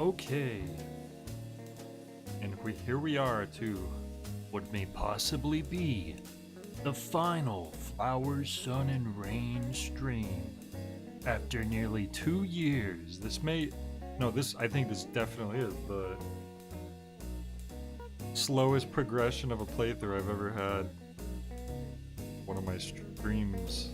Okay, and here we are to what may possibly be the final Flowers, Sun, and Rain stream. After nearly 2 years, I think this definitely is the slowest progression of a playthrough I've ever had. One of my streams.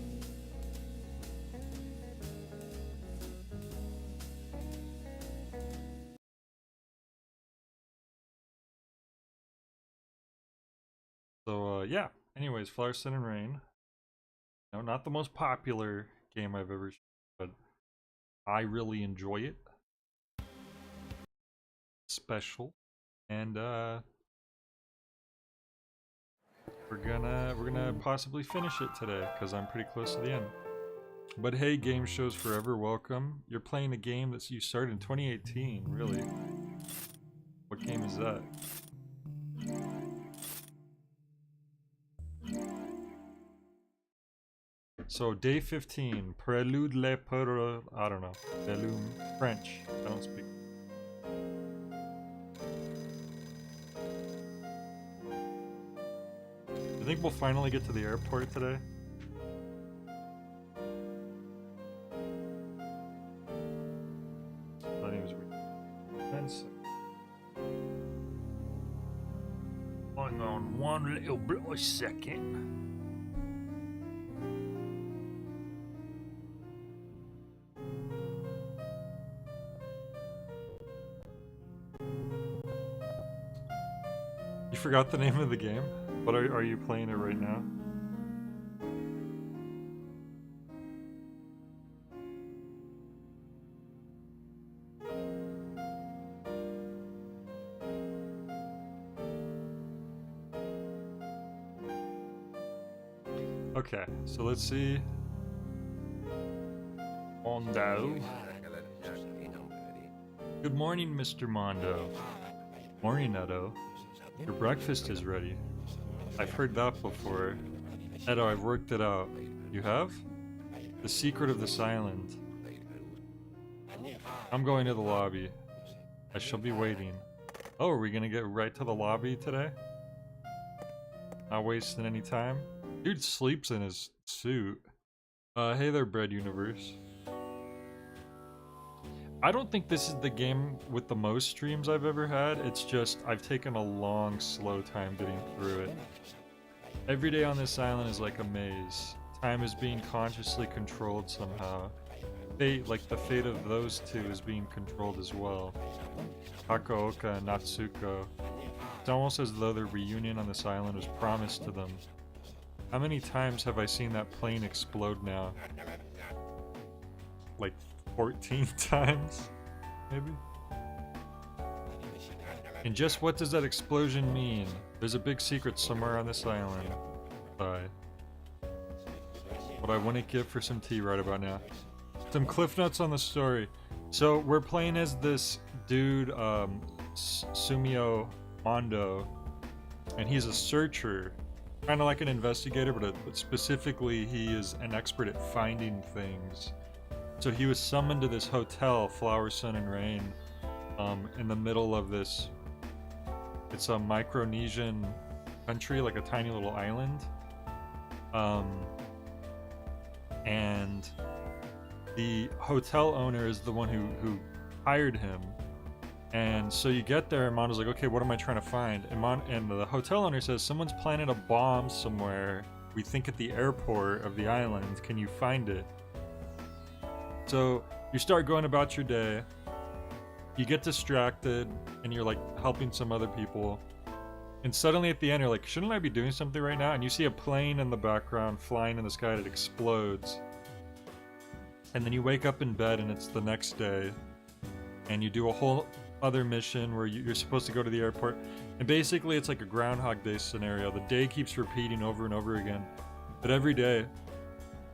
So, yeah. Anyways, Flower, Sun, and Rain. No, not the most popular game I've ever, but I really enjoy it. Special, and we're gonna possibly finish it today because I'm pretty close to the end. But hey, Game Shows Forever, welcome. You're playing a game that you started in 2018. Really? What game is that? So day 15, Prélude le Peur, I don't know, Belum, French, I don't speak. I think we'll finally get to the airport today. My name is Benson. Hang on one little bloody second. You forgot the name of the game? But are you playing it right now? Okay, so let's see. Mondo. Good morning, Mr. Mondo. Morning, Edo. Your breakfast is ready. I've heard that before. Edo, I've worked it out. You have? The secret of this island. I'm going to the lobby. I shall be waiting. Oh, are we gonna get right to the lobby today? Not wasting any time? Dude sleeps in his suit. Hey there, Bread Universe. I don't think this is the game with the most streams I've ever had. It's just I've taken a long, slow time getting through it. Every day on this island is like a maze. Time is being consciously controlled somehow. Fate, like the fate of those two, is being controlled as well. Hakaoka and Natsuko. It's almost as though their reunion on this island was promised to them. How many times have I seen that plane explode now? Like 14 times, maybe? And just what does that explosion mean? There's a big secret somewhere on this island. What I wouldn't give for some tea right about now. Some cliff notes on the story. So we're playing as this dude, Sumio Mondo, and he's a searcher. Kind of like an investigator, but specifically he is an expert at finding things. So he was summoned to this hotel, Flower, Sun, and Rain, in the middle of this. It's a Micronesian country, like a tiny little island. And the hotel owner is the one who hired him. And so you get there, and Mondo's like, okay, what am I trying to find? And the hotel owner says, someone's planted a bomb somewhere. We think at the airport of the island. Can you find it? So you start going about your day. You get distracted, and you're like helping some other people. And suddenly at the end, you're like, shouldn't I be doing something right now? And you see a plane in the background flying in the sky, and it explodes. And then you wake up in bed, and it's the next day. And you do a whole other mission where you're supposed to go to the airport. And basically it's like a Groundhog Day scenario. The day keeps repeating over and over again. But every day,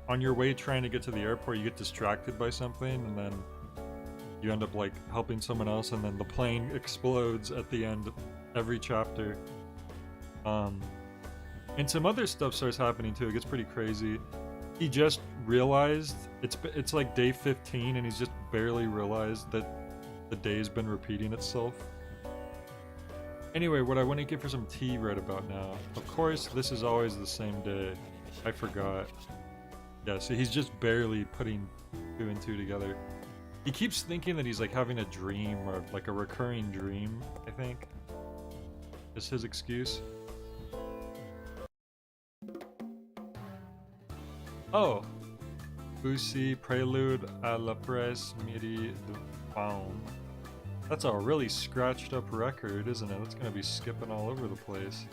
on your way trying to get to the airport, you get distracted by something, and then you end up like helping someone else, and then the plane explodes at the end of every chapter. And some other stuff starts happening too. It gets pretty crazy. He just realized it's like day 15, and he's just barely realized that the day's been repeating itself. Anyway, what I want to get for some tea right about now. Of course, this is always the same day. I forgot. Yeah, so he's just barely putting 2 and 2 together. He keeps thinking that he's like having a dream or like a recurring dream, I think. Is his excuse. Oh! Bussy Prelude à la Presse Midi de Faune. That's a really scratched up record, isn't it? It's gonna be skipping all over the place.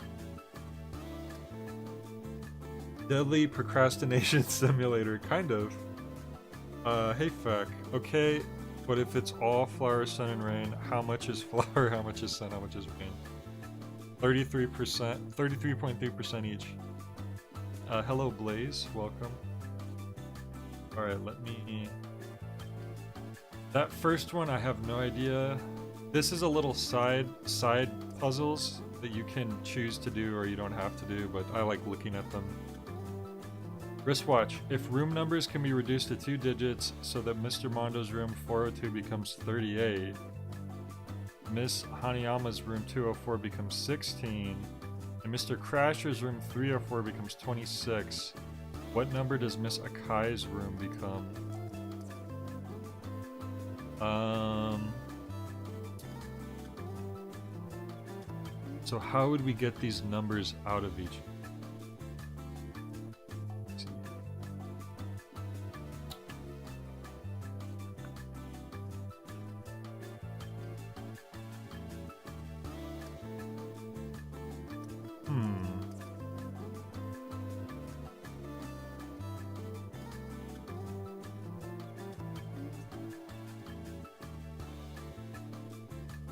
Deadly Procrastination Simulator, kind of. Hey Feck. Okay, but if it's all flower, sun, and rain, how much is flower, how much is sun, how much is rain? 33%, 33.3% each. Hello Blaze, welcome. Alright, let me... That first one, I have no idea. This is a little side puzzles that you can choose to do or you don't have to do, but I like looking at them. Wristwatch. If room numbers can be reduced to 2 digits so that Mr. Mondo's room 402 becomes 38, Miss Hanayama's room 204 becomes 16, and Mr. Crasher's room 304 becomes 26, what number does Miss Akai's room become? So how would we get these numbers out of each?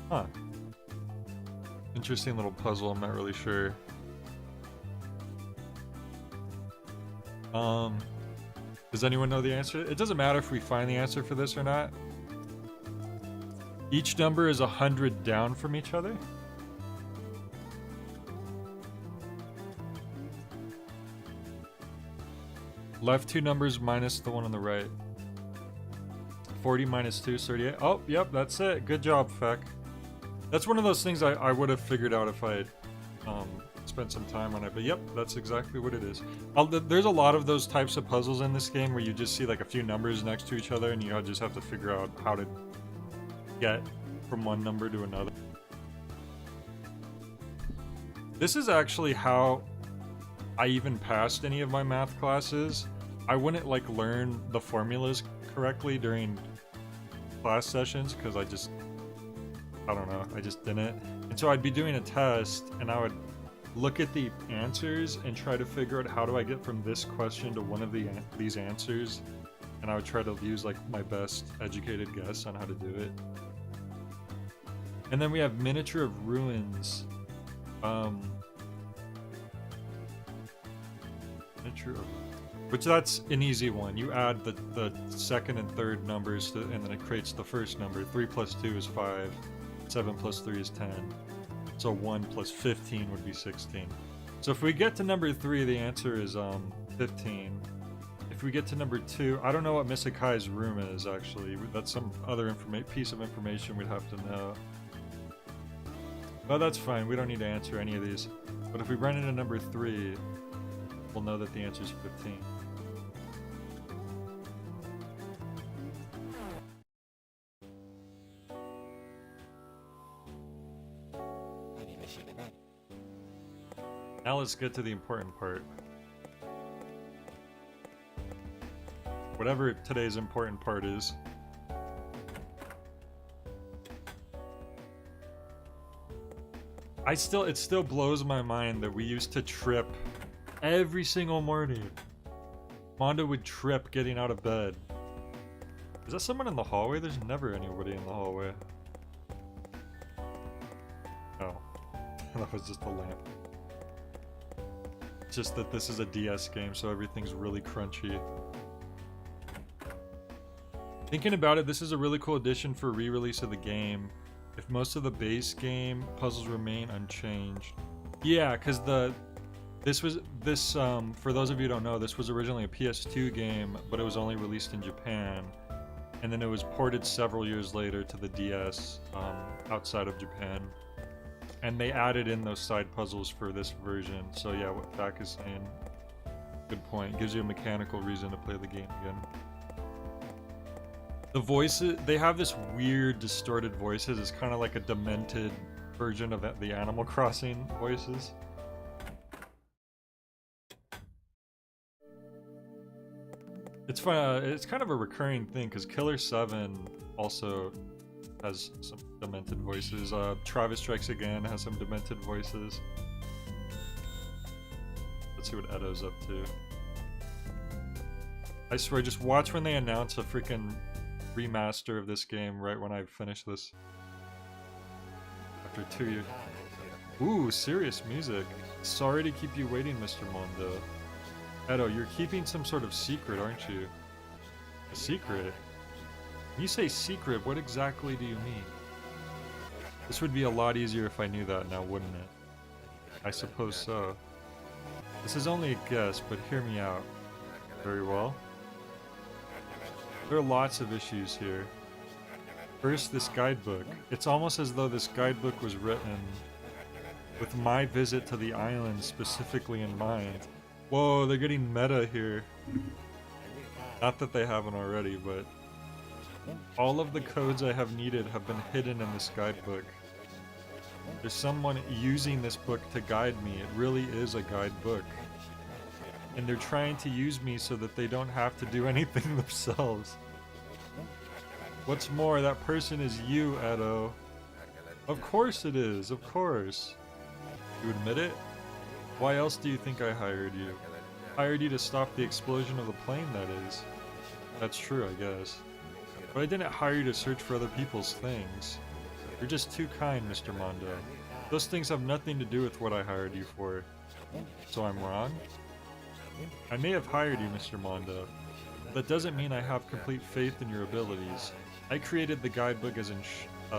Huh. Interesting little puzzle, I'm not really sure. Does anyone know the answer? It doesn't matter if we find the answer for this or not. Each number is 100 down from each other. Left 2 numbers minus the one on the right. 40 minus 2 is 38. Oh, yep, that's it. Good job, Feck. That's one of those things I would have figured out if I had spent some time on it. But yep, that's exactly what it is. There's a lot of those types of puzzles in this game where you just see like a few numbers next to each other and you just have to figure out how to get from one number to another. This is actually how I even passed any of my math classes. I wouldn't like learn the formulas correctly during class sessions because I don't know, I just didn't. And so I'd be doing a test and I would look at the answers and try to figure out how do I get from this question to one of these answers, and I would try to use like my best educated guess on how to do it. And then we have Miniature of Ruins. Miniature of... Which that's an easy one. You add the second and third numbers and then it creates the first number. 3 plus 2 is 5. 7 plus 3 is 10. So 1 plus 15 would be 16. So if we get to number 3, the answer is 15. If we get to number 2, I don't know what Miss Akai's room is actually. That's some other piece of information we'd have to know. But that's fine, we don't need to answer any of these. But if we run into number 3, we'll know that the answer is 15. Now let's get to the important part. Whatever today's important part is. It still blows my mind that we used to trip every single morning. Mondo would trip getting out of bed. Is that someone in the hallway? There's never anybody in the hallway. Oh. That was just a lamp. It's just that this is a DS game, so everything's really crunchy. Thinking about it, this is a really cool addition for re-release of the game. If most of the base game puzzles remain unchanged. Yeah, because for those of you who don't know, this was originally a PS2 game, but it was only released in Japan. and then it was ported several years later to the DS outside of Japan. And they added in those side puzzles for this version. So yeah, what Dak is saying, good point. Gives you a mechanical reason to play the game again. The voices, they have this weird distorted voices. It's kind of like a demented version of the Animal Crossing voices. It's fun. It's kind of a recurring thing because Killer 7 also has some demented voices. Travis Strikes Again has some demented voices. Let's see what Edo's up to. I swear, just watch when they announce a freaking remaster of this game right when I finish this. After 2 years. Ooh, serious music. Sorry to keep you waiting, Mr. Mondo. Edo, you're keeping some sort of secret, aren't you? A secret? When you say secret, what exactly do you mean? This would be a lot easier if I knew that now, wouldn't it? I suppose so. This is only a guess, but hear me out. Very well. There are lots of issues here. First, this guidebook. It's almost as though this guidebook was written with my visit to the island specifically in mind. Whoa, they're getting meta here. Not that they haven't already, but all of the codes I have needed have been hidden in this guidebook. There's someone using this book to guide me. It really is a guidebook. And they're trying to use me so that they don't have to do anything themselves. What's more, that person is you, Edo. Of course it is, of course. You admit it? Why else do you think I hired you? Hired you to stop the explosion of the plane, that is. That's true, I guess. But I didn't hire you to search for other people's things. You're just too kind, Mr. Mondo. Those things have nothing to do with what I hired you for. So I'm wrong? I may have hired you, Mr. Mondo. But that doesn't mean I have complete faith in your abilities. I created the guidebook as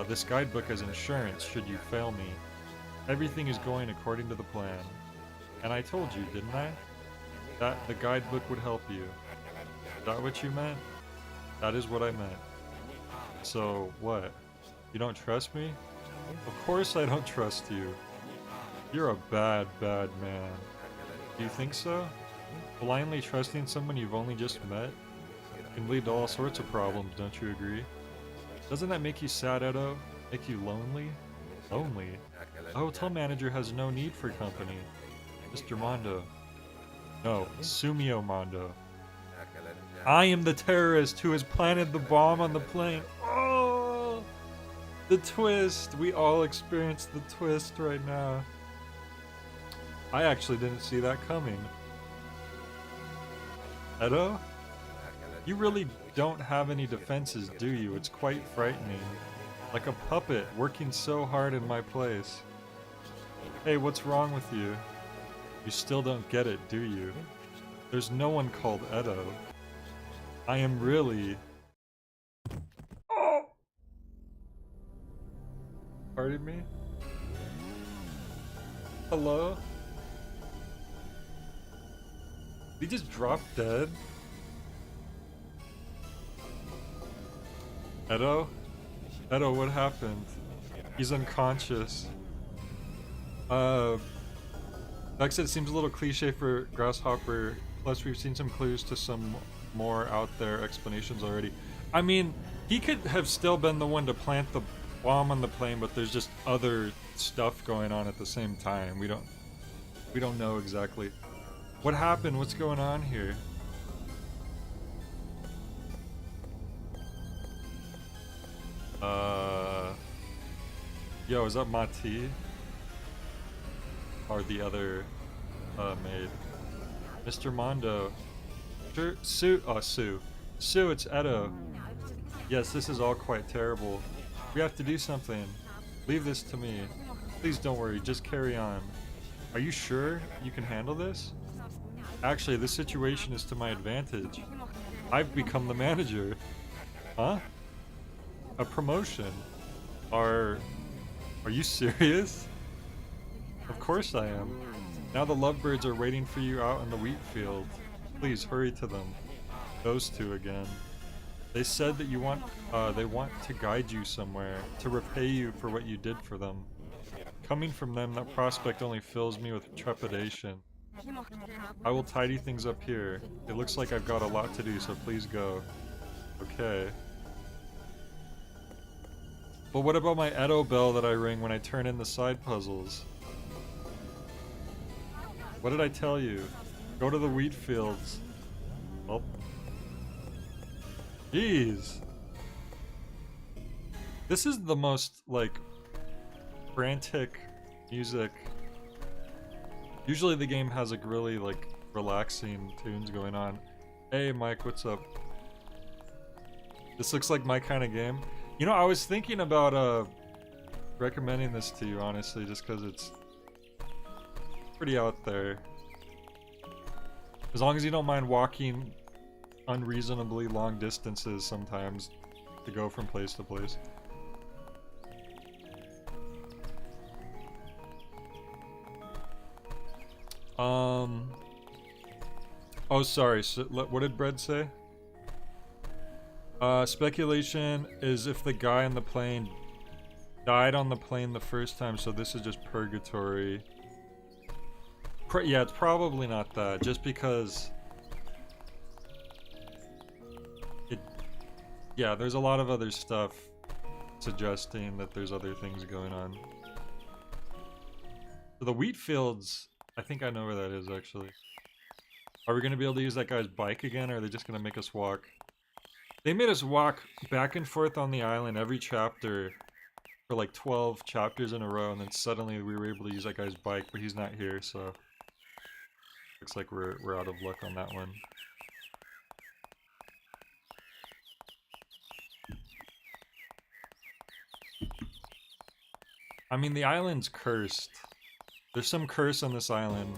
this guidebook as insurance should you fail me. Everything is going according to the plan. And I told you, didn't I? That the guidebook would help you. Is that what you meant? That is what I meant. So, what? You don't trust me? Of course I don't trust you. You're a bad, bad man. Do you think so? Blindly trusting someone you've only just met can lead to all sorts of problems, don't you agree? Doesn't that make you sad, Edo? Make you lonely? Lonely? A hotel manager has no need for company. Mr. Mondo. No, Sumio Mondo. I am the terrorist who has planted the bomb on the plane. Oh! The twist! We all experienced the twist right now. I actually didn't see that coming. Edo? You really don't have any defenses, do you? It's quite frightening. Like a puppet working so hard in my place. Hey, what's wrong with you? You still don't get it, do you? There's no one called Edo. I am really... Oh! Pardon me? Hello? He just dropped dead? Edo? Edo, what happened? He's unconscious. Like I said, it seems a little cliche for Grasshopper. Plus, we've seen some clues to some more out there explanations already. I mean, he could have still been the one to plant the bomb on the plane, but there's just other stuff going on at the same time. We don't know exactly. What happened? What's going on here? Yo, is that Mati? Or the other maid? Mr. Mondo. Sure, Sue, Sue. Sue, it's Edo. Yes, this is all quite terrible. We have to do something. Leave this to me. Please don't worry, just carry on. Are you sure you can handle this? Actually, this situation is to my advantage. I've become the manager. Huh? A promotion? Are you serious? Of course I am. Now the lovebirds are waiting for you out in the wheat field. Please hurry to them. Those two again. They said that they want to guide you somewhere, to repay you for what you did for them. Coming from them, that prospect only fills me with trepidation. I will tidy things up here. It looks like I've got a lot to do, so please go. Okay. But what about my Edo bell that I ring when I turn in the side puzzles? What did I tell you? Go to the wheat fields. Oh. Jeez. This is the most, like, frantic music. Usually the game has, like, really, like, relaxing tunes going on. Hey, Mike, what's up? This looks like my kind of game. You know, I was thinking about, recommending this to you, honestly, just because it's pretty out there. As long as you don't mind walking unreasonably long distances sometimes to go from place to place. Oh, sorry. So, what did Bread say? Speculation is if the guy on the plane died on the plane the first time, so this is just purgatory. Yeah, it's probably not that, just because yeah, there's a lot of other stuff suggesting that there's other things going on. So the wheat fields, I think I know where that is, actually. Are we going to be able to use that guy's bike again, or are they just going to make us walk? They made us walk back and forth on the island every chapter for like 12 chapters in a row, and then suddenly we were able to use that guy's bike, but he's not here, so looks like we're out of luck on that one. I mean, the island's cursed. There's some curse on this island.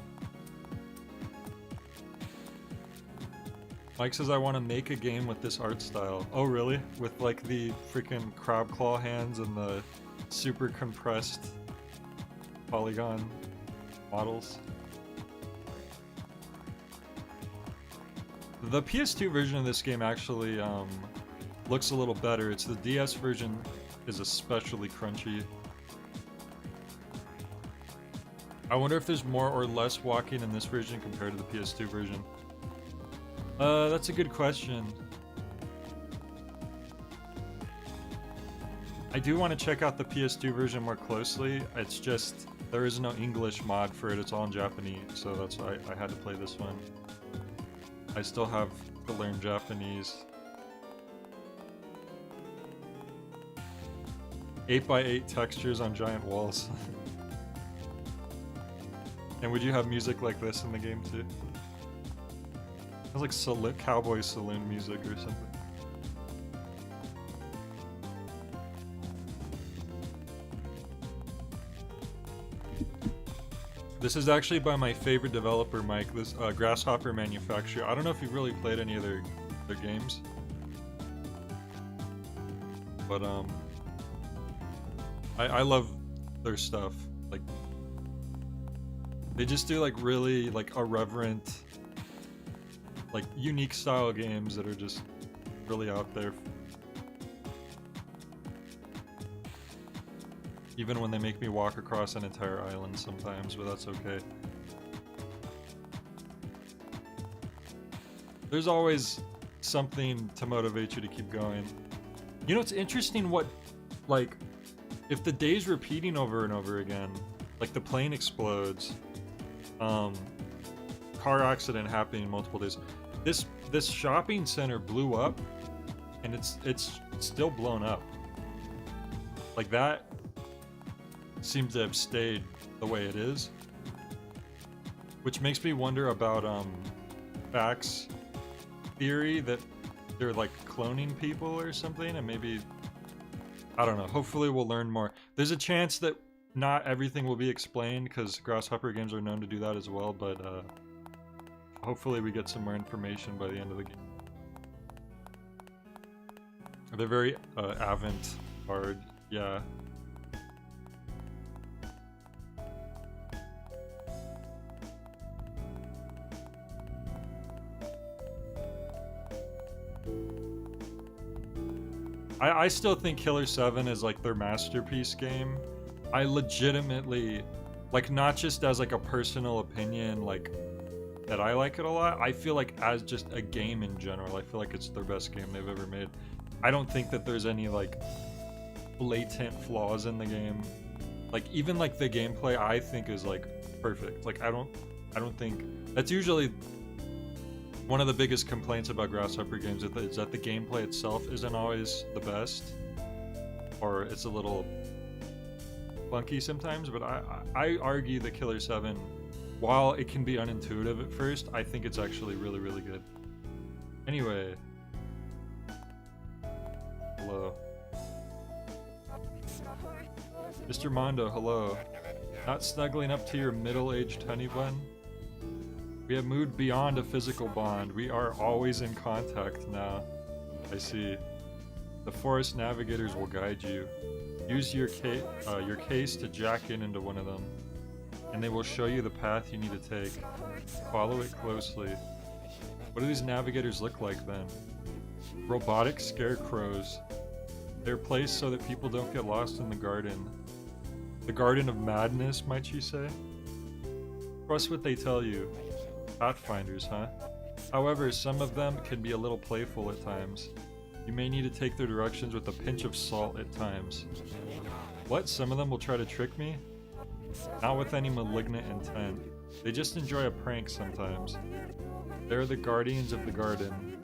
Mike says I want to make a game with this art style. Oh, really? With like the freaking crab claw hands and the super compressed polygon models. The PS2 version of this game actually looks a little better. It's the DS version is especially crunchy. I wonder if there's more or less walking in this version compared to the PS2 version. That's a good question. I do want to check out the PS2 version more closely. It's just, there is no English mod for it, it's all in Japanese, so that's why I had to play this one. I still have to learn Japanese. 8x8 textures on giant walls. And would you have music like this in the game too? It's like cowboy saloon music or something. This is actually by my favorite developer, Mike. This Grasshopper Manufacturer. I don't know if you've really played any of their games, but I love their stuff. Like, they just do like really like irreverent, like unique style games that are just really out there. Even when they make me walk across an entire island sometimes, but that's okay. There's always something to motivate you to keep going. You know, it's interesting what, like, if the day's repeating over and over again, like the plane explodes, car accident happening multiple days. This shopping center blew up, and it's still blown up. Like, that seems to have stayed the way it is, which makes me wonder about Vax theory that they're like cloning people or something, and maybe, I don't know, hopefully we'll learn more. There's a chance that not everything will be explained, because Grasshopper games are known to do that as well, but hopefully we get some more information by the end of the game. They're very avant-garde, yeah. I still think Killer 7 is like their masterpiece game. I legitimately, like, not just as like a personal opinion, like that I like it a lot. I feel like as just a game in general, I feel like it's their best game they've ever made. I don't think that there's any like blatant flaws in the game. Like even like the gameplay I think is like perfect. Like I don't think that's usually one of the biggest complaints about Grasshopper games is that the gameplay itself isn't always the best, or it's a little clunky sometimes. But I argue that Killer 7, while it can be unintuitive at first, I think it's actually really, really good. Anyway, hello, Mr. Mondo. Hello. Not snuggling up to your middle-aged honey bun? We have moved beyond a physical bond. We are always in contact now. I see. The forest navigators will guide you. Use your case to jack into one of them, and they will show you the path you need to take. Follow it closely. What do these navigators look like then? Robotic scarecrows. They're placed so that people don't get lost in the garden. The Garden of Madness, might you say? Trust what they tell you. Pathfinders, huh? However, some of them can be a little playful at times. You may need to take their directions with a pinch of salt at times. What? Some of them will try to trick me? Not with any malignant intent. They just enjoy a prank sometimes. They're the guardians of the garden.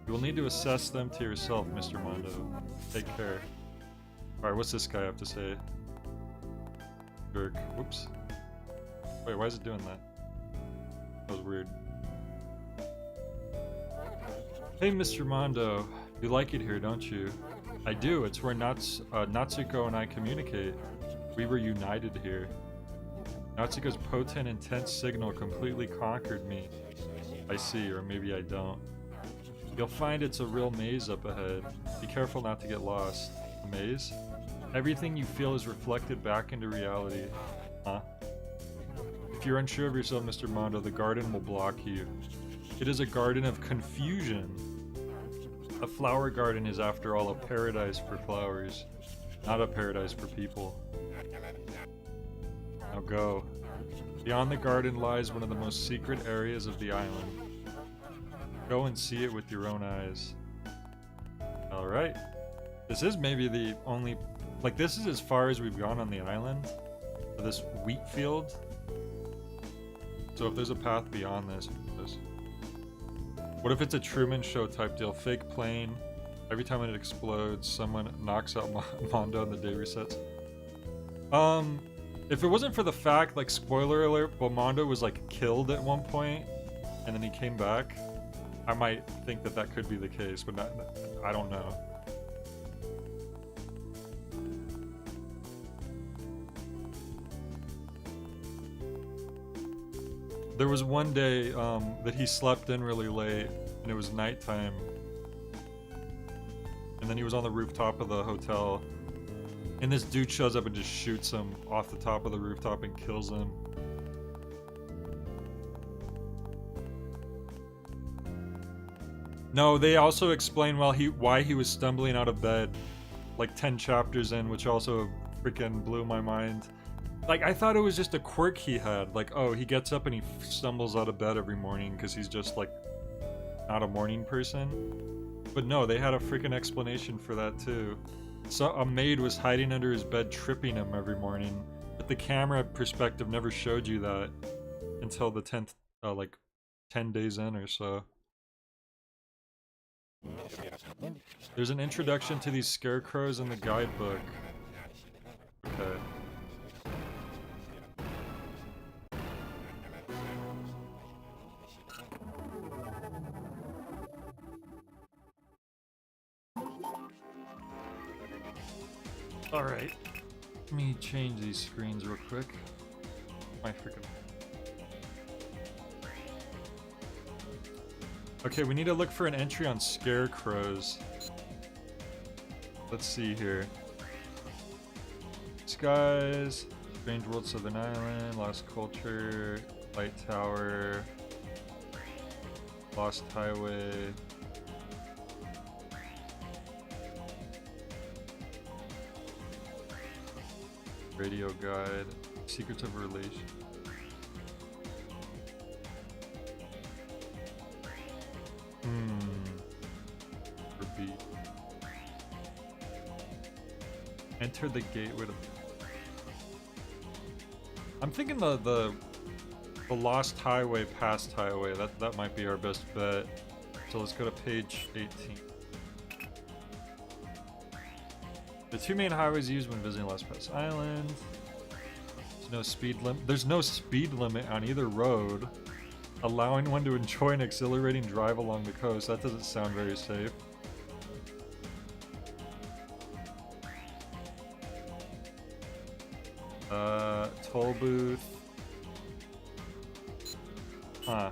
You will need to assess them to yourself, Mr. Mondo. Take care. Alright, what's this guy have to say? Jerk. Whoops. Wait, why is it doing that? That was weird. Hey, Mr. Mondo. You like it here, don't you? I do. It's where Natsuko and I communicate. We were united here. Natsuko's potent, intense signal completely conquered me. I see, or maybe I don't. You'll find it's a real maze up ahead. Be careful not to get lost. A maze? Everything you feel is reflected back into reality. Huh? If you're unsure of yourself, Mr. Mondo, the garden will block you. It is a garden of confusion. A flower garden is, after all, a paradise for flowers, not a paradise for people. Now go. Beyond the garden lies one of the most secret areas of the island. Go and see it with your own eyes. Alright. This is maybe the only... Like, this is as far as we've gone on the island. For this wheat field. So if there's a path beyond this... What if it's a Truman Show type deal? Fake plane. Every time it explodes, someone knocks out Mondo and the day resets. If it wasn't for the fact, like, spoiler alert, but Mondo was, like, killed at one point, and then he came back, I might think that that could be the case, but not, I don't know. There was one day that he slept in really late, and it was nighttime. And then he was on the rooftop of the hotel, and this dude shows up and just shoots him off the top of the rooftop and kills him. No, they also explain why he was stumbling out of bed, like 10 chapters in, which also freaking blew my mind. Like, I thought it was just a quirk he had. Like, oh, he gets up and he stumbles out of bed every morning because he's just, like, not a morning person. But no, they had a freaking explanation for that, too. So a maid was hiding under his bed, tripping him every morning. But the camera perspective never showed you that until the 10th, like, 10 days in or so. There's an introduction to these scarecrows in the guidebook. Okay. Alright. Let me change these screens real quick. My freaking... Okay, we need to look for an entry on scarecrows. Let's see here. Skies, Strange World, Southern Island, Lost Culture, Light Tower, Lost Highway. Radio guide. Secrets of relation. For B. Enter the gateway to... I'm thinking the Lost Highway, Past Highway. That might be our best bet. So let's go to page 18. The two main highways used when visiting Lost Pass Island. There's no speed limit. There's no speed limit on either road, allowing one to enjoy an exhilarating drive along the coast. That doesn't sound very safe. Toll booth. Huh.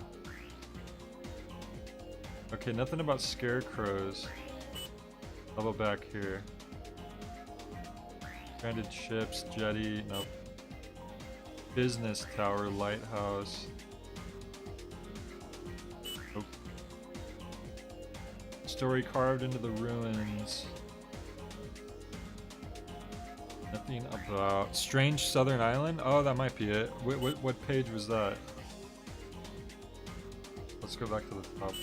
Okay, nothing about scarecrows. Double back here. Stranded ships, jetty, nope. Business tower, lighthouse. Nope. Story carved into the ruins. Nothing about strange southern island. Oh, that might be it. What page was that? Let's go back to the top.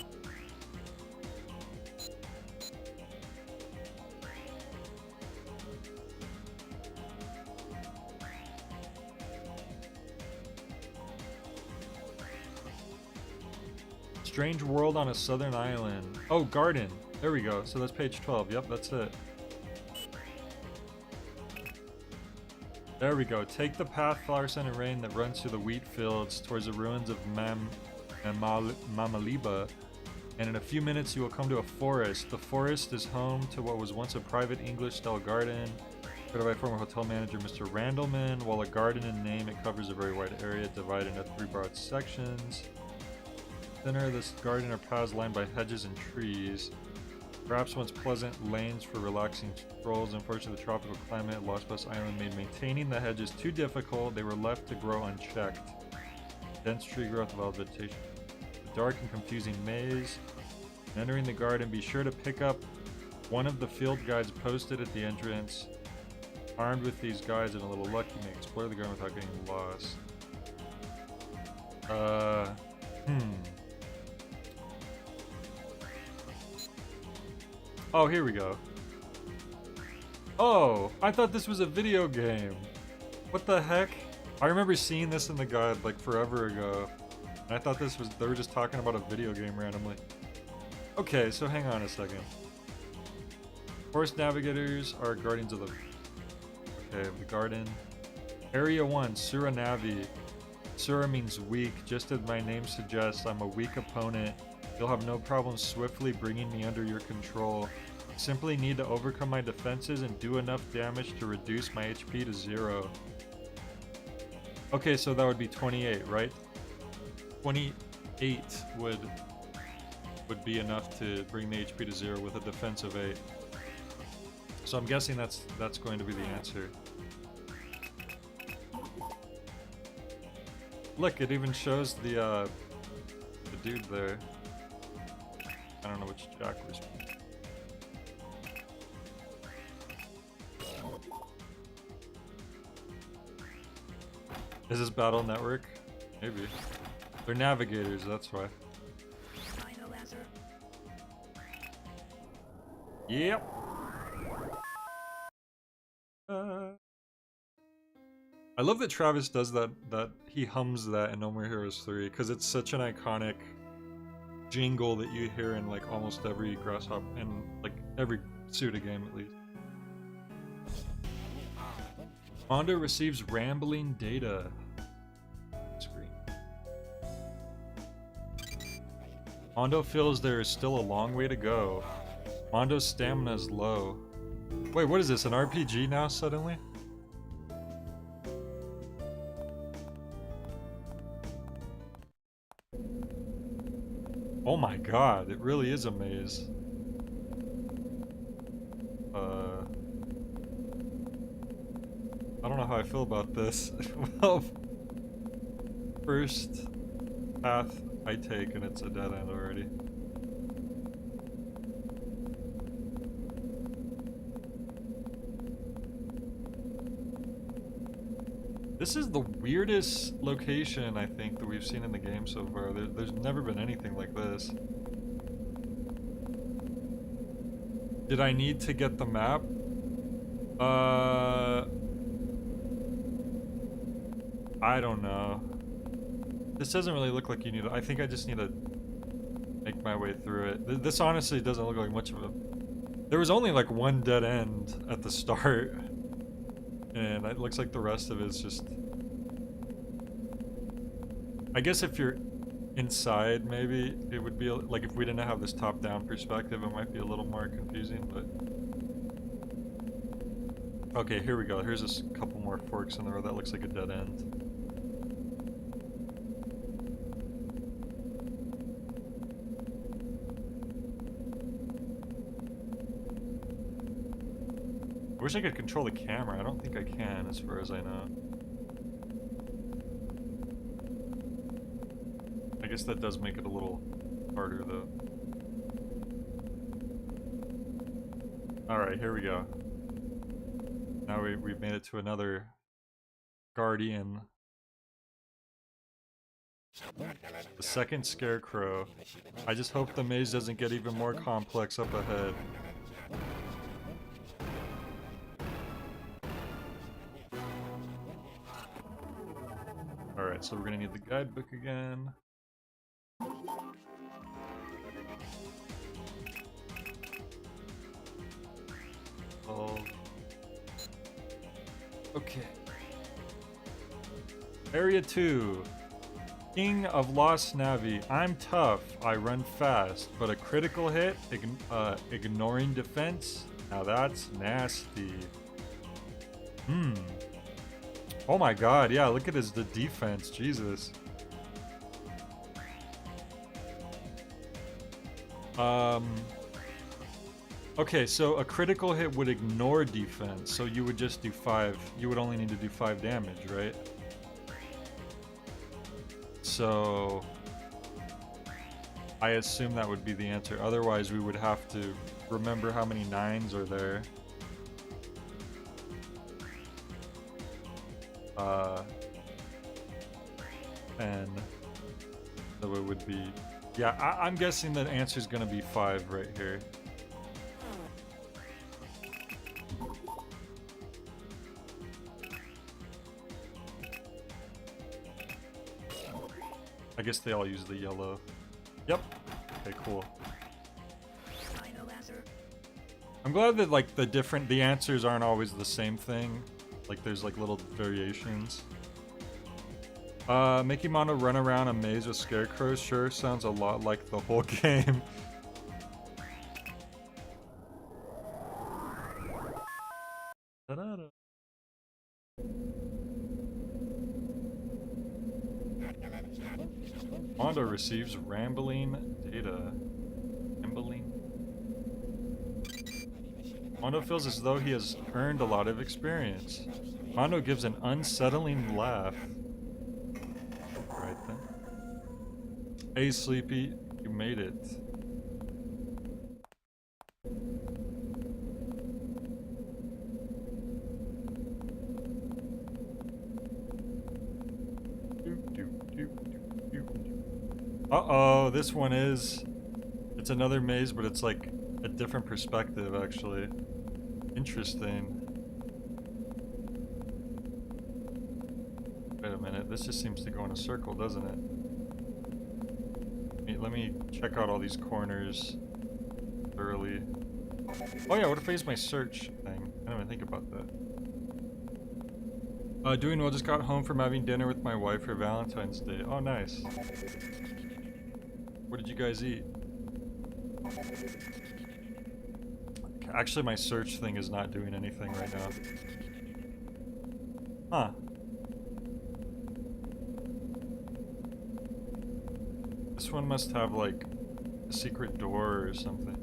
Strange world on a southern island. Oh, garden. There we go. So that's page 12. Yep, that's it. There we go. Take the path, flower scent and rain that runs through the wheat fields towards the ruins of Mamaliba, and in a few minutes you will come to a forest. The forest is home to what was once a private English-style garden, created by former hotel manager Mr. Randleman. While a garden in name, it covers a very wide area divided into 3 broad sections. Center of this garden are paths lined by hedges and trees. Perhaps once pleasant lanes for relaxing strolls. Unfortunately, the tropical climate at Lost Pass Island made maintaining the hedges too difficult. They were left to grow unchecked. Dense tree growth of vegetation. A dark and confusing maze. Entering the garden, be sure to pick up one of the field guides posted at the entrance. Armed with these guides and a little luck, you may explore the garden without getting lost. Oh, here we go. Oh, I thought this was a video game. What the heck? I remember seeing this in the guide like forever ago. And I thought this was, they were just talking about a video game randomly. Okay, so hang on a second. Forest navigators are guardians of the... Okay, the garden. Area 1, Suranavi. Sura means weak. Just as my name suggests, I'm a weak opponent. You'll have no problem swiftly bringing me under your control. Simply need to overcome my defenses and do enough damage to reduce my HP to 0. Okay, so that would be 28, right? 28 would be enough to bring the HP to 0 with a defense of 8. So I'm guessing that's going to be the answer. Look, it even shows the dude there. I don't know which Jack was. Is this Battle Network? Maybe. They're navigators, that's why. Yep. I love that Travis does that he hums that in No More Heroes 3 because it's such an iconic jingle that you hear in like almost every Grasshopper, in like every Suda game at least. Mondo receives rambling data. Screen. Mondo feels there is still a long way to go. Mondo's stamina is low. Wait, what is this, an RPG now suddenly? Oh my god, it really is a maze. I don't know how I feel about this. Well, first path I take and it's a dead end already. This is the weirdest location, I think, that we've seen in the game so far. There's never been anything like this. Did I need to get the map? I don't know. This doesn't really look like you need it. I think I just need to make my way through it. This honestly doesn't look like much of a... There was only like one dead end at the start. And it looks like the rest of it is just... I guess if you're inside, maybe it would be like if we didn't have this top-down perspective, it might be a little more confusing, but... Okay, here we go. Here's a couple more forks in the road. That looks like a dead end. I wish I could control the camera. I don't think I can, as far as I know. I guess that does make it a little harder, though. Alright, here we go. Now we've made it to another Guardian. The second Scarecrow. I just hope the maze doesn't get even more complex up ahead. Alright, so we're gonna need the guidebook again. Okay. Area 2. King of Lost Navi. I'm tough. I run fast. But a critical hit? Ignoring defense? Now that's nasty. Oh my god, yeah, look at the defense. Jesus. Okay, so a critical hit would ignore defense, so you would just do 5. You would only need to do 5 damage, right? So I assume that would be the answer. Otherwise, we would have to remember how many 9s are there. And so it would be... Yeah, I'm guessing the answer is going to be 5 right here. I guess they all use the yellow. Yep. Okay, cool. I'm glad that like the answers aren't always the same thing. Like there's like little variations. Making Mondo run around a maze with scarecrows sure sounds a lot like the whole game. Mondo receives rambling data. Rambling? Mondo feels as though he has earned a lot of experience. Mondo gives an unsettling laugh. Right then. Hey Sleepy, you made it. Uh-oh, this one is... It's another maze, but it's like a different perspective, actually. Interesting. Wait a minute, this just seems to go in a circle, doesn't it? Let me check out all these corners thoroughly. Oh yeah, what if I use my search thing? I didn't even think about that. Doing well, just got home from having dinner with my wife for Valentine's Day. Oh, nice. What did you guys eat? Actually, my search thing is not doing anything right now. Huh. This one must have, like, a secret door or something.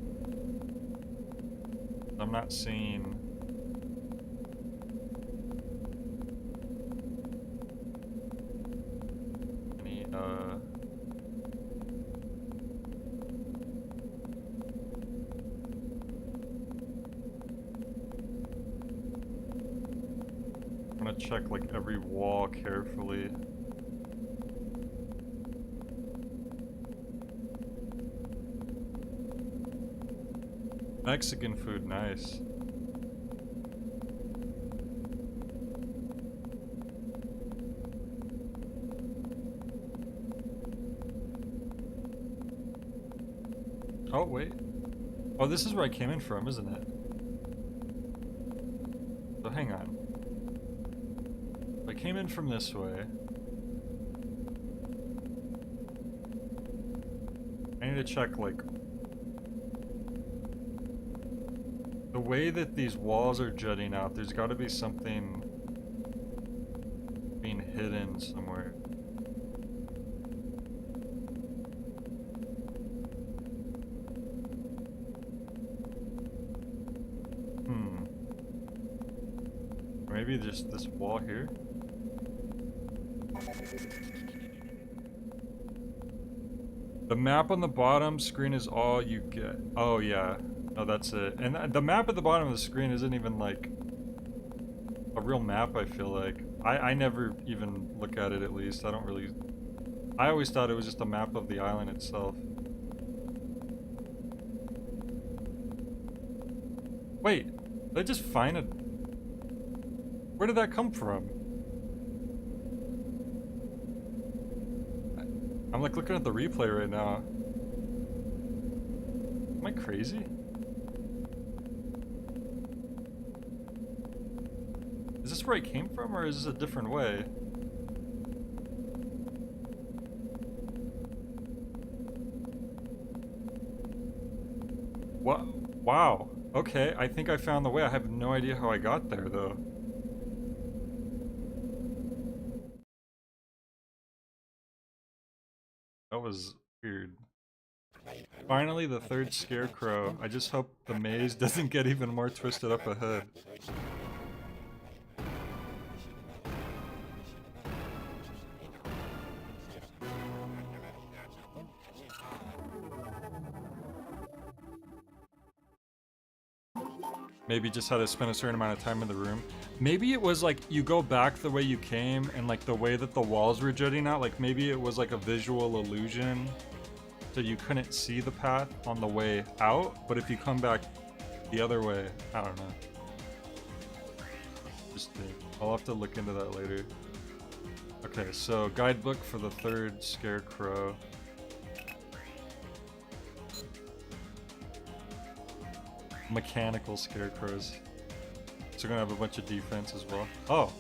I'm not seeing... any, I'm gonna want to check like every wall carefully. Mexican food, nice. Oh, wait. Oh, this is where I came in from, isn't it? So hang on. I came in from this way. I need to check, like, the way that these walls are jutting out. There's got to be something being hidden somewhere. Maybe just this wall here? The map on the bottom screen is all you get. Oh yeah. No, that's it. And the map at the bottom of the screen isn't even like a real map, I feel like. I never even look at it, at least. I don't really... I always thought it was just a map of the island itself. Wait, did I just find it? Where did that come from? I'm like looking at the replay right now. Am I crazy? Is this where I came from, or is this a different way? What? Wow. Okay, I think I found the way. I have no idea how I got there, though. That was weird. Finally, the third scarecrow. I just hope the maze doesn't get even more twisted up ahead. Maybe just had to spend a certain amount of time in the room. Maybe it was like you go back the way you came and like the way that the walls were jutting out, like maybe it was like a visual illusion. So you couldn't see the path on the way out, but if you come back the other way, I don't know. Just think. I'll have to look into that later. Okay, so guidebook for the third scarecrow. Mechanical scarecrows. So we're gonna have a bunch of defense as well. Oh!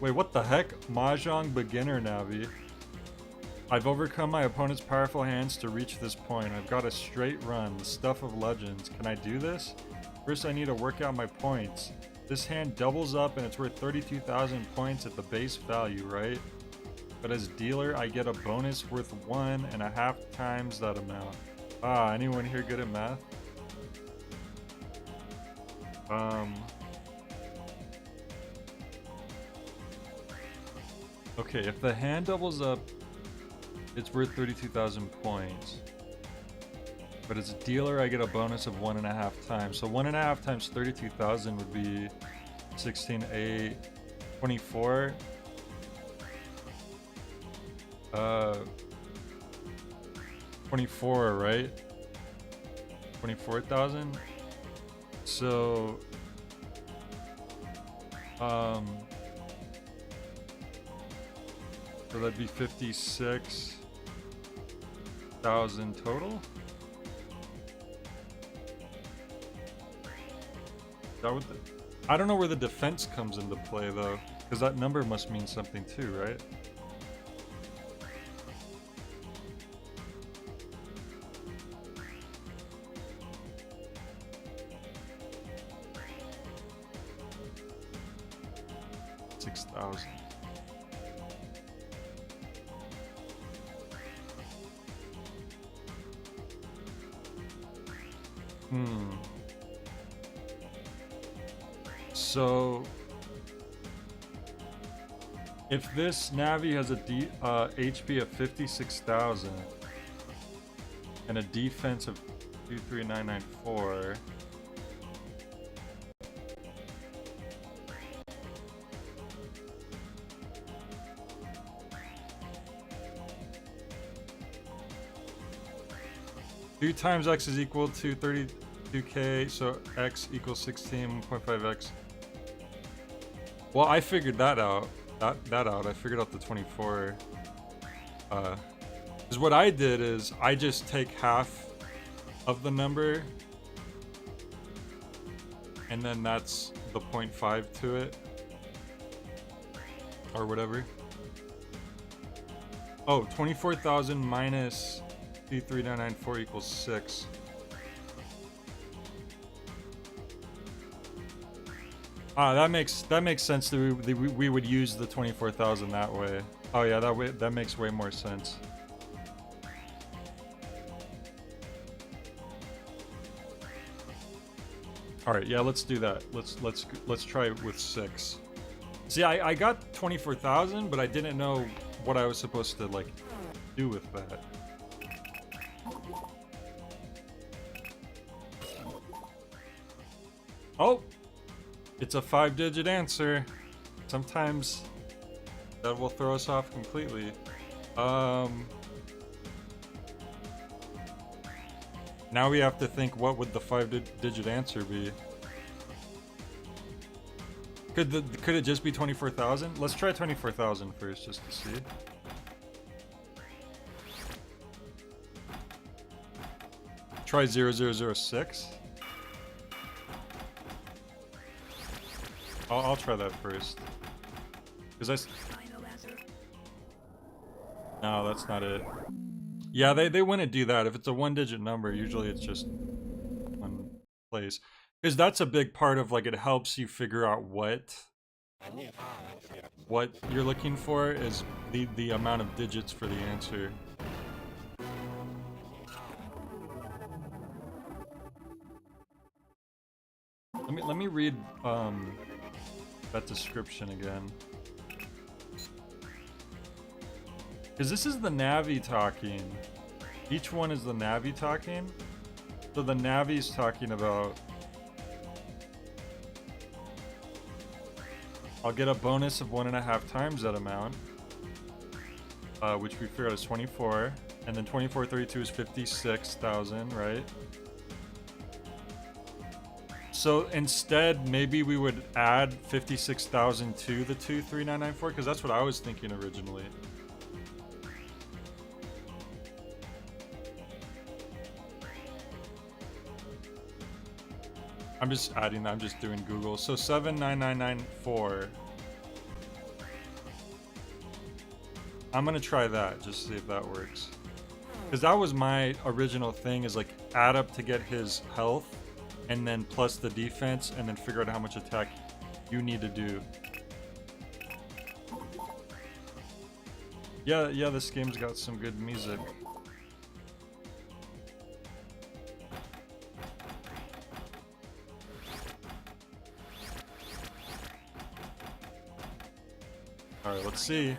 Wait, what the heck? Mahjong beginner Navi. I've overcome my opponent's powerful hands to reach this point. I've got a straight run, the stuff of legends. Can I do this? First I need to work out my points. This hand doubles up and it's worth 32,000 points at the base value, right? But as dealer I get a bonus worth 1.5 times that amount. Ah, anyone here good at math? Okay, if the hand doubles up, it's worth 32,000 points. But as a dealer, I get a bonus of 1.5 times. So 1.5 times 32,000 would be 16, 8, 24. 24, right? 24,000. So, so that'd be 56,000 total. That would. I don't know where the defense comes into play though, because that number must mean something too, right? So, if this Navi has a HP of 56,000 and a defense of 23994, 2 times x is equal to 32k, so x equals 16.5x. Well, I figured that out. That out. I figured out the 24. Because what I did is I just take half of the number, and then that's the 0.5 to it, or whatever. Oh, 24,000 minus 33994 equals 6. That makes sense that we would use the 24,000 that way. Oh yeah, that makes way more sense. All right, yeah, let's do that. Let's try it with 6. See, I got 24,000, but I didn't know what I was supposed to like do with that. Oh, it's a 5-digit answer. Sometimes that will throw us off completely. Now we have to think, what would the 5-digit answer be? Could it just be 24,000? Let's try 24,000 first, just to see. Try 0006. I'll try that first. Because no, that's not it. Yeah, they wouldn't do that. If it's a 1-digit number, usually it's just one place. Because that's a big part of, like, it helps you figure out what you're looking for is the amount of digits for the answer. Let me read that description again. Because this is the Navi talking. Each one is the Navi talking. So the Navi's talking about, I'll get a bonus of 1.5 times that amount, which we figured out is 24, and then 2432 is 56,000, right? So instead, maybe we would add 56,000 to the 23994, because that's what I was thinking originally. I'm just adding that, I'm just doing Google. So 79994. I'm gonna try that, just to see if that works. Because that was my original thing, is like add up to get his health, and then plus the defense, and then figure out how much attack you need to do. Yeah, this game's got some good music. Alright, let's see.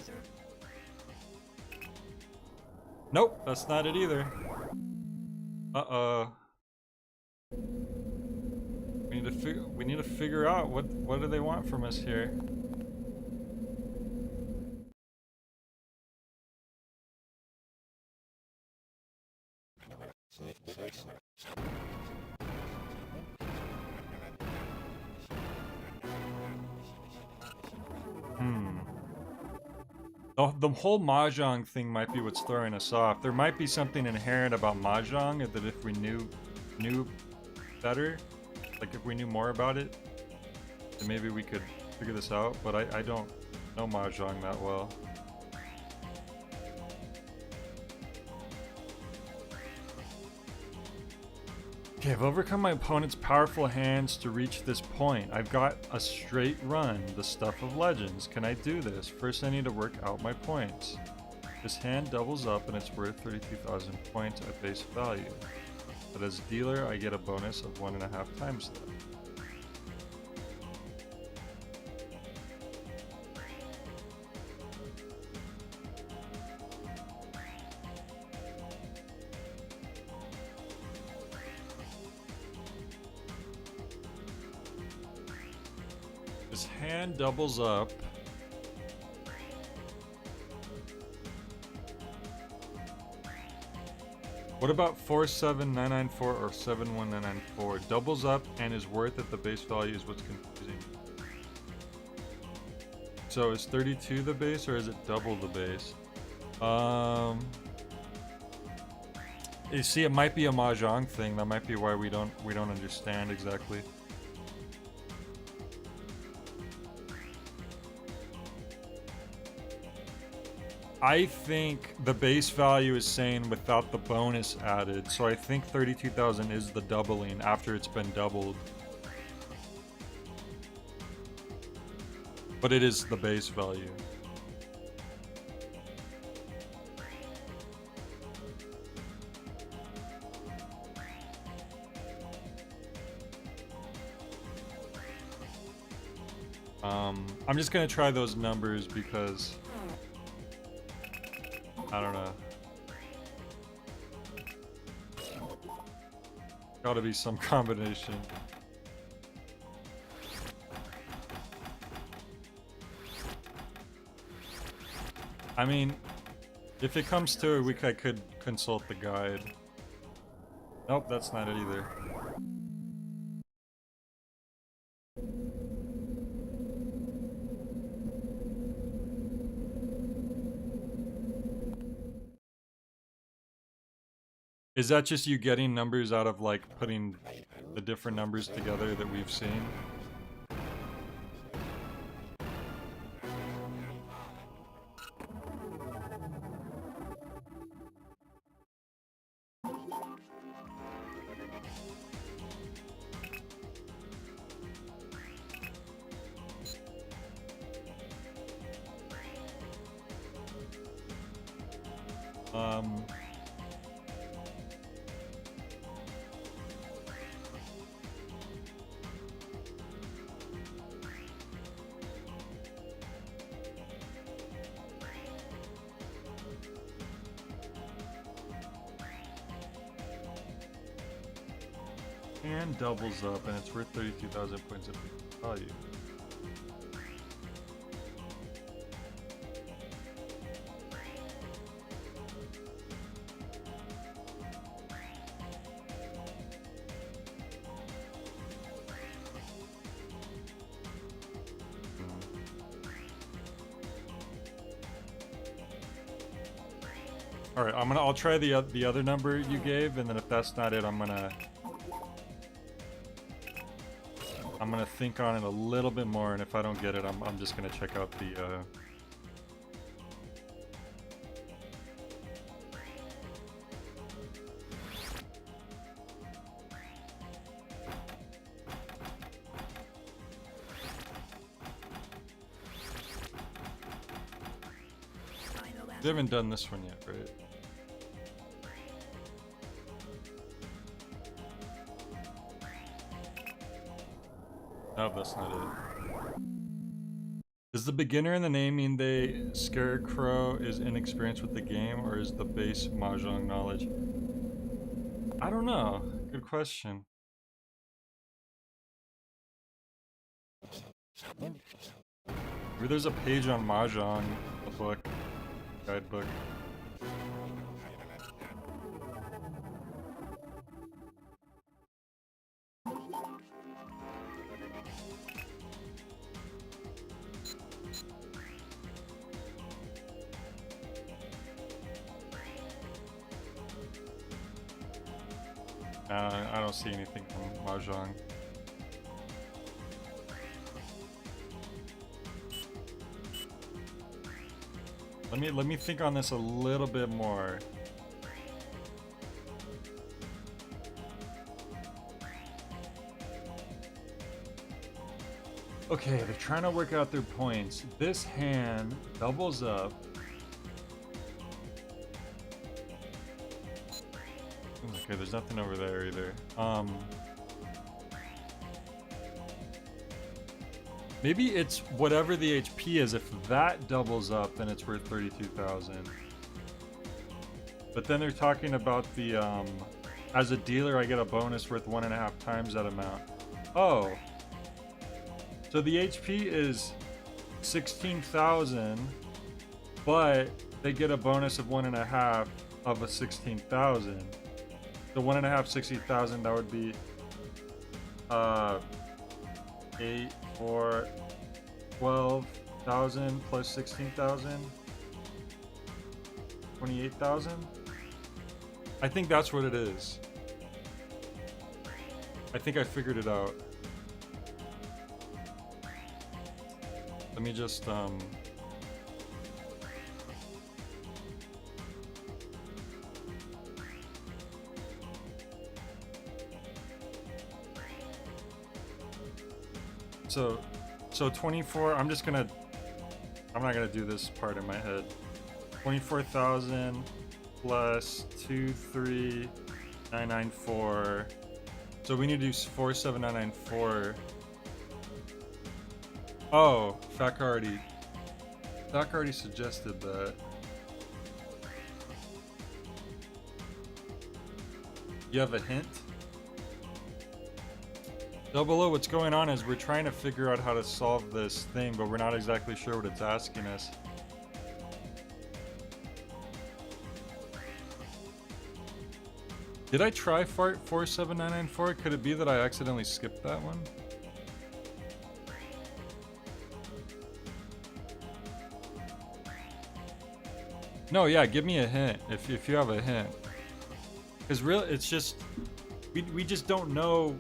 Nope, that's not it either. Uh-oh. We need to figure out what do they want from us here. The whole Mahjong thing might be what's throwing us off. There might be something inherent about Mahjong that if we knew better, like if we knew more about it, then maybe we could figure this out, but I don't know Mahjong that well. Okay, I've overcome my opponent's powerful hands to reach this point. I've got a straight run, the stuff of legends. Can I do this? First I need to work out my points. This hand doubles up and it's worth 32,000 points at base value. But as dealer, I get a bonus of 1.5 times that. His hand doubles up. What about 47994 or 71994? Doubles up and is worth at the base value is what's confusing. So is 32 the base or is it double the base? You see, it might be a mahjong thing. That might be why we don't understand exactly. I think the base value is saying without the bonus added, so I think 32,000 is the doubling after it's been doubled. But it is the base value. I'm just gonna try those numbers because I don't know. Gotta be some combination. I mean, if it comes to it, I could consult the guide. Nope, that's not it either. Is that just you getting numbers out of like putting the different numbers together that we've seen? And doubles up, and it's worth 32,000 points of value. All right, I'll try the other number you gave, and then if that's not it, I'm gonna think on it a little bit more, and if I don't get it, I'm just gonna check out the They haven't done this one yet, right? No, that's not it. Does the beginner in the name mean they Scarecrow is inexperienced with the game, or is the base mahjong knowledge? I don't know. Good question. Maybe there's a page on mahjong, a book, guidebook. I don't see anything from mahjong. Let me think on this a little bit more. Okay, they're trying to work out their points. This hand doubles up. Okay, there's nothing over there either. Maybe it's whatever the HP is. If that doubles up, then it's worth 32,000. But then they're talking about the, as a dealer, I get a bonus worth 1.5 times that amount. Oh. So the HP is 16,000, but they get a bonus of 1.5 of a 16,000. The 1.5, 60,000, that would be 8, 4, 12,000 plus 16,000, 28,000. I think that's what it is. I think I figured it out. Let me just so 24, I'm not gonna do this part in my head. 24,000 plus 23,994. So we need to do 47994. Oh, Fak already suggested that. You have a hint? Double O, what's going on is we're trying to figure out how to solve this thing, but we're not exactly sure what it's asking us. Did I try 47994? Could it be that I accidentally skipped that one? No, yeah, give me a hint if you have a hint. Because it's just we just don't know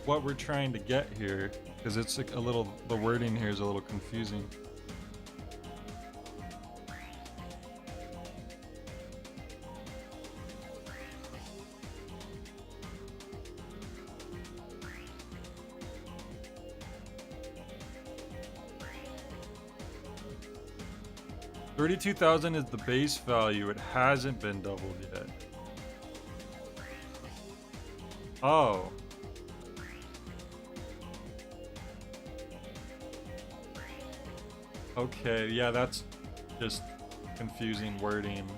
what we're trying to get here, because it's like the wording here is a little confusing. $32,000 is the base value. It hasn't been doubled yet. Oh. Okay, yeah, that's just confusing wording.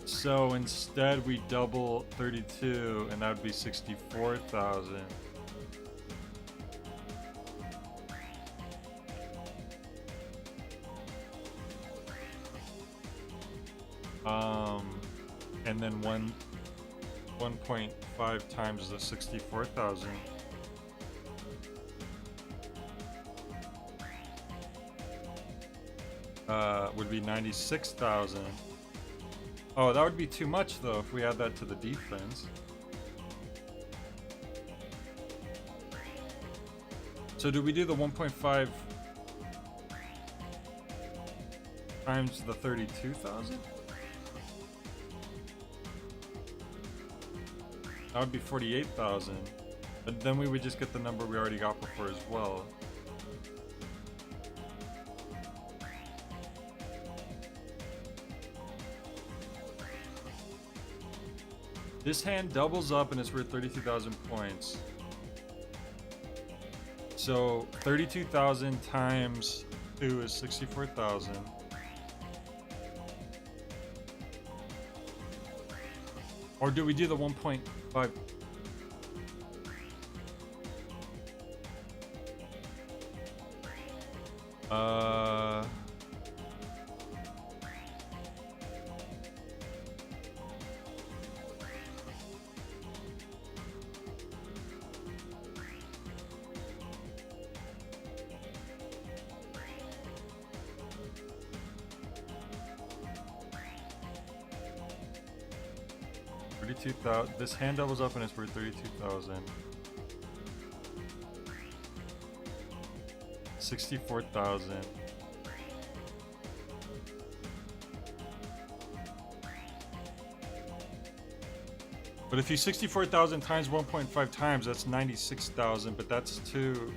So instead we double 32 and that would be 64,000. And then 1.5 times the 64,000. Would be 96,000. Oh, that would be too much though if we add that to the defense. So do we do the 1.5 times the 32,000? That would be 48,000. But then we would just get the number we already got before as well. This hand doubles up and it's worth 32,000 points. So 32,000 times 2 is 64,000. Or do we do the 1.5? This hand doubles up and it's worth 32,000. 64,000. But if you 64,000 times 1.5 times, that's 96,000, but that's too...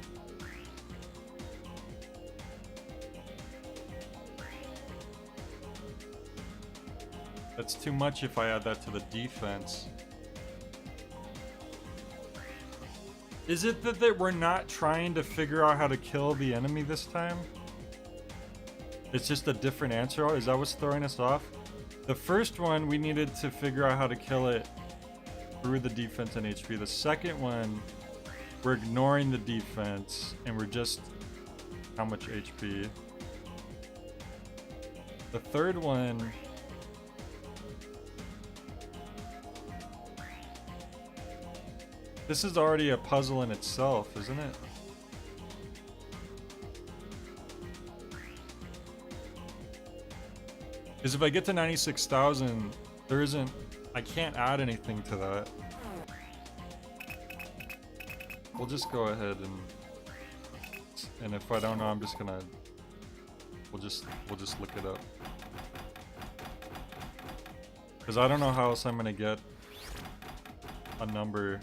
That's too much if I add that to the defense. Is it that we're not trying to figure out how to kill the enemy this time? It's just a different answer? Is that what's throwing us off? The first one, we needed to figure out how to kill it through the defense and HP. The second one, we're ignoring the defense and we're just... How much HP? The third one... This is already a puzzle in itself, isn't it? Because if I get to 96,000, there isn't... I can't add anything to that. We'll just go ahead and if I don't know, I'm just gonna... We'll just look it up. Because I don't know how else I'm gonna get a number.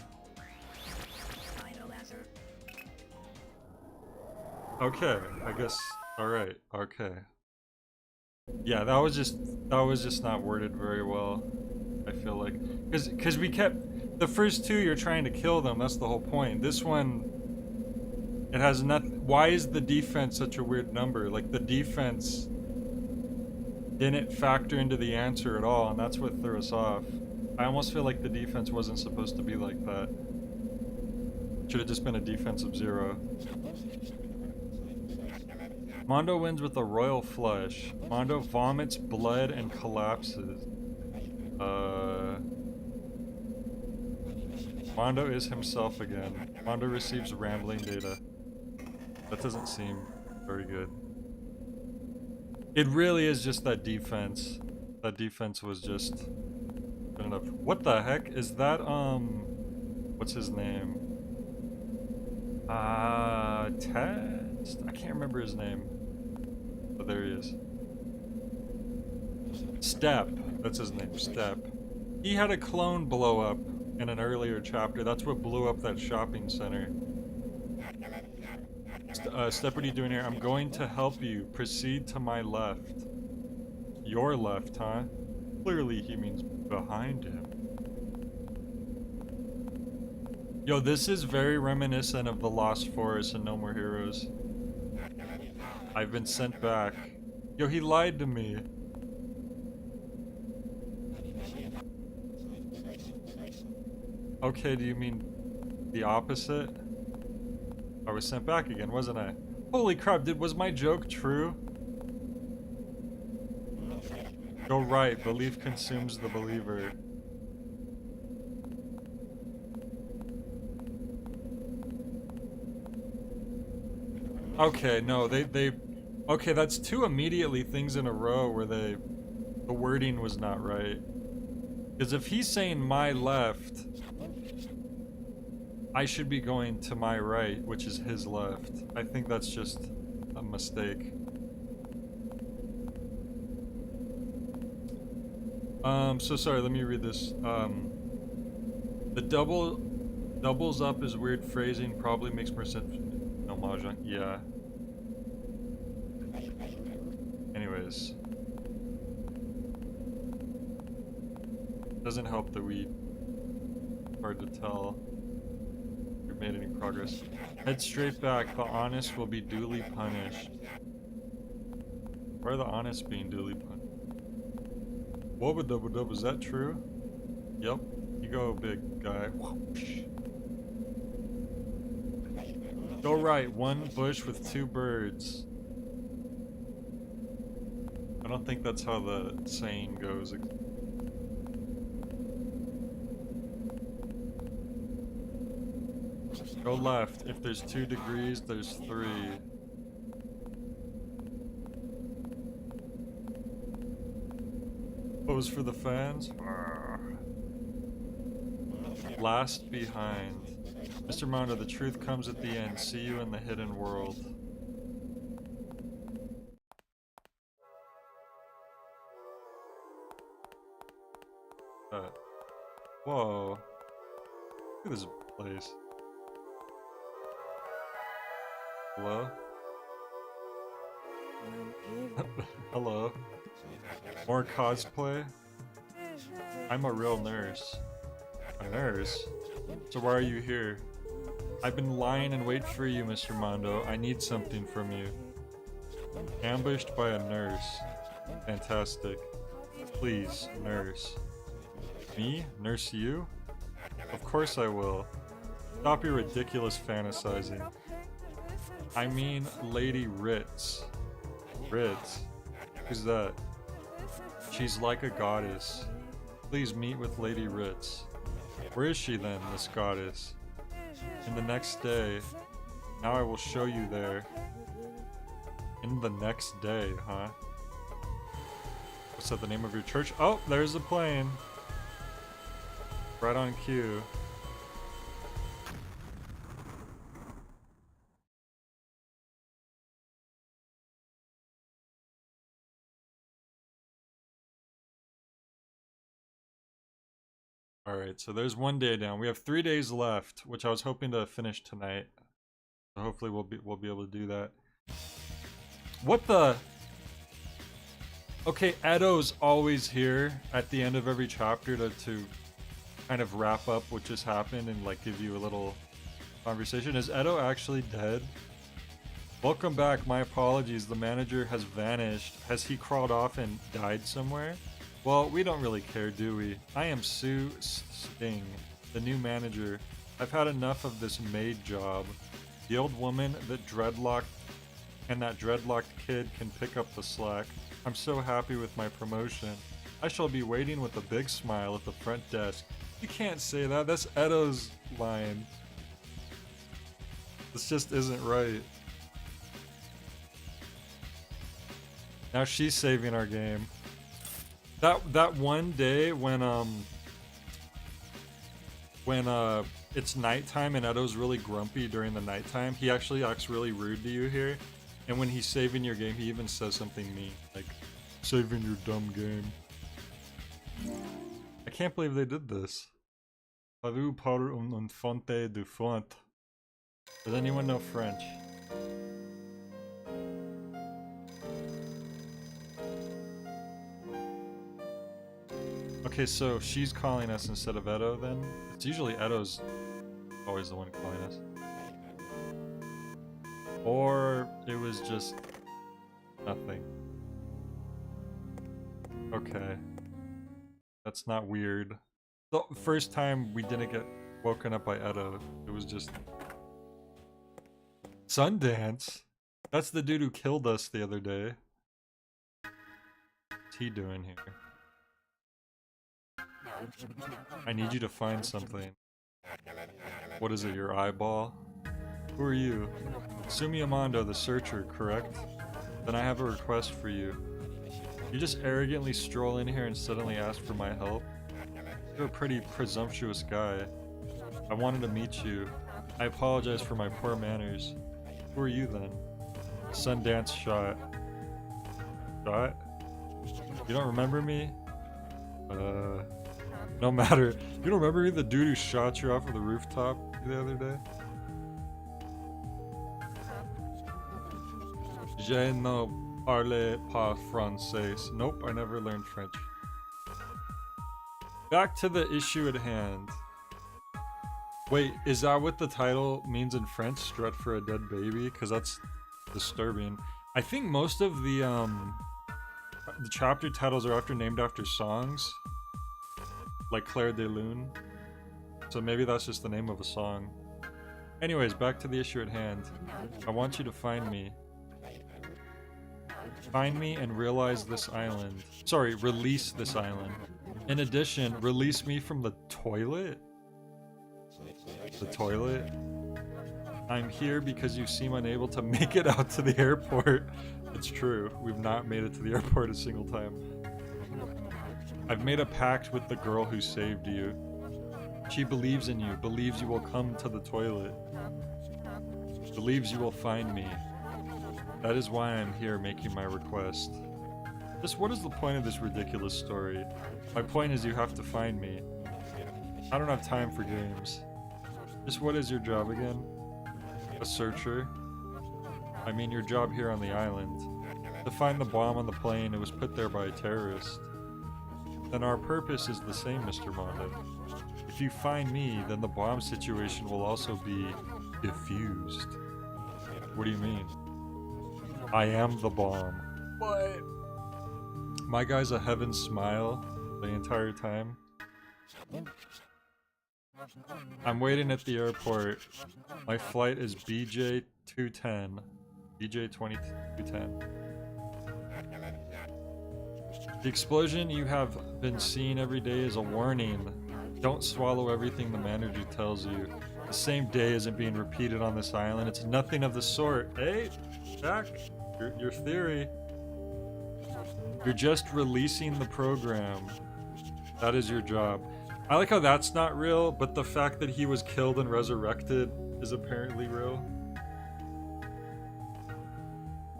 Okay, I guess. Alright, okay. Yeah, that was just not worded very well, I feel like. Because we kept... The first two, you're trying to kill them, that's the whole point. This one, it has nothing... Why is the defense such a weird number? Like, the defense didn't factor into the answer at all, and that's what threw us off. I almost feel like the defense wasn't supposed to be like that. Should have just been a defense of 0. Mondo wins with a royal flush. Mondo vomits blood and collapses. Mondo is himself again. Mondo receives rambling data. That doesn't seem very good. It really is just that defense. That defense was just good enough. What the heck? Is that, what's his name? Test? I can't remember his name. But there he is. Step. That's his name, Step. He had a clone blow up in an earlier chapter. That's what blew up that shopping center. Step, what are you doing here? I'm going to help you. Proceed to my left. Your left, huh? Clearly he means behind him. Yo, this is very reminiscent of The Lost Forest and No More Heroes. I've been sent back. Yo, he lied to me. Okay, do you mean the opposite? I was sent back again, wasn't I? Holy crap, was my joke true? Go right, belief consumes the believer. Okay, no, okay, that's 2 immediately things in a row where the wording was not right. Because if he's saying my left, I should be going to my right, which is his left. I think that's just a mistake. So sorry, let me read this. The doubles up is weird phrasing, probably makes more sense. No, Mahjong, yeah. Anyways. Doesn't help that we... Hard to tell if we've made any progress. Head straight back, the honest will be duly punished. Why are the honest being duly punished? Wubba dubba dub, is that true? Yep. You go, big guy. Go right, 1 bush with 2 birds. I don't think that's how the saying goes. Go left. If there's 2 degrees, there's 3. Pose for the fans. Last behind. Mr. Mondo, the truth comes at the end. See you in the hidden world. Whoa. Look at this place. Hello? Hello? More cosplay? I'm a real nurse. A nurse? So why are you here? I've been lying in wait for you, Mr. Mondo. I need something from you. Ambushed by a nurse. Fantastic. Please, nurse. Me? Nurse you? Of course I will. Stop your ridiculous fantasizing. I mean Lady Ritz. Ritz? Who's that? She's like a goddess. Please meet with Lady Ritz. Where is she then, this goddess? In the next day. Now I will show you there. In the next day, huh? What's that, the name of your church? Oh, there's the plane. Right on cue. Alright, so there's one day down. We have 3 days left, which I was hoping to finish tonight. So hopefully we'll be able to do that. What the? Okay, Edo's always here at the end of every chapter to kind of wrap up what just happened and like give you a little conversation. Is Edo actually dead? Welcome back, my apologies. The manager has vanished. Has he crawled off and died somewhere? Well, we don't really care, do we? I am Sue Sting, the new manager. I've had enough of this maid job. The old woman that dreadlocked kid can pick up the slack. I'm so happy with my promotion. I shall be waiting with a big smile at the front desk. You can't say that. That's Edo's line. This just isn't right. Now she's saving our game. That one day when it's nighttime and Edo's really grumpy during the nighttime, he actually acts really rude to you here. And when he's saving your game, he even says something mean, like, saving your dumb game. I can't believe they did this. Avez-vous parlé un fonte du font? Does anyone know French? Okay, so she's calling us instead of Edo then? It's usually Edo's always the one calling us. Or it was just nothing. Okay. That's not weird. The first time we didn't get woken up by Edo, it was just... Sundance? That's the dude who killed us the other day. What's he doing here? I need you to find something. What is it, your eyeball? Who are you? Sumi Amando, the searcher, correct? Then I have a request for you. You just arrogantly stroll in here and suddenly ask for my help? You're a pretty presumptuous guy. I wanted to meet you. I apologize for my poor manners. Who are you then? Sundance shot. Shot? You don't remember me? No matter. You don't remember me? The dude who shot you off of the rooftop the other day? Je ne parle pas français. Nope, I never learned French. Back to the issue at hand. Wait, is that what the title means in French? Strut for a dead baby? Because that's disturbing. I think most of the chapter titles are named after songs. Like Claire de Lune. So maybe that's just the name of a song. Anyways, back to the issue at hand. I want you to find me. Find me and realize this island. Sorry, release this island. In addition, release me from the toilet? The toilet? I'm here because you seem unable to make it out to the airport. It's true, we've not made it to the airport a single time. I've made a pact with the girl who saved you. She believes in you, believes you will come to the toilet. Believes you will find me. That is why I'm here making my request. Just what is the point of this ridiculous story? My point is you have to find me. I don't have time for games. Just what is your job again? A searcher? I mean your job here on the island. To find the bomb on the plane, it was put there by a terrorist. Then our purpose is the same, Mr. Mondo. If you find me, then the bomb situation will also be diffused. What do you mean? I am the bomb. What? My guy's a heaven smile the entire time. I'm waiting at the airport. My flight is BJ210. BJ2210. The explosion you have been seeing every day is a warning. Don't swallow everything the manager tells you. The same day isn't being repeated on this island. It's nothing of the sort. Hey, Jack, your theory. You're just releasing the program. That is your job. I like how that's not real, but the fact that he was killed and resurrected is apparently real.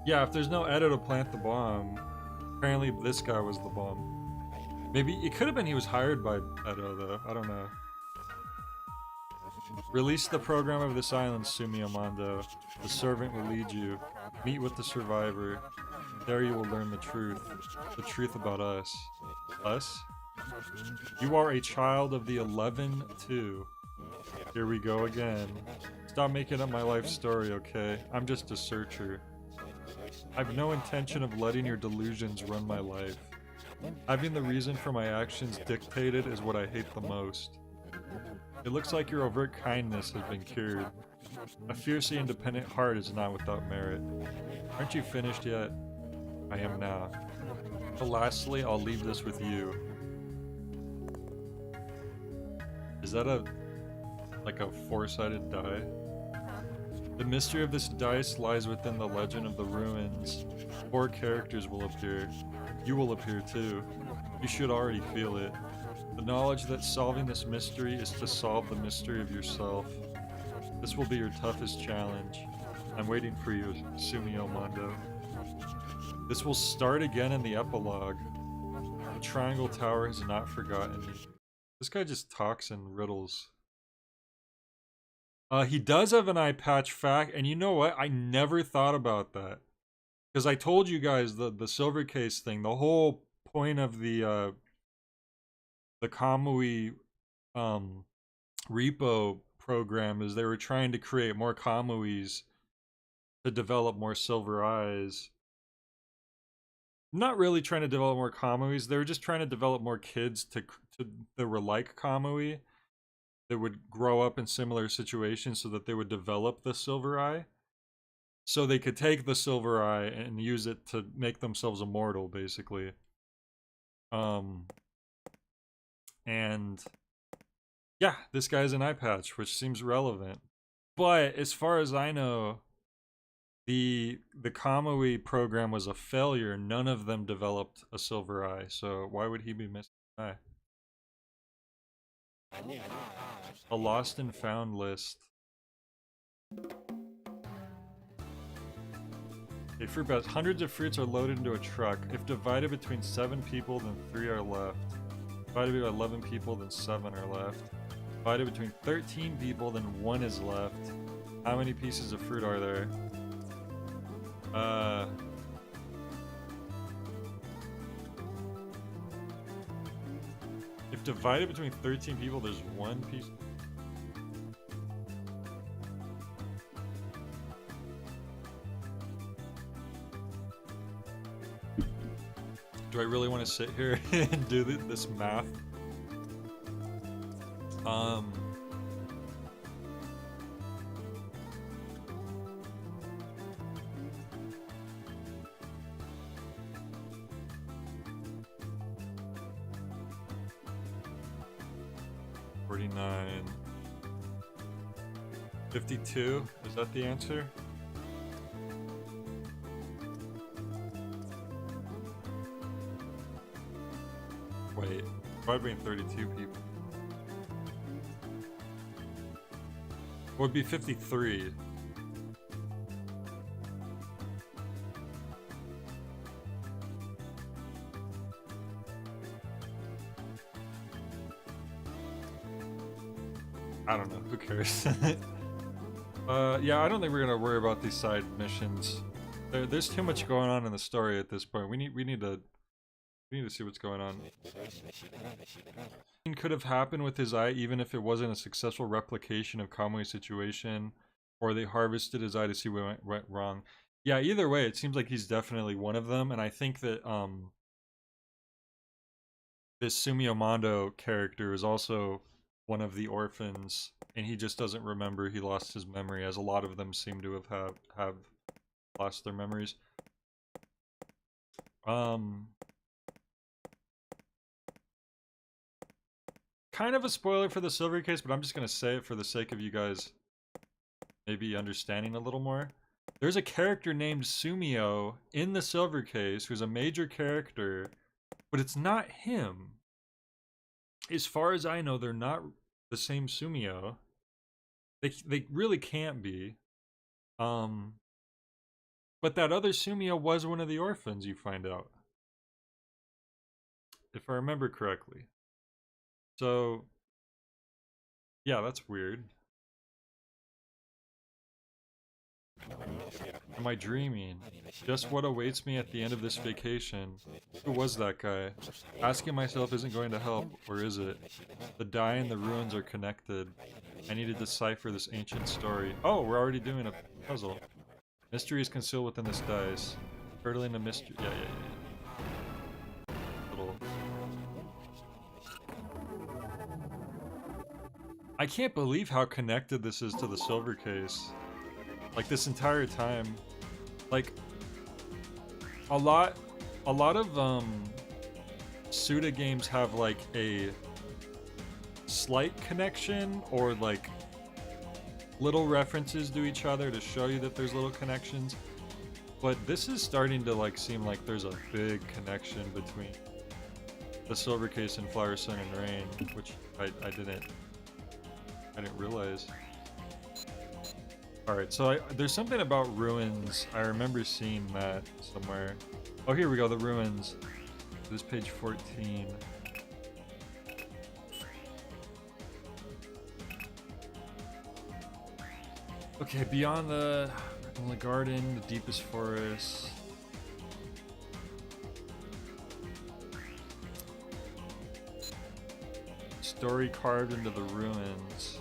Yeah, if there's no Edo to plant the bomb, apparently this guy was the bomb. Maybe it could have been he was hired by Edo, though. I don't know. Release the program of this island, Sumio Mondo. The servant will lead you. Meet with the survivor. There you will learn the truth. The truth about us. Us? You are a child of the 11-2. Here we go again. Stop making up my life story, okay? I'm just a searcher. I've no intention of letting your delusions run my life. Having the reason for my actions dictated is what I hate the most. It looks like your overt kindness has been cured. A fiercely independent heart is not without merit. Aren't you finished yet? I am now. But lastly, I'll leave this with you. Is that like a four-sided die? The mystery of this dice lies within the legend of the ruins. 4 characters will appear. You will appear too. You should already feel it. The knowledge that solving this mystery is to solve the mystery of yourself. This will be your toughest challenge. I'm waiting for you, Sumio Mondo. This will start again in the epilogue. The Triangle Tower has not forgotten me. This guy just talks in riddles. He does have an eye patch fact, and you know what? I never thought about that. Because I told you guys the silver case thing, the whole point of the Kamui repo program is they were trying to create more Kamuis to develop more silver eyes. Not really trying to develop more Kamuis, they were just trying to develop more kids that were like Kamui, that would grow up in similar situations so that they would develop the silver eye. So they could take the silver eye and use it to make themselves immortal, basically. And yeah, this guy's an eye patch, which seems relevant. But as far as I know, the Kamui program was a failure. None of them developed a silver eye, so why would he be missing an eye? A lost and found list. Okay, fruit basket. Hundreds of fruits are loaded into a truck. If divided between 7 people, then 3 are left. Divided by 11 people, then 7 are left. Divided between 13 people, then 1 is left. How many pieces of fruit are there? If divided between 13 people, there's 1 piece. Do I really want to sit here and do this math? 49. 52? Is that the answer? Wait, probably 32 people. Would be 53. I don't know, who cares? Yeah, I don't think we're gonna worry about these side missions. There's too much going on in the story at this point. We need to see what's going on. It could have happened with his eye even if it wasn't a successful replication of Kamui's situation, or they harvested his eye to see what went wrong. Yeah, either way, it seems like he's definitely one of them, and I think that this Sumio Mondo character is also one of the orphans, and he just doesn't remember. He lost his memory, as a lot of them seem to have lost their memories. kind of a spoiler for the Silver Case, but I'm just gonna say it for the sake of you guys maybe understanding a little more. There's a character named Sumio in the Silver Case who's a major character, but it's not him. As far as I know, they're not the same Sumio. They really can't be. But that other Sumio was one of the orphans, you find out. If I remember correctly. So, yeah, that's weird. Am I dreaming? Just what awaits me at the end of this vacation? Who was that guy? Asking myself isn't going to help, or is it? The die and the ruins are connected. I need to decipher this ancient story. Oh, we're already doing a puzzle. Mystery is concealed within this dice. Hurdling the mystery. Yeah. Little. I can't believe how connected this is to the Silver Case. Like this entire time, like a lot of Suda games have like a slight connection or like little references to each other to show you that there's little connections, but this is starting to like seem like there's a big connection between the Silver Case and Flower, Sun, and Rain, which I didn't realize. Alright, so there's something about ruins. I remember seeing that somewhere. Oh, here we go, the ruins. This is page 14. Okay, beyond the garden, the deepest forest. Story carved into the ruins.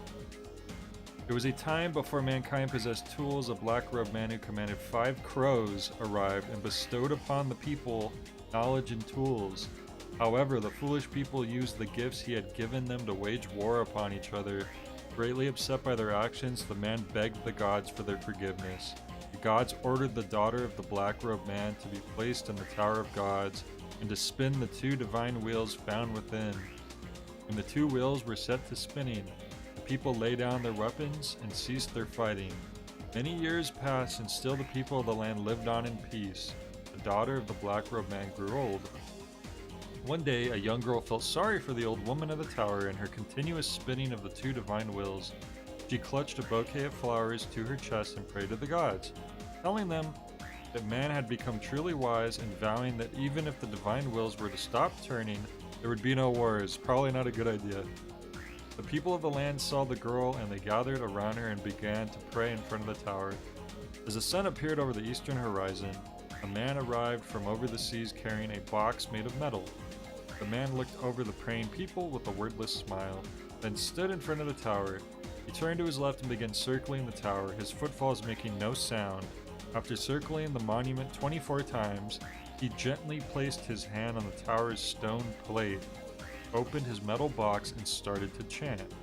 There was a time before mankind possessed tools. A black-robed man who commanded 5 crows arrived and bestowed upon the people knowledge and tools. However, the foolish people used the gifts he had given them to wage war upon each other. Greatly upset by their actions, the man begged the gods for their forgiveness. The gods ordered the daughter of the black-robed man to be placed in the Tower of Gods and to spin the 2 divine wheels found within. When the 2 wheels were set to spinning, people lay down their weapons and ceased their fighting. Many years passed and still the people of the land lived on in peace. The daughter of the black-robed man grew old. One day, a young girl felt sorry for the old woman of the tower and her continuous spinning of the 2 divine wheels. She clutched a bouquet of flowers to her chest and prayed to the gods, telling them that man had become truly wise and vowing that even if the divine wheels were to stop turning, there would be no wars. Probably not a good idea. The people of the land saw the girl and they gathered around her and began to pray in front of the tower. As the sun appeared over the eastern horizon, a man arrived from over the seas carrying a box made of metal. The man looked over the praying people with a wordless smile, then stood in front of the tower. He turned to his left and began circling the tower, his footfalls making no sound. After circling the monument 24 times, he gently placed his hand on the tower's stone plate, opened his metal box, and started to chant.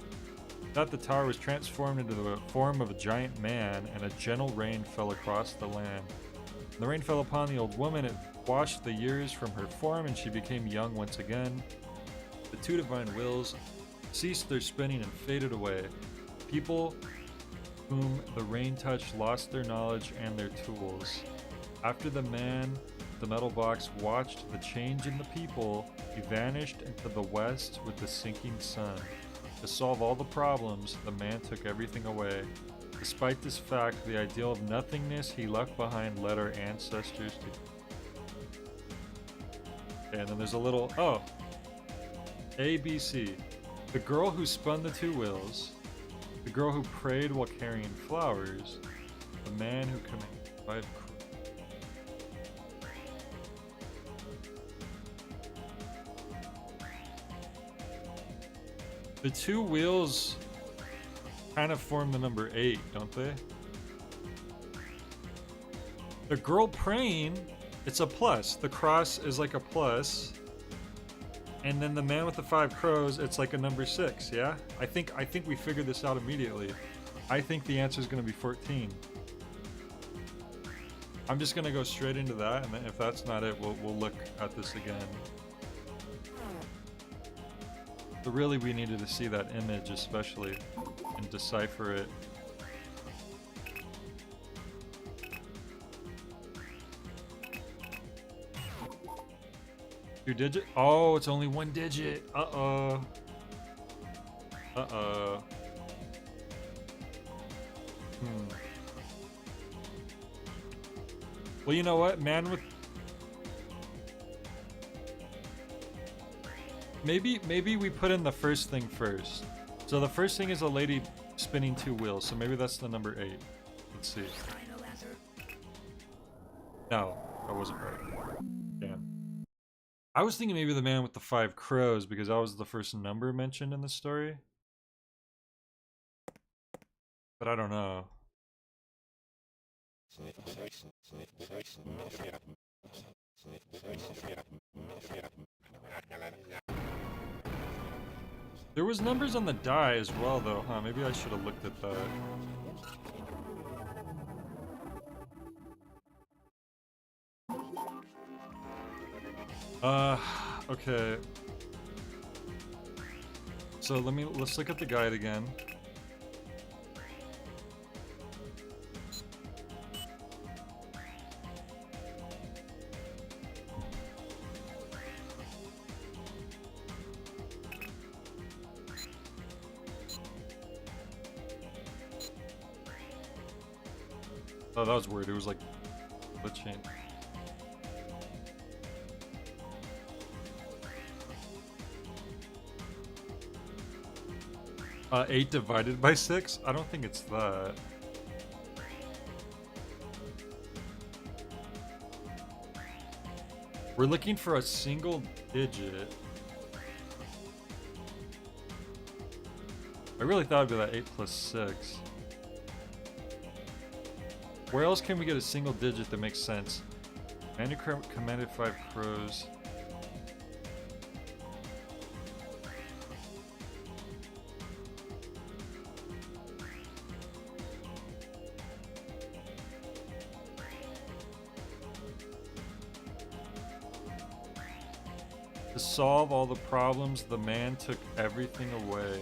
That the tower was transformed into the form of a giant man, and a gentle rain fell across the land. When the rain fell upon the old woman, it washed the years from her form, and she became young once again. The 2 divine wheels ceased their spinning and faded away. People whom the rain touched lost their knowledge and their tools. After the man, the metal box watched the change in the people, he vanished into the west with the sinking sun. To solve all the problems, the man took everything away. Despite this fact, the ideal of nothingness he left behind led our ancestors to... Okay, and then there's a little... Oh! A, B, C. The girl who spun the 2 wheels. The girl who prayed while carrying flowers. The man who commanded 5 crows. The 2 wheels kind of form the number 8, don't they? The girl praying, it's a plus. The cross is like a plus. And then the man with the 5 crows, it's like a number 6, yeah? I think we figured this out immediately. I think the answer is going to be 14. I'm just going to go straight into that, and then if that's not it, we'll look at this again. So really we needed to see that image especially and decipher it. 2-digit? Oh, it's only 1 digit. Uh-oh. Uh-oh. Well, you know what? Man with... Maybe we put in the first thing first. So the first thing is a lady spinning 2 wheels, so maybe that's the number 8. Let's see. No, that wasn't right. Damn. I was thinking maybe the man with the 5 crows because that was the first number mentioned in the story. But I don't know. There was numbers on the die as well though, huh? Maybe I should have looked at that. Okay. So let's look at the guide again. Oh, that was weird. It was like glitching. 8 divided by 6? I don't think it's that. We're looking for a single digit. I really thought it'd be that 8 plus 6. Where else can we get a single digit that makes sense? Man who commanded 5 crows. To solve all the problems, the man took everything away.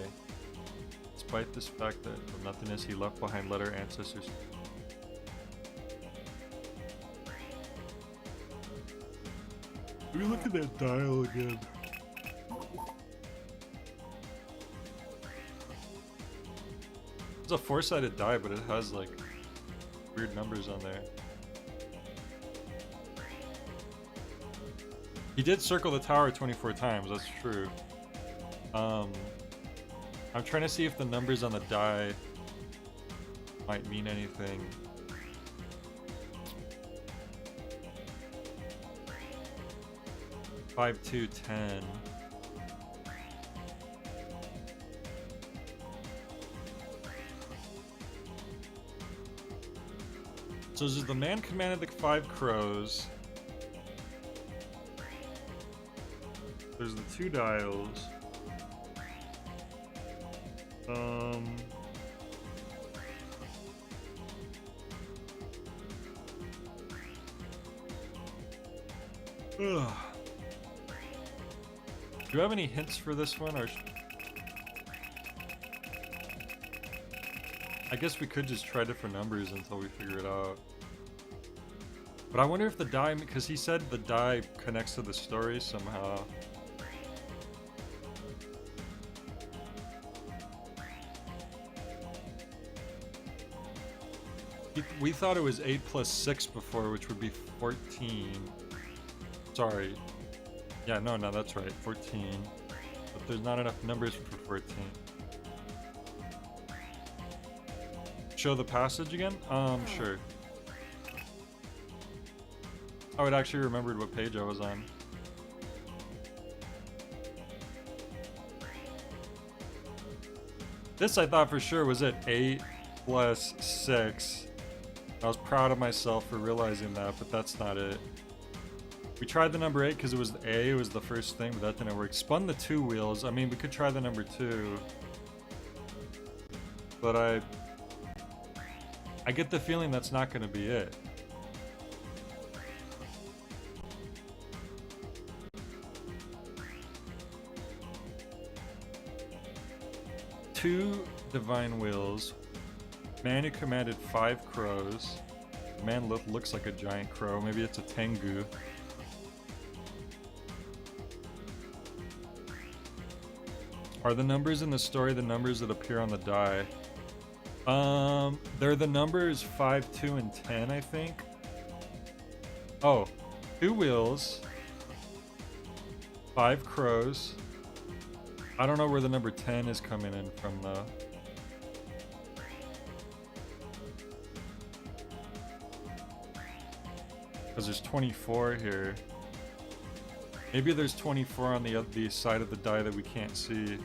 Despite this fact that from nothingness he left behind let our ancestors. Let me look at that dial again. It's a 4-sided die, but it has like weird numbers on there. He did circle the tower 24 times, that's true. I'm trying to see if the numbers on the die might mean anything. Five, 2, 10. So this is the man commanded the 5 crows. There's the 2 dials. Ugh. Do you have any hints for this one, or I guess we could just try different numbers until we figure it out. But I wonder if the die, because he said the die connects to the story somehow. We thought it was 8 plus 6 before, which would be 14. Sorry. Yeah, no, that's right. 14. But there's not enough numbers for 14. Show the passage again? Sure. Oh, it actually remembered what page I was on. This I thought for sure was at 8 plus 6. I was proud of myself for realizing that, but that's not it. We tried the number 8 because it was the A, it was the first thing, but that didn't work. Spun the 2 wheels. I mean, we could try the number 2. But I get the feeling that's not going to be it. 2 divine wills. Man who commanded 5 crows. The man looks like a giant crow. Maybe it's a Tengu. Are the numbers in the story the numbers that appear on the die? They're the numbers 5, 2, and 10, I think. Oh, 2 wheels, 5 crows. I don't know where the number 10 is coming in from though. Because there's 24 here. Maybe there's 24 on the side of the die that we can't see.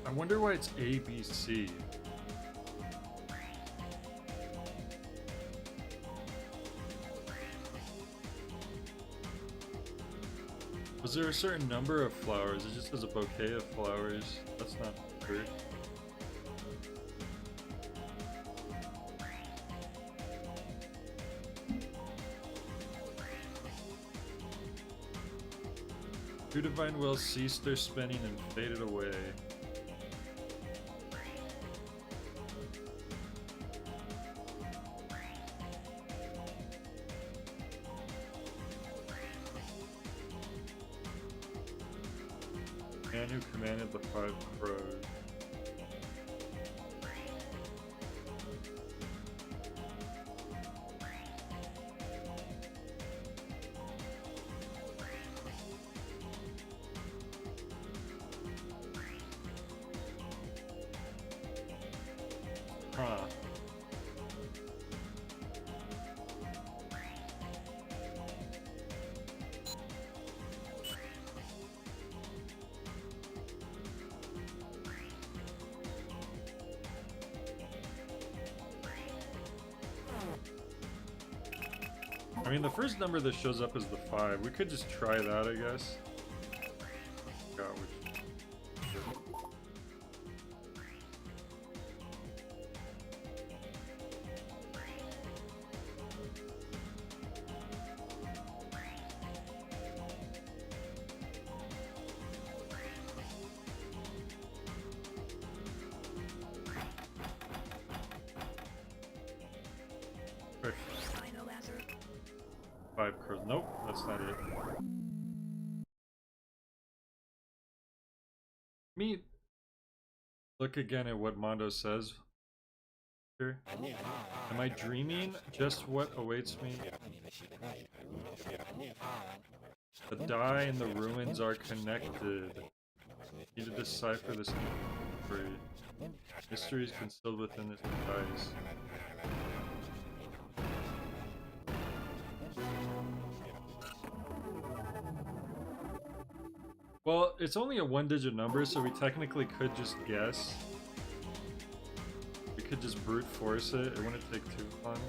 I wonder why it's A, B, C. Was there a certain number of flowers? It just says a bouquet of flowers. That's not true. Two divine wills ceased their spinning and faded away. Man who commanded the 5 crows. Huh. I mean, the first number that shows up is the 5. We could just try that, I guess. God, which... 5 crows. Nope, that's not it. Let me look again at what Mondo says here. Am I dreaming? Just what awaits me? The die and the ruins are connected. Need to decipher this mystery. Mysteries concealed within this device. Well, it's only a 1-digit number, so we technically could just guess. We could just brute force it. It wouldn't take too long.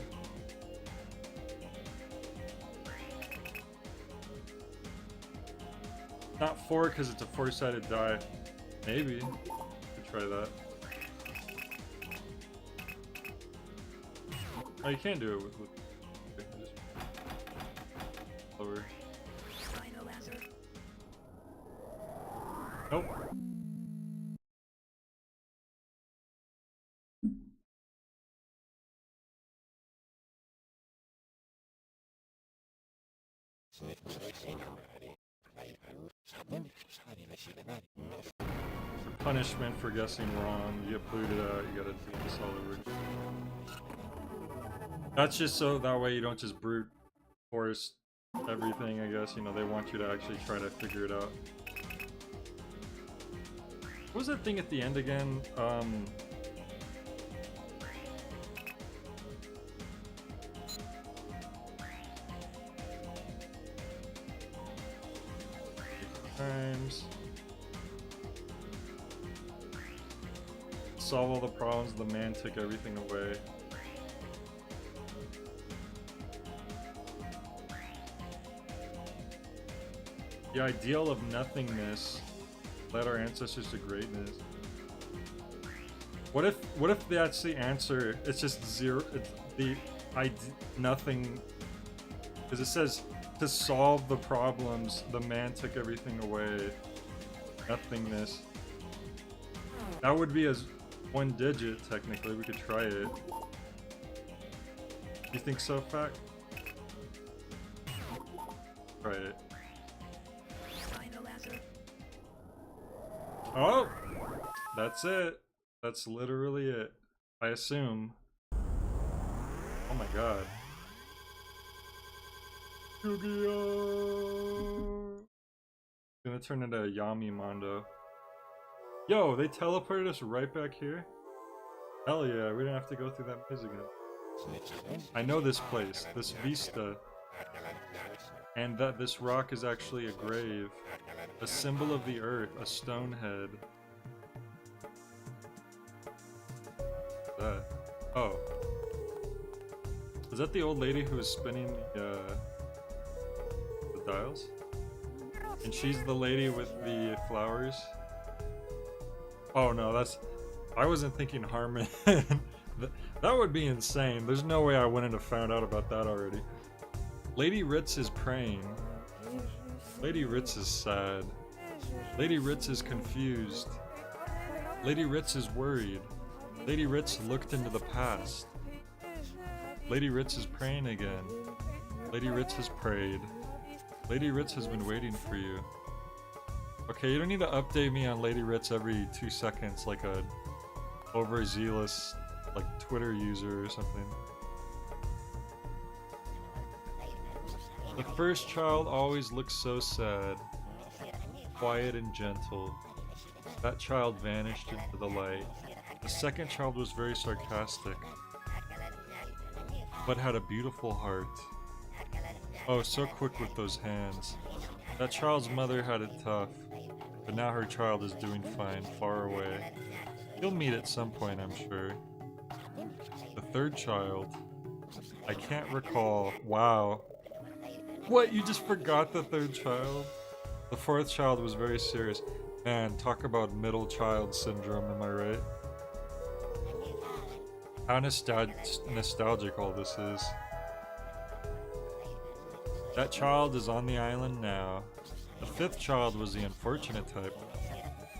Not 4 because it's a 4-sided die. Maybe. Could try that. Oh, you can do it with just lower. Nope. For punishment for guessing wrong, you get booted out, you gotta do this all over again. That's just so that way you don't just brute force everything, I guess. You know, they want you to actually try to figure it out. What was that thing at the end again? Times. Solve all the problems, the man took everything away. The ideal of nothingness led our ancestors to greatness. What if that's the answer? It's just zero. It's the nothing. Because it says to solve the problems, the man took everything away. Nothingness. That would be as one digit technically. We could try it. You think so, Fact? Try it. Oh, that's it. That's literally it. I assume. Oh my god. Yu-Gi-Oh! Gonna turn into a Yami Mondo. Yo, they teleported us right back here? Hell yeah, we didn't have to go through that maze again. I know this place, this vista. And that this rock is actually a grave. A symbol of the earth, a stone head. That. Oh. Is that the old lady who was spinning the dials? And she's the lady with the flowers? Oh no, that's... I wasn't thinking Harmon. That would be insane. There's no way I wouldn't have found out about that already. Lady Ritz is praying. Lady Ritz is sad. Lady Ritz is confused. Lady Ritz is worried. Lady Ritz looked into the past. Lady Ritz is praying again. Lady Ritz has prayed. Lady Ritz has been waiting for you. Okay, you don't need to update me on Lady Ritz every 2 seconds like a overzealous like Twitter user or something. The first child always looks so sad, quiet and gentle. That child vanished into the light. The second child was very sarcastic, but had a beautiful heart. Oh, so quick with those hands. That child's mother had it tough, but now her child is doing fine, far away. He'll meet at some point, I'm sure. The third child. I can't recall. Wow. What? You just forgot the third child? The fourth child was very serious. Man, talk about middle child syndrome, am I right? How nostalgic all this is. That child is on the island now. The fifth child was the unfortunate type.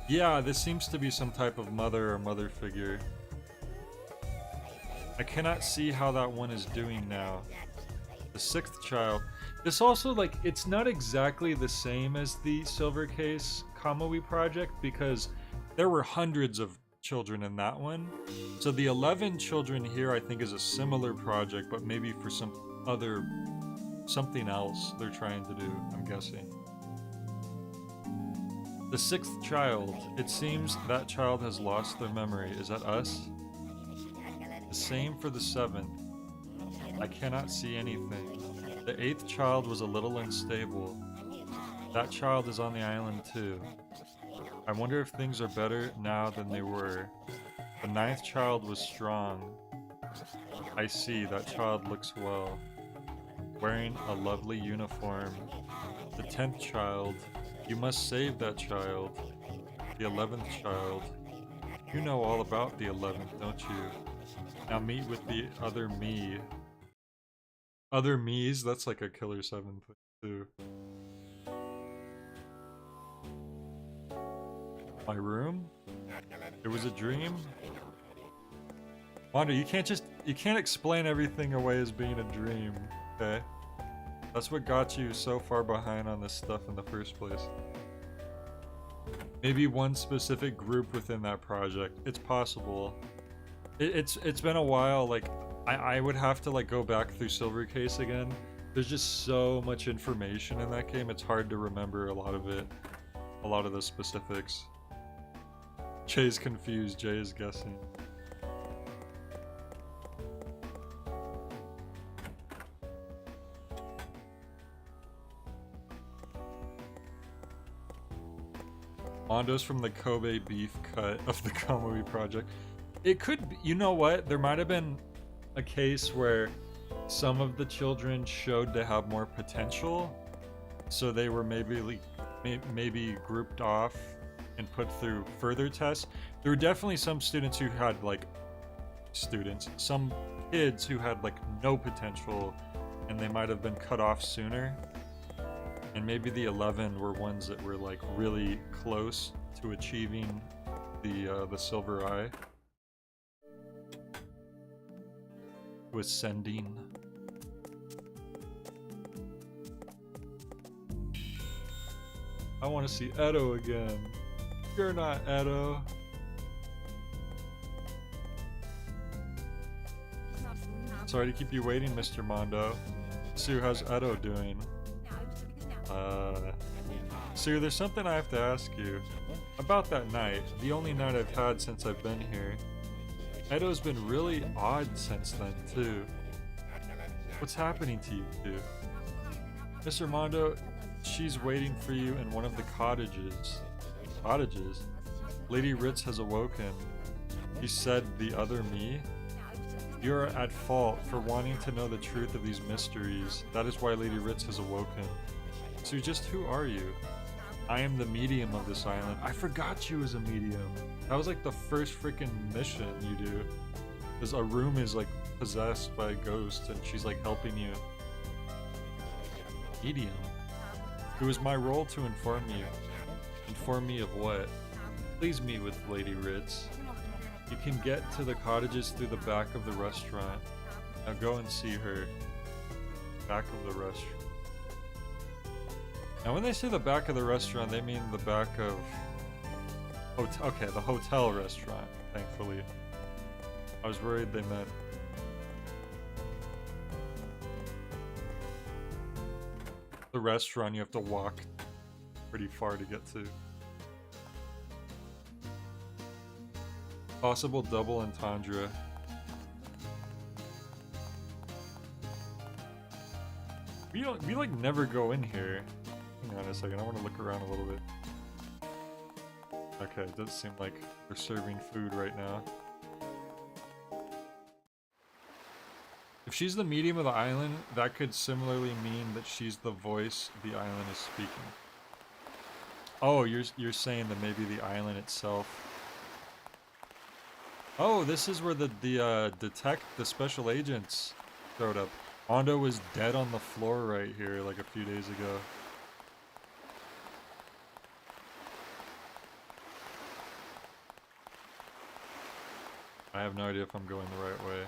Yeah, this seems to be some type of mother or mother figure. I cannot see how that one is doing now. The sixth child. This also, like, it's not exactly the same as the Silver Case Kamui project because there were hundreds of children in that one. So the 11 children here I think is a similar project, but maybe for some other, something else they're trying to do, I'm guessing. The sixth child. It seems that child has lost their memory. Is that us? The same for the seventh. I cannot see anything. The eighth child was a little unstable. That child is on the island too. I wonder if things are better now than they were. The ninth child was strong. I see, that child looks well. Wearing a lovely uniform. The 10th child. You must save that child. The 11th child. You know all about the 11th, don't you? Now meet with the other me. Other me's? That's like a Killer 7 thing too. My room? It was a dream? Mondo, you can't explain everything away as being a dream, okay? That's what got you so far behind on this stuff in the first place. Maybe one specific group within that project. It's possible. It's been a while, like, I would have to like go back through Silver Case again. There's just so much information in that game, it's hard to remember a lot of it. A lot of the specifics. Jay's confused, Jay is guessing. Mondo's from the Kobe beef cut of the Kamui project. It could be, you know what? There might have been a case where some of the children showed to have more potential. so they were maybe grouped off and put through further tests. There were definitely some students who had some kids who had like no potential, and they might have been cut off sooner. And maybe the 11 were ones that were like really close to achieving the silver eye. To ascending. I want to see Edo again. You're not Edo. Sorry to keep you waiting, Mr. Mondo. Sue, how's Edo doing? Sue, there's something I have to ask you. About that night, the only night I've had since I've been here. Edo's been really odd since then, too. What's happening to you two? Mr. Mondo, she's waiting for you in one of the cottages. Cottages? Lady Ritz has awoken. She said the other me? You're at fault for wanting to know the truth of these mysteries. That is why Lady Ritz has awoken. So just who are you? I am the medium of this island. I forgot you as a medium. That was like the first freaking mission you do. Because a room is like possessed by a ghost and she's like helping you. Medium? It was my role to inform you. Inform me of what? Please meet with Lady Ritz. You can get to the cottages through the back of the restaurant. Now go and see her. Back of the restaurant. Now when they say the back of the restaurant, they mean the back of... Okay, the hotel restaurant, thankfully. I was worried they meant... the restaurant you have to walk pretty far to get to. Possible double entendre. We like never go in here. Hang on a second, I want to look around a little bit. Okay, it does seem like they're serving food right now. If she's the medium of the island, that could similarly mean that she's the voice the island is speaking. Oh, you're saying that maybe the island itself. Oh, this is where the special agents showed up. Mondo was dead on the floor right here like a few days ago. I have no idea if I'm going the right way.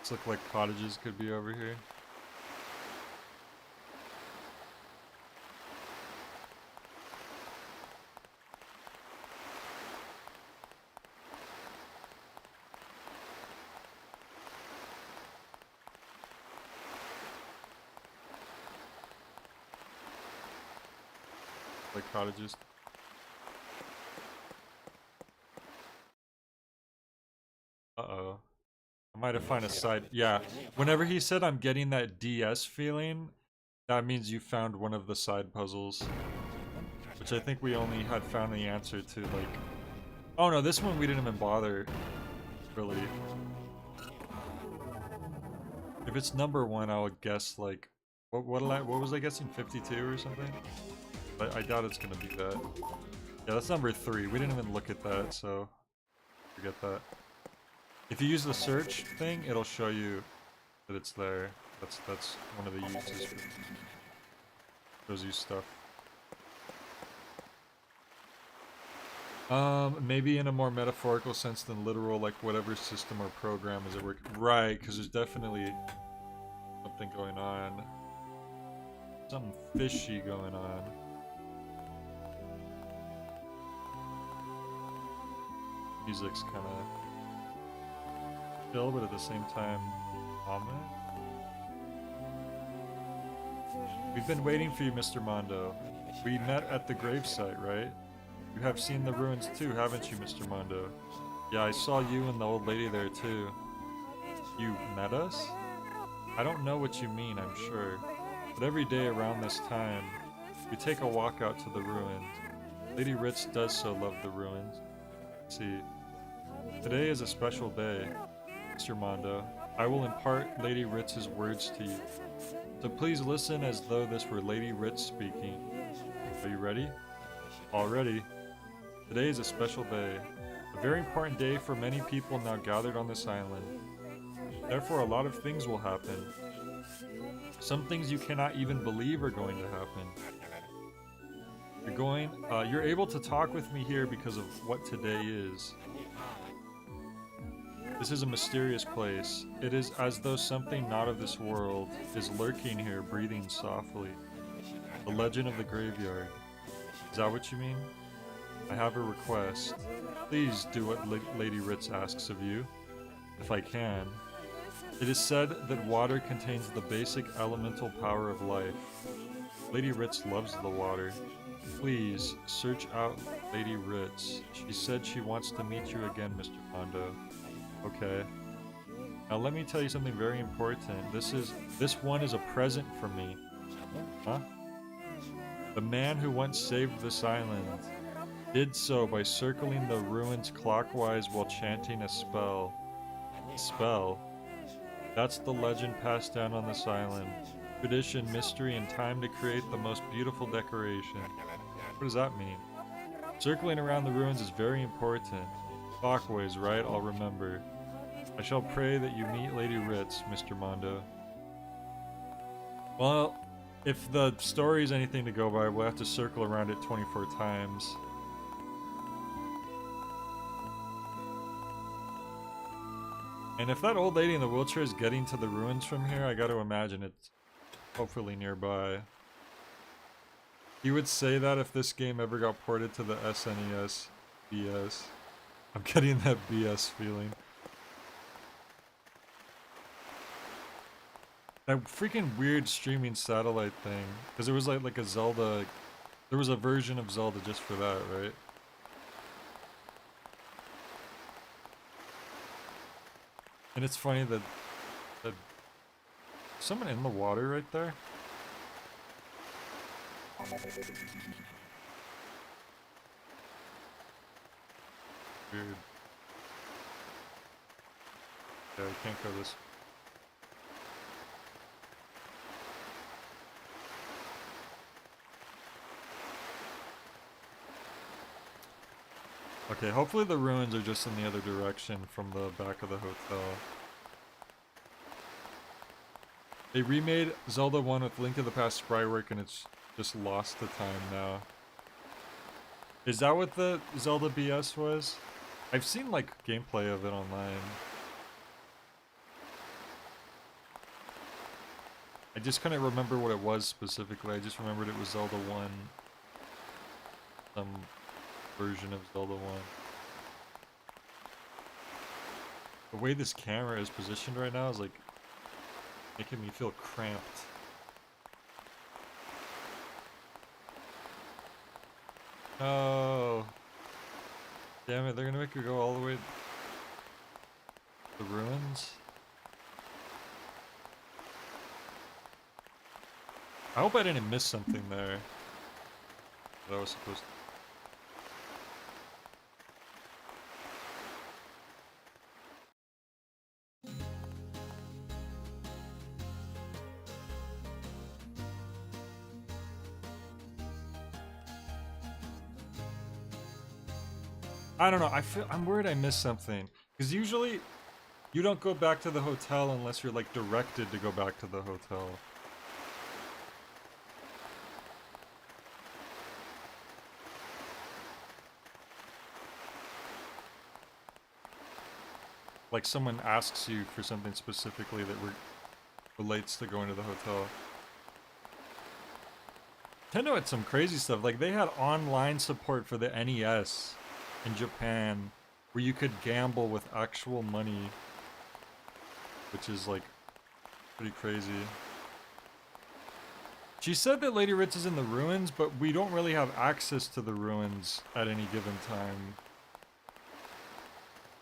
This look like cottages could be over here. Like cottages. Uh-oh. I might have found a side. Yeah. Whenever he said I'm getting that DS feeling, that means you found one of the side puzzles. Which I think we only had found the answer to, like... Oh no, this one we didn't even bother, really. If it's number 1, I would guess, like... What was I guessing? 52 or something? But I doubt it's gonna be that. Yeah, that's number 3. We didn't even look at that, so... Forget that. If you use the search thing, it'll show you that it's there. That's one of the uses. Shows you stuff. Maybe in a more metaphorical sense than literal, like whatever system or program is at work. Right, because there's definitely something going on. Something fishy going on. Music's kind of chill, but at the same time, ominous. We've been waiting for you, Mr. Mondo. We met at the gravesite, right? You have seen the ruins too, haven't you, Mr. Mondo? Yeah, I saw you and the old lady there too. You met us? I don't know what you mean, I'm sure. But every day around this time, we take a walk out to the ruins. Lady Ritz does so love the ruins. See, today is a special day, Mr. Mondo. I will impart Lady Ritz's words to you. So please listen as though this were Lady Ritz speaking. Are you ready? All ready. Today is a special day. A very important day for many people now gathered on this island. Therefore, a lot of things will happen. Some things you cannot even believe are going to happen. You're able to talk with me here because of what today is. This is a mysterious place. It is as though something not of this world is lurking here, breathing softly. The legend of the graveyard. Is that what you mean? I have a request. Please do what Lady Ritz asks of you, if I can. It is said that water contains the basic elemental power of life. Lady Ritz loves the water. Please, search out Lady Ritz. She said she wants to meet you again, Mr. Mondo. Okay. Now let me tell you something very important. This one is a present from me. Huh? The man who once saved this island did so by circling the ruins clockwise while chanting a spell. Spell? That's the legend passed down on this island. Tradition, mystery, and time to create the most beautiful decoration. What does that mean? Circling around the ruins is very important. Clockwise, right? I'll remember. I shall pray that you meet Lady Ritz, Mr. Mondo. Well, if the story is anything to go by, we'll have to circle around it 24 times. And if that old lady in the wheelchair is getting to the ruins from here, I gotta imagine it's hopefully nearby. You would say that if this game ever got ported to the SNES BS. I'm getting that BS feeling. That freaking weird streaming satellite thing. Because it was like a Zelda... There was a version of Zelda just for that, right? And it's funny that someone in the water right there. Weird. Yeah, I can't go this. Okay, hopefully the ruins are just in the other direction from the back of the hotel. They remade Zelda 1 with Link to the Past sprite work and it's just lost to time now. Is that what the Zelda BS was? I've seen like gameplay of it online. I just couldn't remember what it was specifically. I just remembered it was Zelda 1. Some version of Zelda 1. The way this camera is positioned right now is like making me feel cramped. Oh. Damn it, they're gonna make her go all the way to the ruins? I hope I didn't miss something there that I was supposed to. I don't know, I'm worried I missed something. Because usually, you don't go back to the hotel unless you're like directed to go back to the hotel. Like someone asks you for something specifically that relates to going to the hotel. Nintendo had some crazy stuff, like they had online support for the NES in Japan where you could gamble with actual money, which is like pretty crazy. She said that Lady Ritz is in the ruins, but we don't really have access to the ruins at any given time.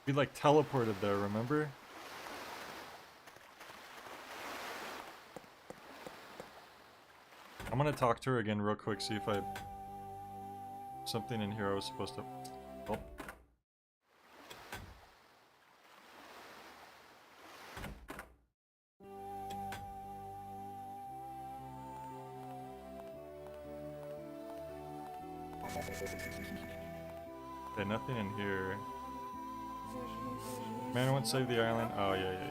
We like teleported there, remember? I'm gonna talk to her again real quick, see if something in here I was supposed to... Oh. Okay, nothing in here. Man, I want to save the island. Oh, yeah.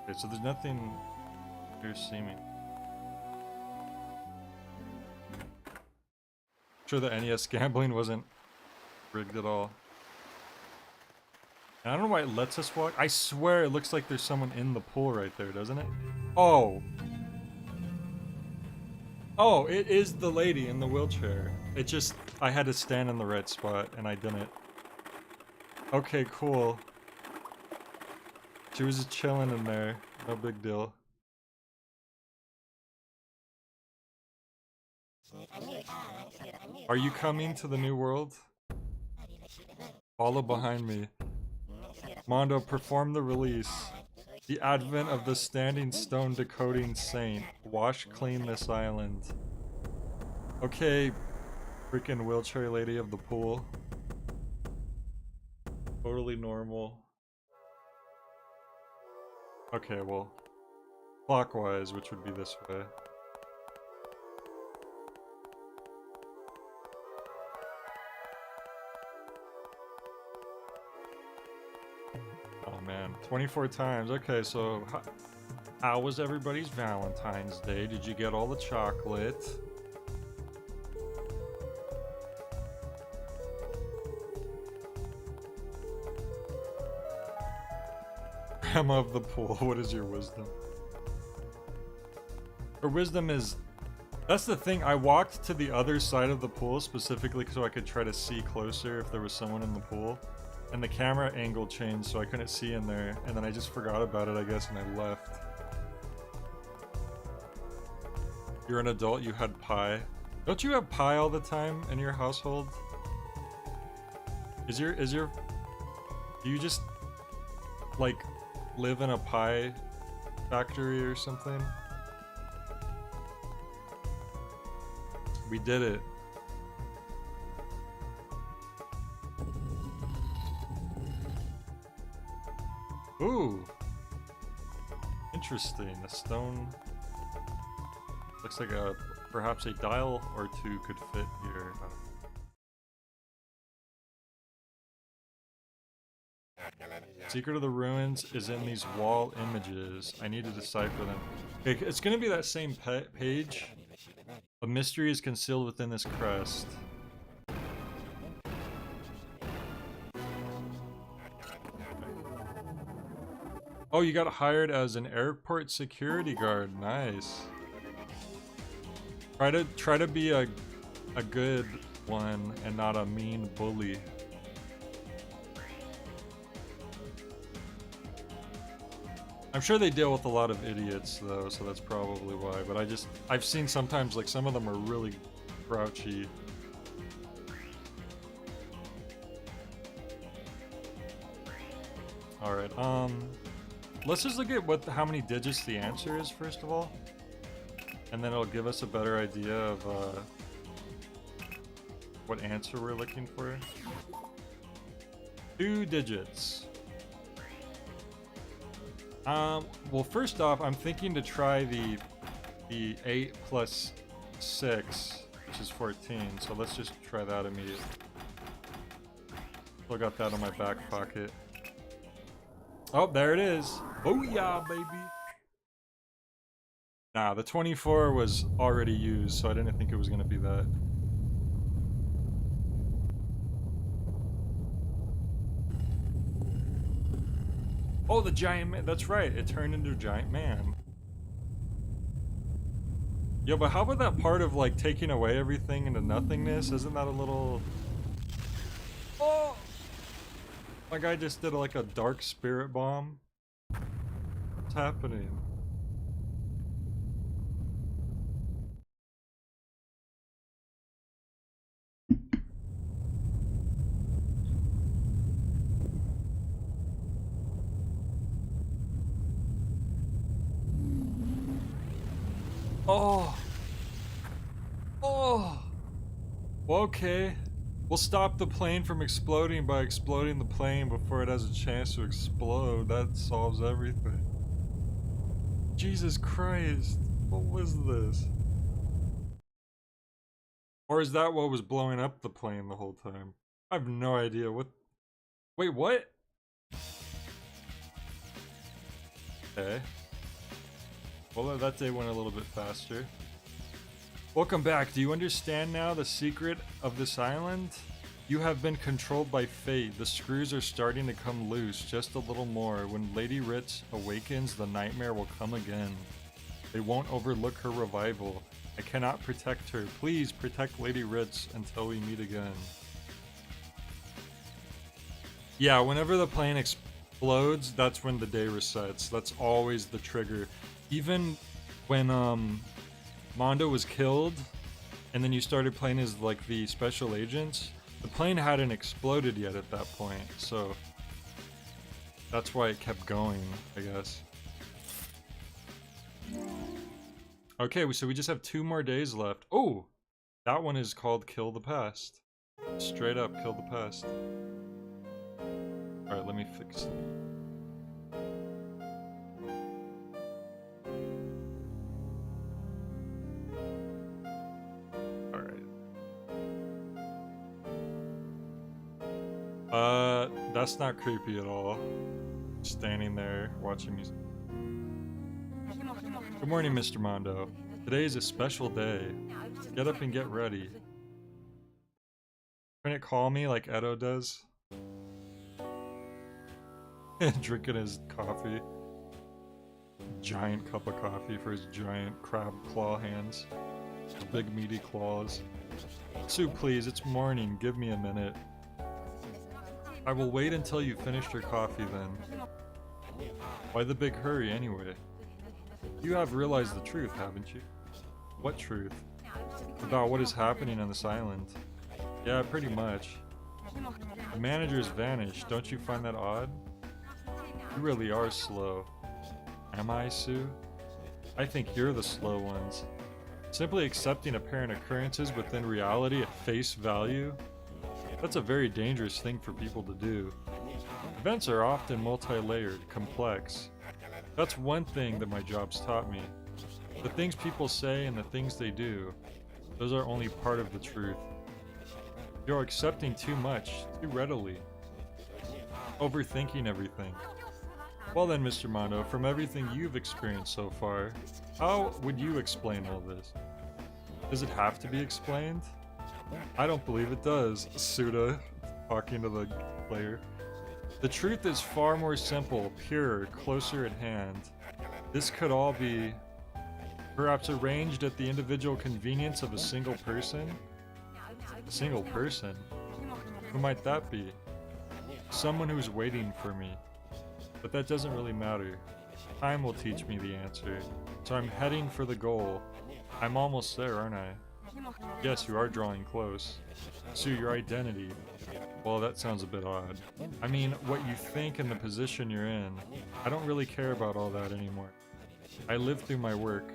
Okay, so there's nothing here seeming. Sure, the NES gambling wasn't rigged at all. And I don't know why it lets us walk. I swear it looks like there's someone in the pool right there, doesn't it? Oh. Oh, it is the lady in the wheelchair. It just, I had to stand in the right spot and I didn't. Okay, cool. She was just chilling in there. No big deal. Are you coming to the new world? Follow behind me. Mondo, perform the release. The advent of the standing stone decoding saint. Wash clean this island. Okay, freaking wheelchair lady of the pool. Totally normal. Okay, well, clockwise, which would be this way. Oh man, 24 times. Okay, so how was everybody's Valentine's Day? Did you get all the chocolate? Grandma of the pool, what is your wisdom? Her wisdom is... That's the thing, I walked to the other side of the pool specifically so I could try to see closer if there was someone in the pool. And the camera angle changed so I couldn't see in there, and then I just forgot about it, I guess, and I left. You're an adult, you had pie. Don't you have pie all the time in your household? Do you just, like, live in a pie factory or something? We did it. Ooh! Interesting. A stone... Looks like perhaps a dial or two could fit here. Secret of the ruins is in these wall images. I need to decipher them. Okay, it's gonna be that same page. A mystery is concealed within this crest. Oh, you got hired as an airport security guard. Nice. Try to be a good one and not a mean bully. I'm sure they deal with a lot of idiots though, so that's probably why. But I've seen sometimes like some of them are really grouchy. All right. Let's just look at how many digits the answer is first of all, and then it'll give us a better idea of what answer we're looking for. 2 digits. Well, first off, I'm thinking to try the 8 plus 6, which is 14. So let's just try that immediately. Still got that in my back pocket. Oh, there it is. Oh yeah, baby. Nah, the 24 was already used, so I didn't think it was gonna be that. Oh, the giant man. That's right. It turned into a giant man. Yo, but how about that part of like taking away everything into nothingness? Isn't that a little... Oh! My guy just did like a dark spirit bomb. What's happening? Oh. Oh. Well, okay. We'll stop the plane from exploding by exploding the plane before it has a chance to explode. That solves everything. Jesus Christ. What was this? Or is that what was blowing up the plane the whole time? I have no idea what... Wait, what? Okay. Well, that day went a little bit faster. Welcome back. Do you understand now the secret of this island? You have been controlled by fate. The screws are starting to come loose just a little more. When Lady Ritz awakens, the nightmare will come again. They won't overlook her revival. I cannot protect her. Please protect Lady Ritz until we meet again. Yeah, whenever the plane explodes, that's when the day resets. That's always the trigger. Even when Mondo was killed, and then you started playing as like the special agents, the plane hadn't exploded yet at that point, so that's why it kept going, I guess. Okay, so we just have 2 more days left. Oh, that one is called Kill the Past. Straight up, Kill the Past. Alright, let me fix it. That's not creepy at all. Standing there, watching me. Good morning, Mr. Mondo. Today is a special day. Get up and get ready. Can it call me like Edo does? Drinking his coffee. Giant cup of coffee for his giant crab claw hands. His big meaty claws. Sue, please, it's morning. Give me a minute. I will wait until you finished your coffee then. Why the big hurry anyway? You have realized the truth, haven't you? What truth? About what is happening on this island? Yeah, pretty much. The manager's vanished. Don't you find that odd? You really are slow. Am I, Sue? I think you're the slow ones. Simply accepting apparent occurrences within reality at face value? That's a very dangerous thing for people to do. Events are often multi-layered, complex. That's one thing that my job's taught me. The things people say and the things they do, those are only part of the truth. You're accepting too much, too readily. Overthinking everything. Well then, Mr. Mondo, from everything you've experienced so far, how would you explain all this? Does it have to be explained? I don't believe it does, Suda, talking to the player. The truth is far more simple, purer, closer at hand. This could all be perhaps arranged at the individual convenience of a single person? A single person? Who might that be? Someone who's waiting for me. But that doesn't really matter. Time will teach me the answer. So I'm heading for the goal. I'm almost there, aren't I? Yes, you are drawing close. Sue, your identity. Well, that sounds a bit odd. I mean, what you think and the position you're in. I don't really care about all that anymore. I live through my work.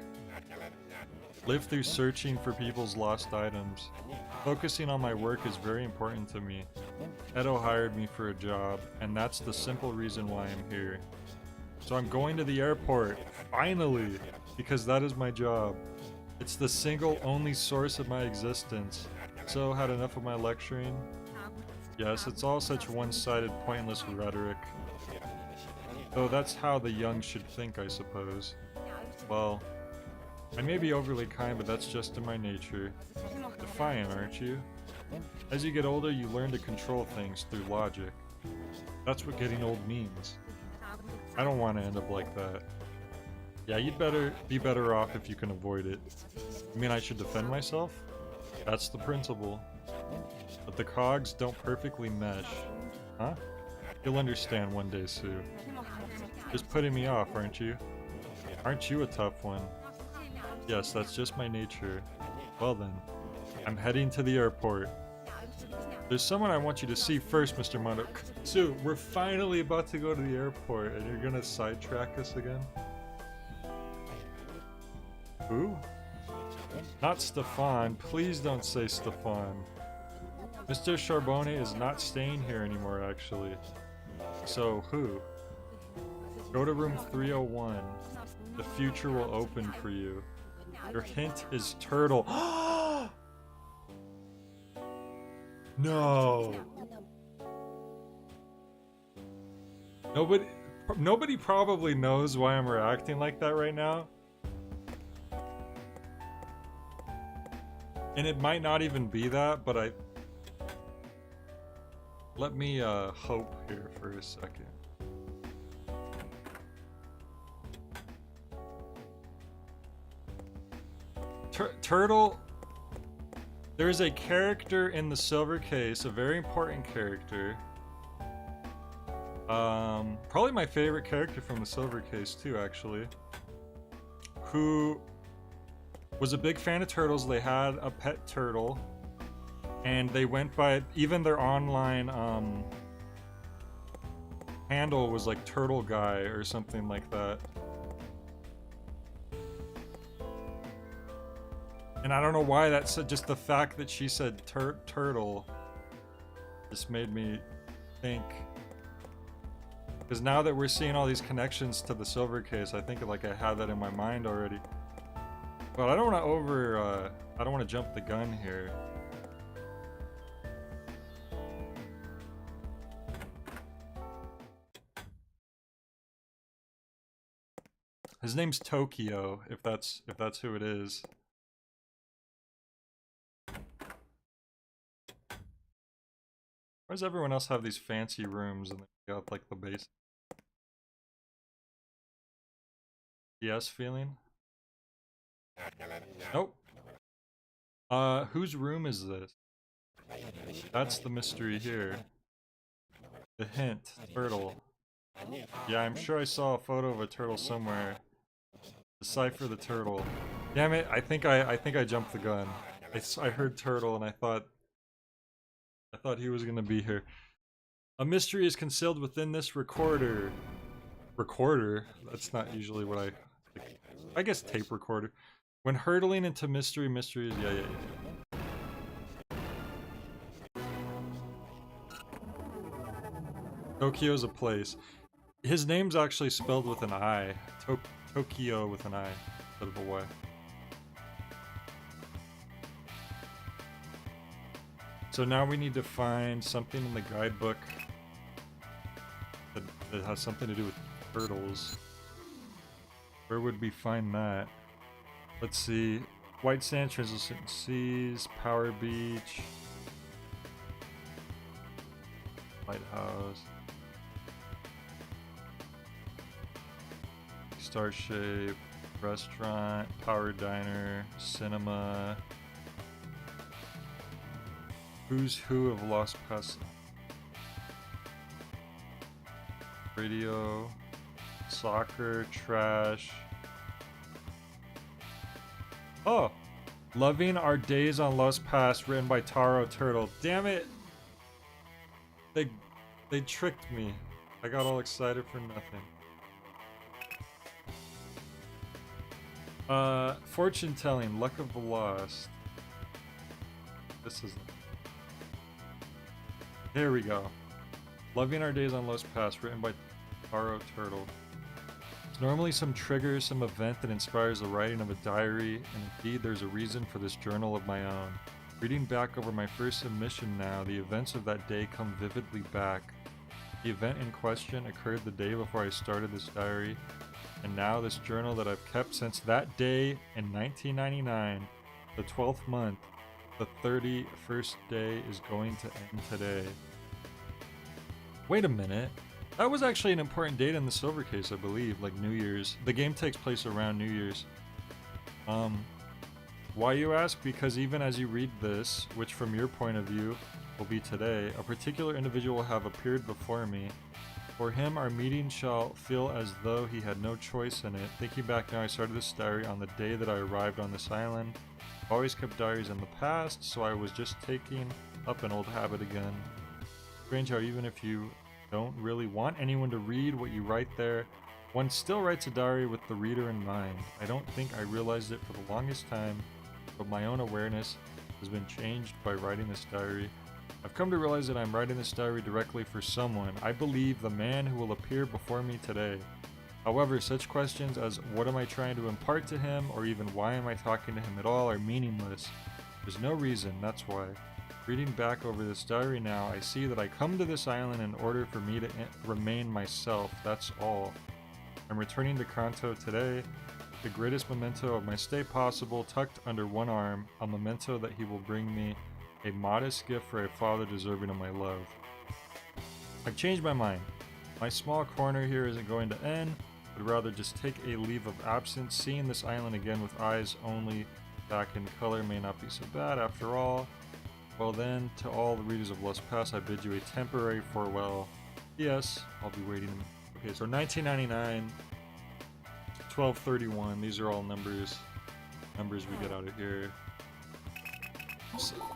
Live through searching for people's lost items. Focusing on my work is very important to me. Edo hired me for a job, and that's the simple reason why I'm here. So I'm going to the airport, finally, because that is my job. It's the single only source of my existence. So, had enough of my lecturing? Yes, it's all such one-sided, pointless rhetoric. Though that's how the young should think, I suppose. Well, I may be overly kind, but that's just in my nature. Defiant, aren't you? As you get older, you learn to control things through logic. That's what getting old means. I don't want to end up like that. Yeah, you'd be better off if you can avoid it. You mean I should defend myself? That's the principle. But the cogs don't perfectly mesh. Huh? You'll understand one day, Sue. Just putting me off, aren't you? Aren't you a tough one? Yes, that's just my nature. Well then, I'm heading to the airport. There's someone I want you to see first, Mr. Mondo. Sue, we're finally about to go to the airport, and you're gonna sidetrack us again? Who? Not Stefan. Please don't say Stefan. Mr. Charbonne is not staying here anymore, actually. So, who? Go to room 301. The future will open for you. Your hint is turtle. No. Nobody probably knows why I'm reacting like that right now. And it might not even be that, but let me hope here for a second. Turtle. There's a character in the Silver Case, a very important character. Probably my favorite character from the Silver Case too, actually. Who was a big fan of turtles. They had a pet turtle, and they went by even their online handle was like Turtle Guy or something like that. And I don't know why that's just the fact that she said turtle just made me think. Because now that we're seeing all these connections to the Silver Case, I think like I had that in my mind already. But I don't want to I don't want to jump the gun here. His name's Tokyo, if that's who it is. Why does everyone else have these fancy rooms and they got like the base? Yes, feeling? Nope. Whose room is this? That's the mystery here. The hint, turtle. Yeah, I'm sure I saw a photo of a turtle somewhere. Decipher the turtle. Damn it, I think I jumped the gun. I heard turtle and I thought he was gonna be here. A mystery is concealed within this recorder. Recorder? That's not usually what I guess tape recorder. When hurtling into mysteries, yeah. Tokyo's a place. His name's actually spelled with an I. Tokyo with an I instead of a Y. So now we need to find something in the guidebook that has something to do with turtles. Where would we find that? Let's see. White sand, translucent seas, Power Beach, Lighthouse, Star Shape, Restaurant, Power Diner, Cinema, Who's Who of Lost Past, Radio, Soccer, Trash. Oh! Loving Our Days on Lost Past, written by Taro Turtle. Damn it! They tricked me. I got all excited for nothing. Fortune Telling, Luck of the Lost. This is... Here we go. Loving Our Days on Lost Past, written by Taro Turtle. It's normally some trigger, some event that inspires the writing of a diary, and indeed there's a reason for this journal of my own. Reading back over my first submission now, the events of that day come vividly back. The event in question occurred the day before I started this diary, and now this journal that I've kept since that day in 1999, the 12th month, the 31st day is going to end today. Wait a minute. That was actually an important date in the Silver Case, I believe, like New Year's. The game takes place around New Year's. Why you ask? Because even as you read this, which from your point of view will be today, a particular individual will have appeared before me. For him, our meeting shall feel as though he had no choice in it. Thinking back now, I started this diary on the day that I arrived on this island. I've always kept diaries in the past, so I was just taking up an old habit again. Strange how even if you don't really want anyone to read what you write there, one still writes a diary with the reader in mind. I don't think I realized it for the longest time, but my own awareness has been changed by writing this diary. I've come to realize that I'm writing this diary directly for someone. I believe the man who will appear before me today. However, such questions as what am I trying to impart to him, or even why am I talking to him at all, are meaningless. There's no reason, that's why. Reading back over this diary now, I see that I come to this island in order for me to remain myself, that's all. I'm returning to Kanto today, with the greatest memento of my stay possible tucked under one arm, a memento that he will bring me a modest gift for a father deserving of my love. I've changed my mind. My small corner here isn't going to end, but rather just take a leave of absence. Seeing this island again with eyes only back in color may not be so bad after all. Well then, to all the readers of Lost Past, I bid you a temporary farewell. Yes, I'll be waiting. Okay, so 1999, 1231, these are all numbers we get out of here.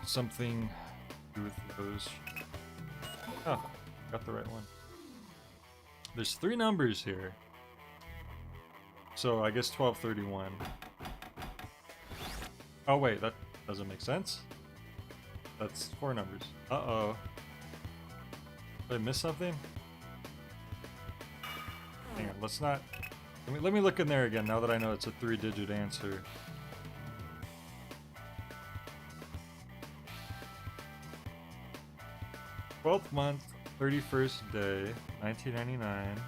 Something to do with those. Oh, got the right one. There's 3 numbers here. So I guess 1231. Oh wait, that doesn't make sense. That's 4 numbers. Uh-oh. Did I miss something? Hang on, let's not... Let me look in there again now that I know it's a 3-digit answer. "12th month, 31st day, 1999.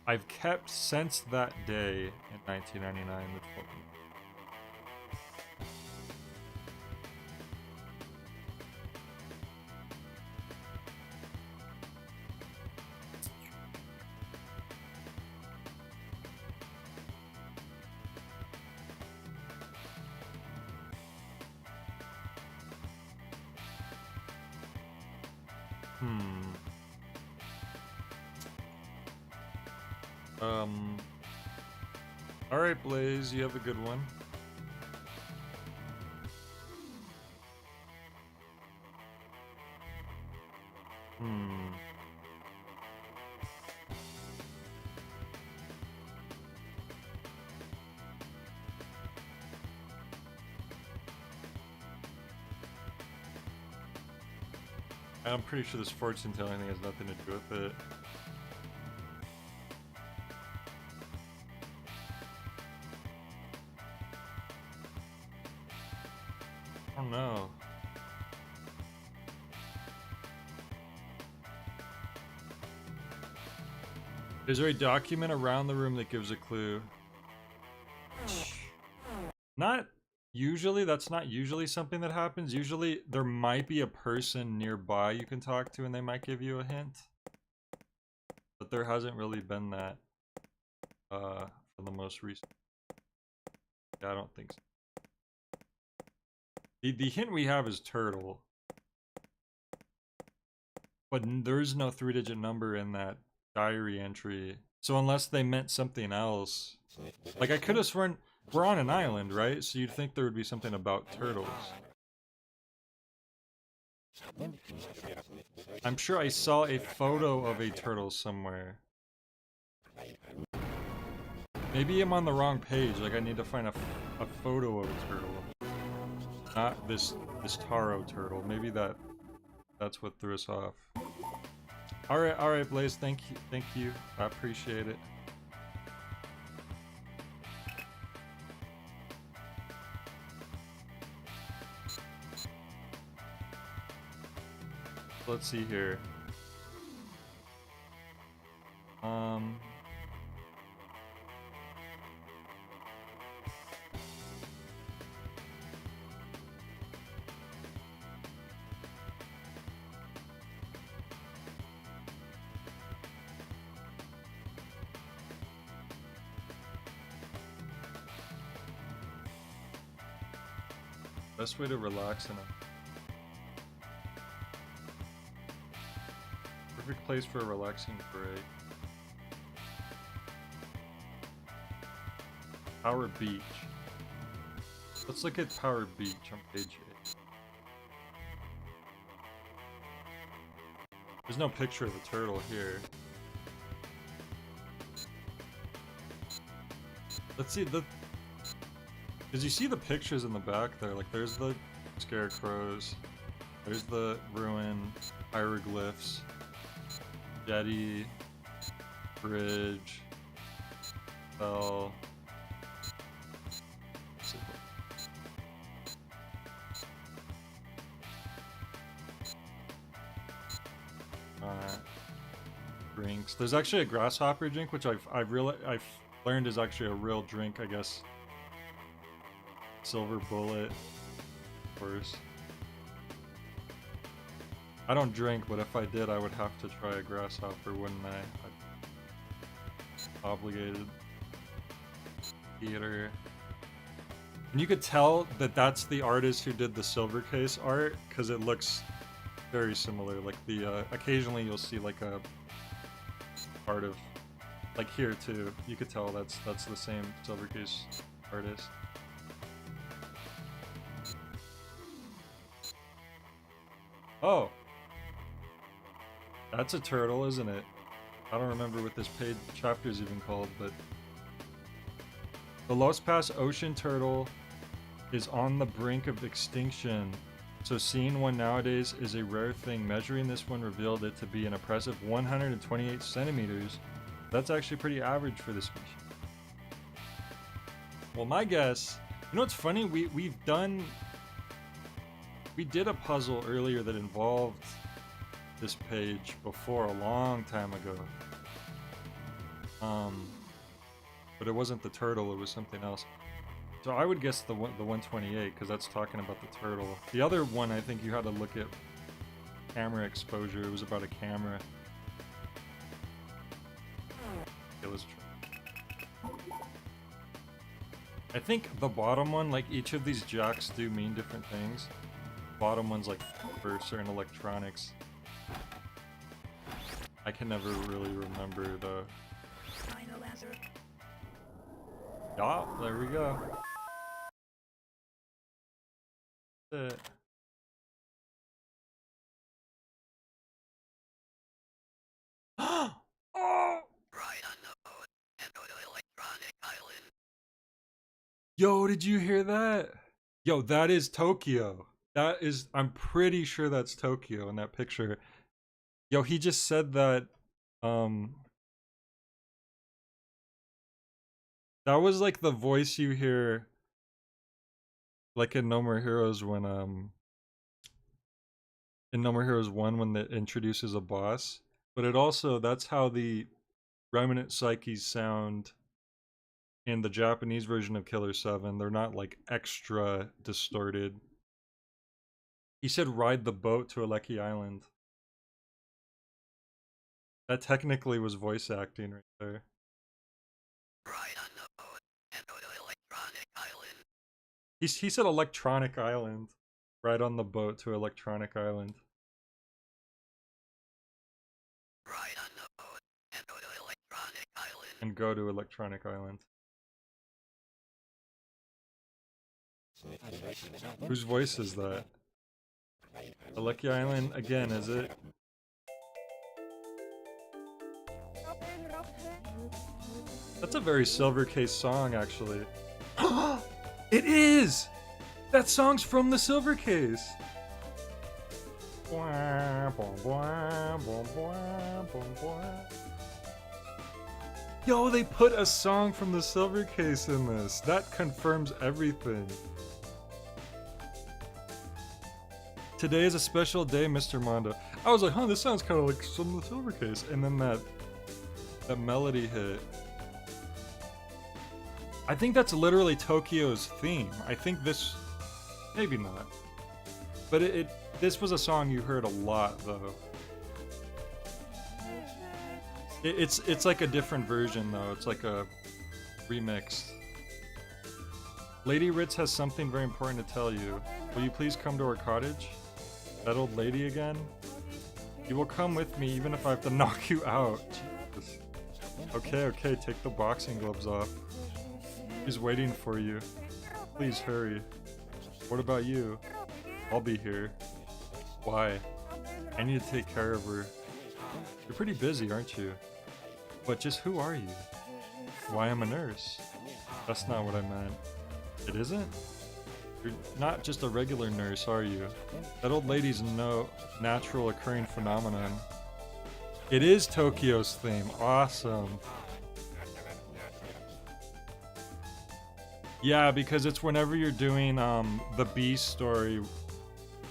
I've kept since that day in 1999 the 12th month. Alright, Blaze, you have a good one. I'm pretty sure this fortune telling thing has nothing to do with it. Oh no. Is there a document around the room that gives a clue? Not usually, that's not usually something that happens. Usually there might be a person nearby you can talk to and they might give you a hint. But there hasn't really been that for the most recent. Yeah, I don't think so. The hint we have is turtle. But there's no 3-digit number in that diary entry. So unless they meant something else. Like I could have sworn we're on an island, right? So you'd think there would be something about turtles. I'm sure I saw a photo of a turtle somewhere. Maybe I'm on the wrong page, like I need to find a photo of a turtle. Not this taro turtle. Maybe that's what threw us off. Alright, Blaze, thank you. I appreciate it. Let's see here. Best way to relax in a perfect place for a relaxing break. Power Beach. Let's look at Power Beach on page 8. There's no picture of a turtle here. Let's see the... Because you see the pictures in the back there, like there's the Scarecrows. There's the ruin, hieroglyphs, jetty, bridge, bell. Drinks. There's actually a grasshopper drink, which I've learned is actually a real drink, I guess. Silver bullet, of course. I don't drink, but if I did, I would have to try a grasshopper, wouldn't I? Obligated. Theater. And you could tell that that's the artist who did the silver case art, because it looks very similar. Like the occasionally you'll see like a part of, like here too. You could tell that's the same silver case artist. Oh, that's a turtle, isn't it? I don't remember what this chapter is even called, but the Los Pass ocean turtle is on the brink of extinction. So seeing one nowadays is a rare thing. Measuring this one revealed it to be an impressive 128 centimeters. That's actually pretty average for this species. Well, my guess, you know what's funny? We did a puzzle earlier that involved this page before a long time ago. But it wasn't the turtle, it was something else. So I would guess the 128, because that's talking about the turtle. The other one, I think you had to look at camera exposure. It was about a camera. Okay, let's try. I think the bottom one, like each of these jacks do mean different things. Bottom one's like for certain electronics. I can never really remember the... Yeah, there we go. That's it. Oh! Yo, did you hear that? Yo, that is Tokyo. That is, I'm pretty sure that's Tokyo in that picture. Yo, he just said that, that was like the voice you hear, like in No More Heroes when, in No More Heroes 1 when it introduces a boss. But it also, that's how the Remnant Psyches sound in the Japanese version of Killer 7. They're not like extra distorted. He said ride the boat to Aleki Island. That technically was voice acting right there. Ride on the boat and go to Electronic Island. He said Electronic Island. Ride on the boat to Electronic Island. Ride on the boat and go to Electronic Island. And go to Electronic Island. Whose voice is that? Aleki Island again, is it? That's a very Silver Case song, actually. It is! That song's from the Silver Case! Yo, they put a song from the Silver Case in this. That confirms everything. Today is a special day, Mr. Mondo. I was like, huh, this sounds kind of like from the Silver Case. And then that melody hit. I think that's literally Tokyo's theme. I think this, maybe not. But this was a song you heard a lot, though. It's like a different version, though. It's like a remix. Lady Ritz has something very important to tell you. Will you please come to our cottage? That old lady again? You will come with me even if I have to knock you out. Jesus. Okay, take the boxing gloves off. She's waiting for you. Please hurry. What about you? I'll be here. Why? I need to take care of her. You're pretty busy, aren't you? But just who are you? Why, I'm a nurse. That's not what I meant. It isn't? You're not just a regular nurse, are you? That old lady's no natural occurring phenomenon. It is Tokyo's theme. Awesome. Yeah, because it's whenever you're doing the B story.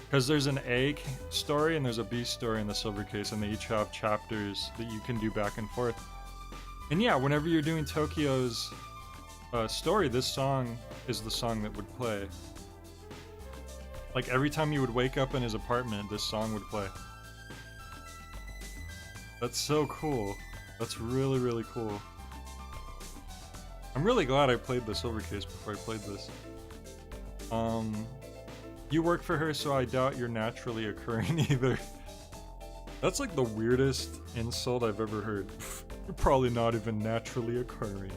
Because there's an A story and there's a B story in the Silver Case, and they each have chapters that you can do back and forth. And yeah, whenever you're doing Tokyo's story, this song is the song that would play. Like every time you would wake up in his apartment, this song would play. That's so cool. That's really, really cool. I'm really glad I played the Silver Case before I played this. You work for her, so I doubt you're naturally occurring either. That's like the weirdest insult I've ever heard. You're probably not even naturally occurring.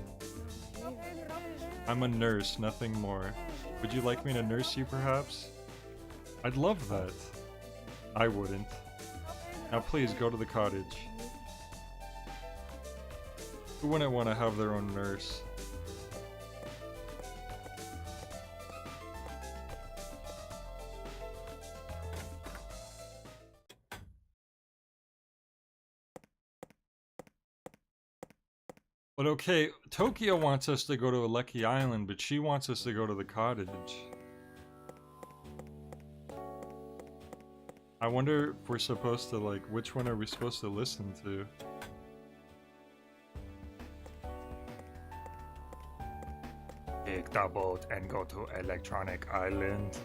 I'm a nurse, nothing more. Would you like me to nurse you, perhaps? I'd love that. I wouldn't. Now please, go to the cottage. Who wouldn't want to have their own nurse? But okay, Tokyo wants us to go to Aleki Island, but she wants us to go to the cottage. I wonder if we're supposed to, like, which one are we supposed to listen to? Take the boat and go to Electronic Island.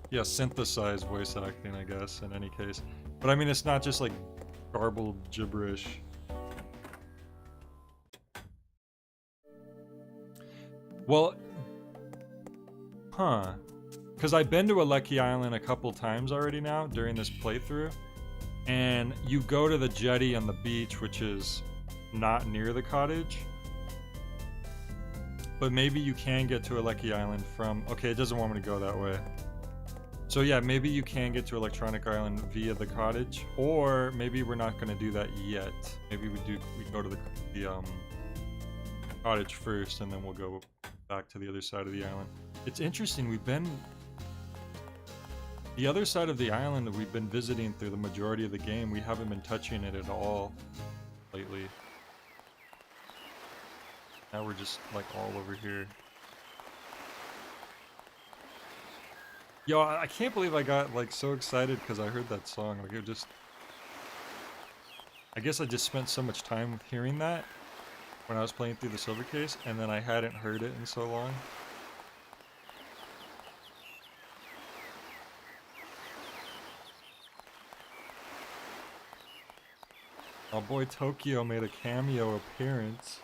Yeah, synthesized voice acting, I guess, in any case. But I mean, it's not just like garbled gibberish. Well, huh. Because I've been to Aleki Island a couple times already now during this playthrough. And you go to the jetty on the beach, which is not near the cottage. But maybe you can get to Aleki Island from... Okay, it doesn't want me to go that way. So yeah, maybe you can get to Electronic Island via the cottage, or maybe we're not going to do that yet. Maybe we go to the cottage first, and then we'll go back to the other side of the island. It's interesting, we've been... The other side of the island that we've been visiting through the majority of the game, we haven't been touching it at all lately. Now we're just like all over here. Yo, I can't believe I got like so excited because I heard that song. Like it just... I guess I just spent so much time hearing that when I was playing through the Silver Case, and then I hadn't heard it in so long. Oh boy, Tokyo made a cameo appearance.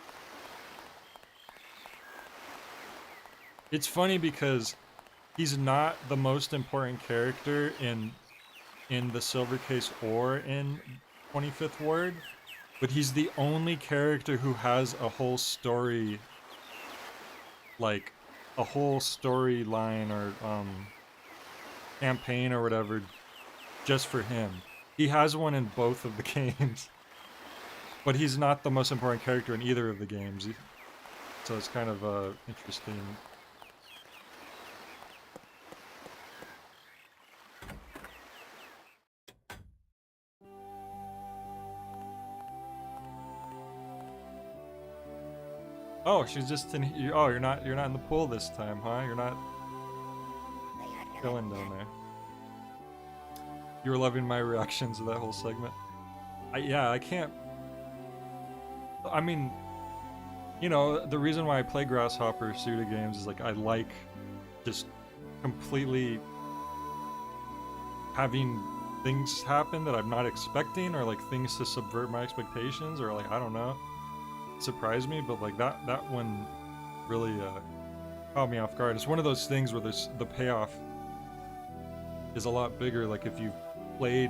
It's funny because he's not the most important character in the Silver Case or in 25th Ward, but he's the only character who has a whole story, like a whole storyline or campaign or whatever, just for him. He has one in both of the games, but he's not the most important character in either of the games, so it's kind of interesting. Oh, she's just in here. Oh, you're not in the pool this time, huh? You're not chilling down there. You were loving my reactions to that whole segment. Yeah, I can't... I mean, you know, the reason why I play Grasshopper Suda games is like I like just completely having things happen that I'm not expecting, or like things to subvert my expectations, or like, I don't know, surprise me. But like that one really caught me off guard. It's one of those things where the payoff is a lot bigger, like if you've played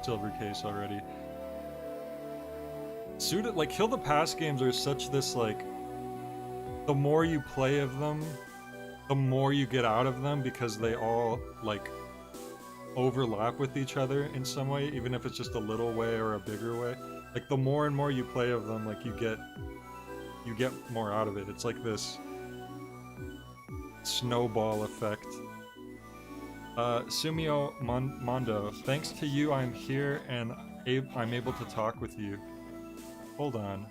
Silver Case already. Suda, like Kill the Past games are such this, like, the more you play of them, the more you get out of them, because they all like overlap with each other in some way, even if it's just a little way or a bigger way. Like the more and more you play of them, like you get more out of it. It's like this snowball effect. Sumio Mondo, thanks to you I'm here and I'm able to talk with you. Hold on.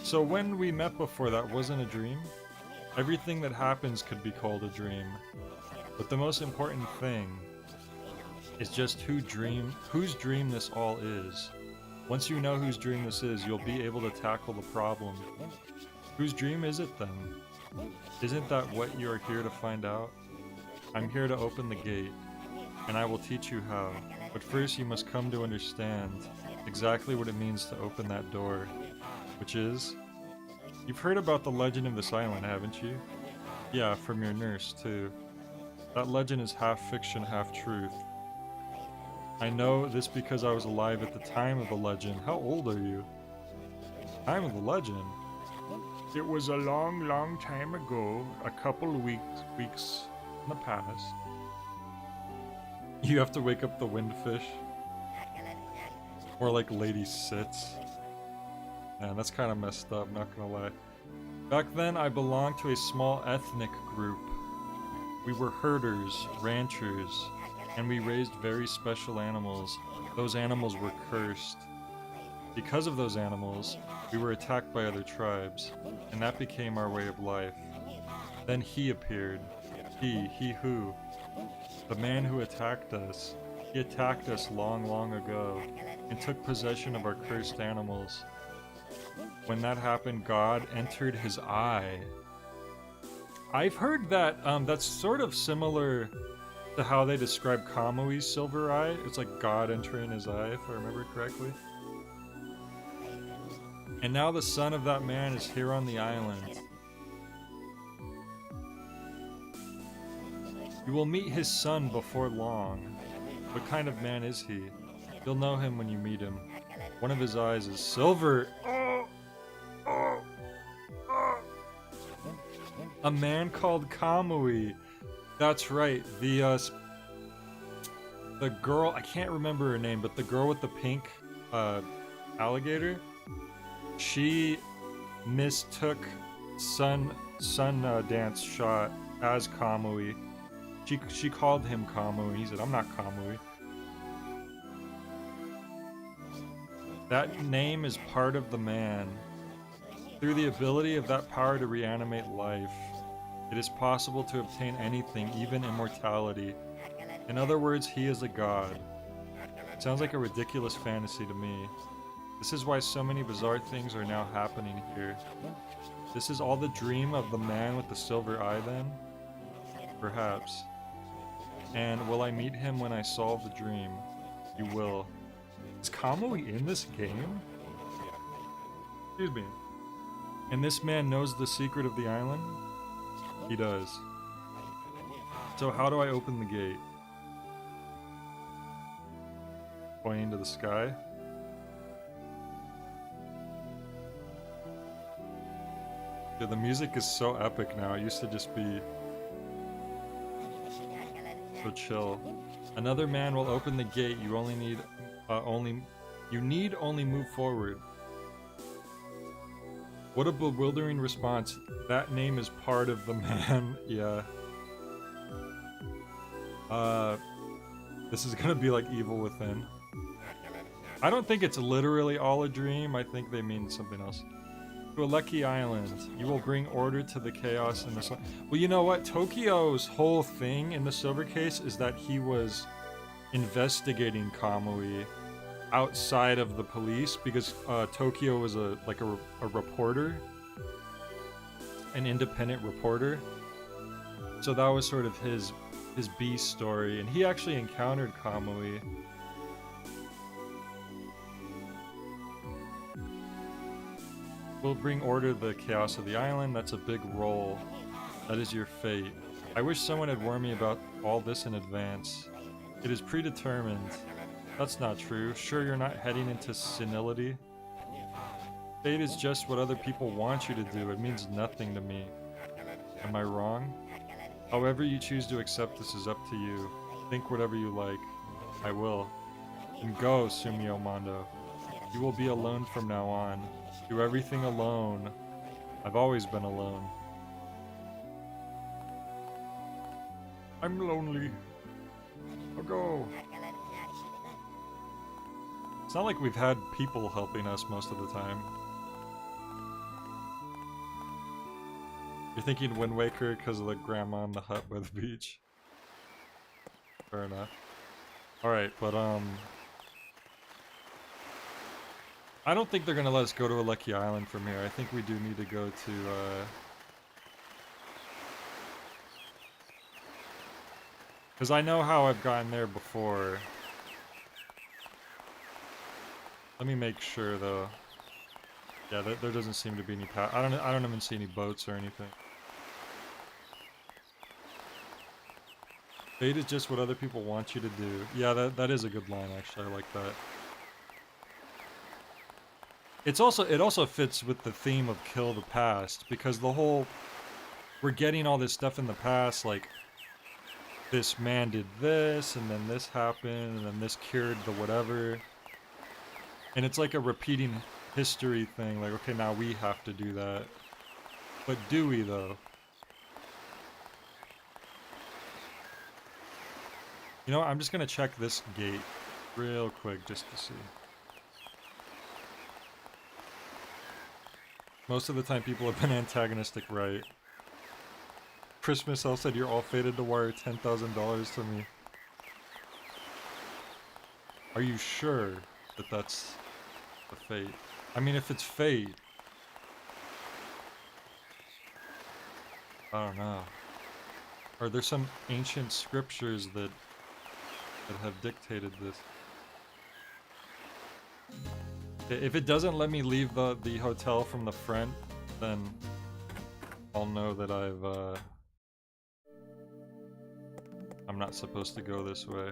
So when we met before, that wasn't a dream? Everything that happens could be called a dream. But the most important thing is just whose dream this all is. Once you know whose dream this is, you'll be able to tackle the problem. Whose dream is it then? Isn't that what you are here to find out? I'm here to open the gate, and I will teach you how. But first you must come to understand exactly what it means to open that door. Which is... You've heard about the legend of this island, haven't you? Yeah, from your nurse, too. That legend is half fiction, half truth. I know this because I was alive at the time of the legend. How old are you? Time of the legend? It was a long, long time ago. A couple of weeks in the past. You have to wake up the windfish. Or like Lady Sits. Man, that's kind of messed up, not gonna lie. Back then, I belonged to a small ethnic group. We were herders, ranchers, and we raised very special animals. Those animals were cursed. Because of those animals, we were attacked by other tribes, and that became our way of life. Then he appeared. He who? The man who attacked us. He attacked us long, long ago, and took possession of our cursed animals. When that happened, God entered his eye. I've heard that that's sort of similar to how they describe Kamui's silver eye. It's like God entering his eye, if I remember correctly. And now the son of that man is here on the island. You will meet his son before long. What kind of man is he? You'll know him when you meet him. One of his eyes is silver. A man called Kamui. That's right. The girl, I can't remember her name, but the girl with the pink alligator, she mistook Sun Dance shot as Kamui. She called him Kamui. He said, "I'm not Kamui." That name is part of the man. Through the ability of that power to reanimate life, it is possible to obtain anything, even immortality. In other words, he is a god. It sounds like a ridiculous fantasy to me. This is why so many bizarre things are now happening here. This is all the dream of the man with the silver eye then? Perhaps. And will I meet him when I solve the dream? You will. Is Kamui in this game? Excuse me. And this man knows the secret of the island? He does. So how do I open the gate? Pointing to the sky? Yeah, the music is so epic now. It used to just be so chill. Another man will open the gate. You only need only move forward. What a bewildering response. That name is part of the man. Yeah. This is gonna be like Evil Within. I don't think it's literally all a dream. I think they mean something else. To Aleki Island, you will bring order to the chaos in this. Well, you know what? Tokyo's whole thing in the Silver Case is that he was investigating Kamui outside of the police because Tokyo was a reporter, an independent reporter. So that was sort of his B story, and he actually encountered Kamui. Will bring order to the chaos of the island. That's a big role. That is your fate. I wish someone had warned me about all this in advance. It is predetermined. That's not true. Sure, you're not heading into senility. Fate is just what other people want you to do. It means nothing to me. Am I wrong? However you choose to accept this is up to you. Think whatever you like. I will. And go, Sumio Mondo. You will be alone from now on. Do everything alone. I've always been alone. I'm lonely. I'll go. It's not like we've had people helping us most of the time. You're thinking Wind Waker because of the grandma in the hut by the beach. Fair enough. Alright, but I don't think they're gonna let us go to Aleki Island from here. I think we do need to go to because I know how I've gotten there before. Let me make sure though. Yeah, there doesn't seem to be any I don't even see any boats or anything. Fate is just what other people want you to do. Yeah, that is a good line actually. I like that. It also fits with the theme of kill the past because the whole we're getting all this stuff in the past like this man did this and then this happened and then this cured the whatever. And it's like a repeating history thing like okay, now we have to do that. But do we though? You know, I'm just gonna check this gate real quick just to see. Most of the time people have been antagonistic, right? Christmas Elf said you're all fated to wire $10,000 to me. Are you sure that that's the fate? I mean, if it's fate... I don't know. Are there some ancient scriptures that have dictated this? If it doesn't let me leave the hotel from the front, then I'll know that I'm not supposed to go this way.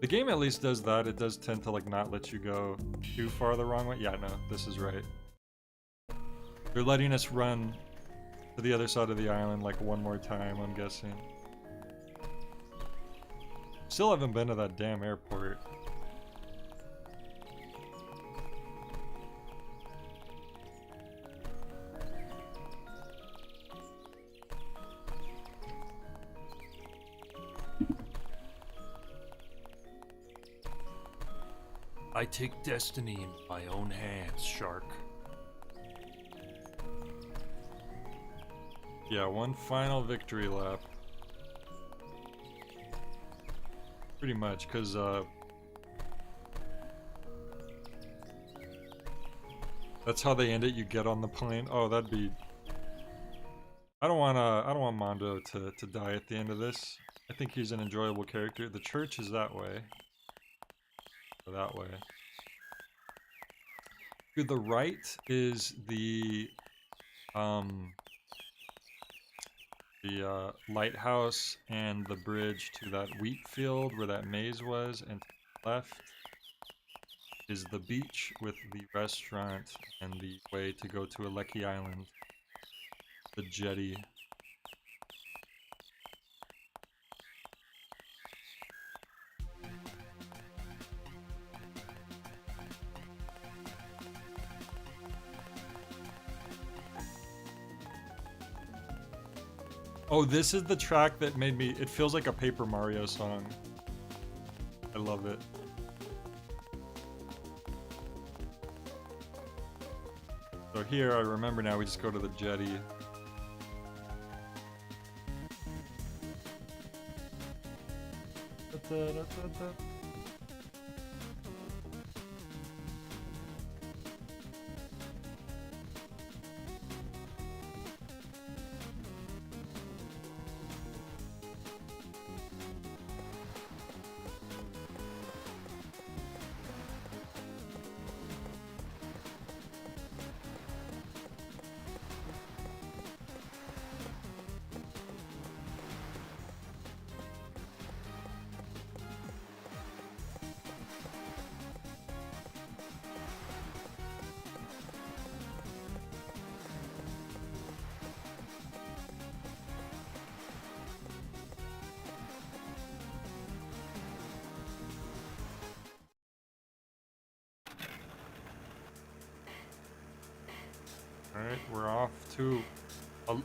The game at least does that. It does tend to like not let you go too far the wrong way. Yeah, no, this is right. They're letting us run to the other side of the island like one more time, I'm guessing. Still haven't been to that damn airport. I take destiny in my own hands, Shark. Yeah, one final victory lap. Pretty much, because, that's how they end it, you get on the plane. Oh, that'd be... I don't want Mondo to die at the end of this. I think he's an enjoyable character. The church is that way. Or that way. To the right is the lighthouse and the bridge to that wheat field where that maze was, and to the left is the beach with the restaurant and the way to go to Aleki Island, the jetty. Oh, this is the track that made me... It feels like a Paper Mario song. I love it. So here, I remember now, we just go to the jetty. Alright, we're off to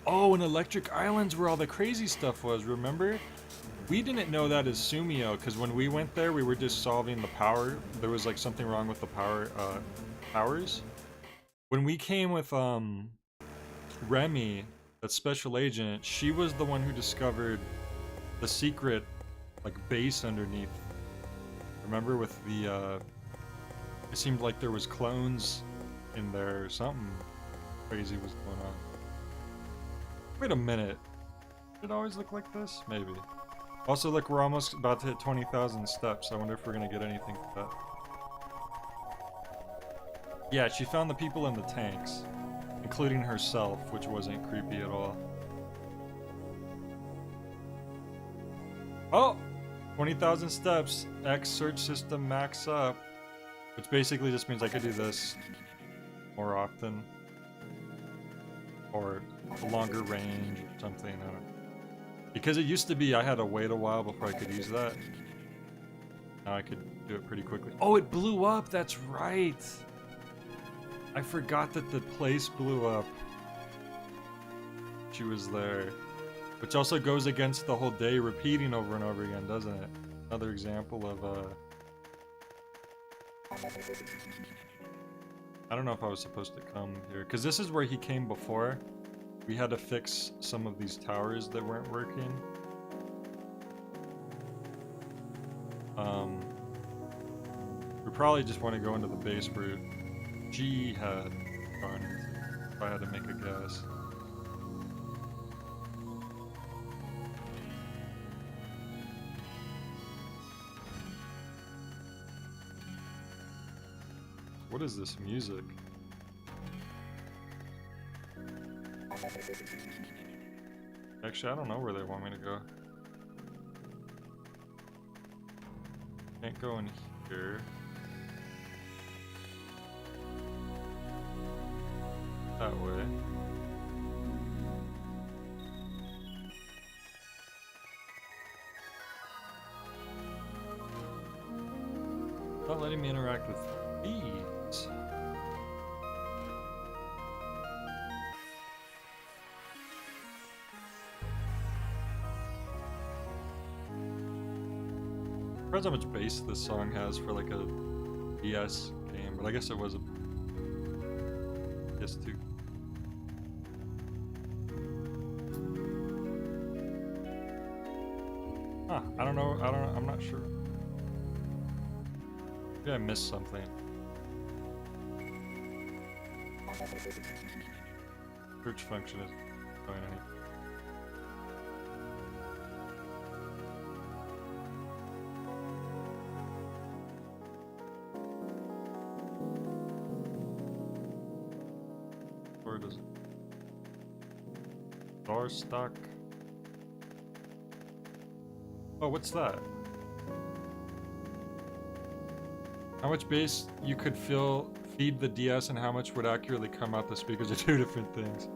Oh, and Electric Island's where all the crazy stuff was, remember? We didn't know that as Sumio, because when we went there, we were just solving the power. There was like something wrong with the powers. When we came with Remy, that special agent, she was the one who discovered the secret like base underneath. Remember with the it seemed like there was clones in there or something crazy was going on. Wait a minute. Did it always look like this? Maybe. Also, look, we're almost about to hit 20,000 steps. I wonder if we're gonna get anything for that. Yeah, she found the people in the tanks, including herself, which wasn't creepy at all. Oh! 20,000 steps. X search system max up. Which basically just means I could do this more often. Or a longer range or something, I don't know. Because it used to be I had to wait a while before I could use that. Now I could do it pretty quickly. Oh, it blew up! That's right! I forgot that the place blew up. She was there. Which also goes against the whole day repeating over and over again, doesn't it? Another example of I don't know if I was supposed to come here. Because this is where he came before. We had to fix some of these towers that weren't working. We probably just want to go into the base where G had gone into, if I had to make a guess. What is this music? Actually, I don't know where they want me to go. Can't go in here. That way. Not letting me interact with these. Depends how much bass this song has for like a DS game, but I guess it was a PS2. Huh, I don't know, I'm not sure. Maybe I missed something. Search function is going any. Where does it? Door stuck. Oh, what's that? How much bass you could feed the DS and how much would accurately come out the speakers are two different things.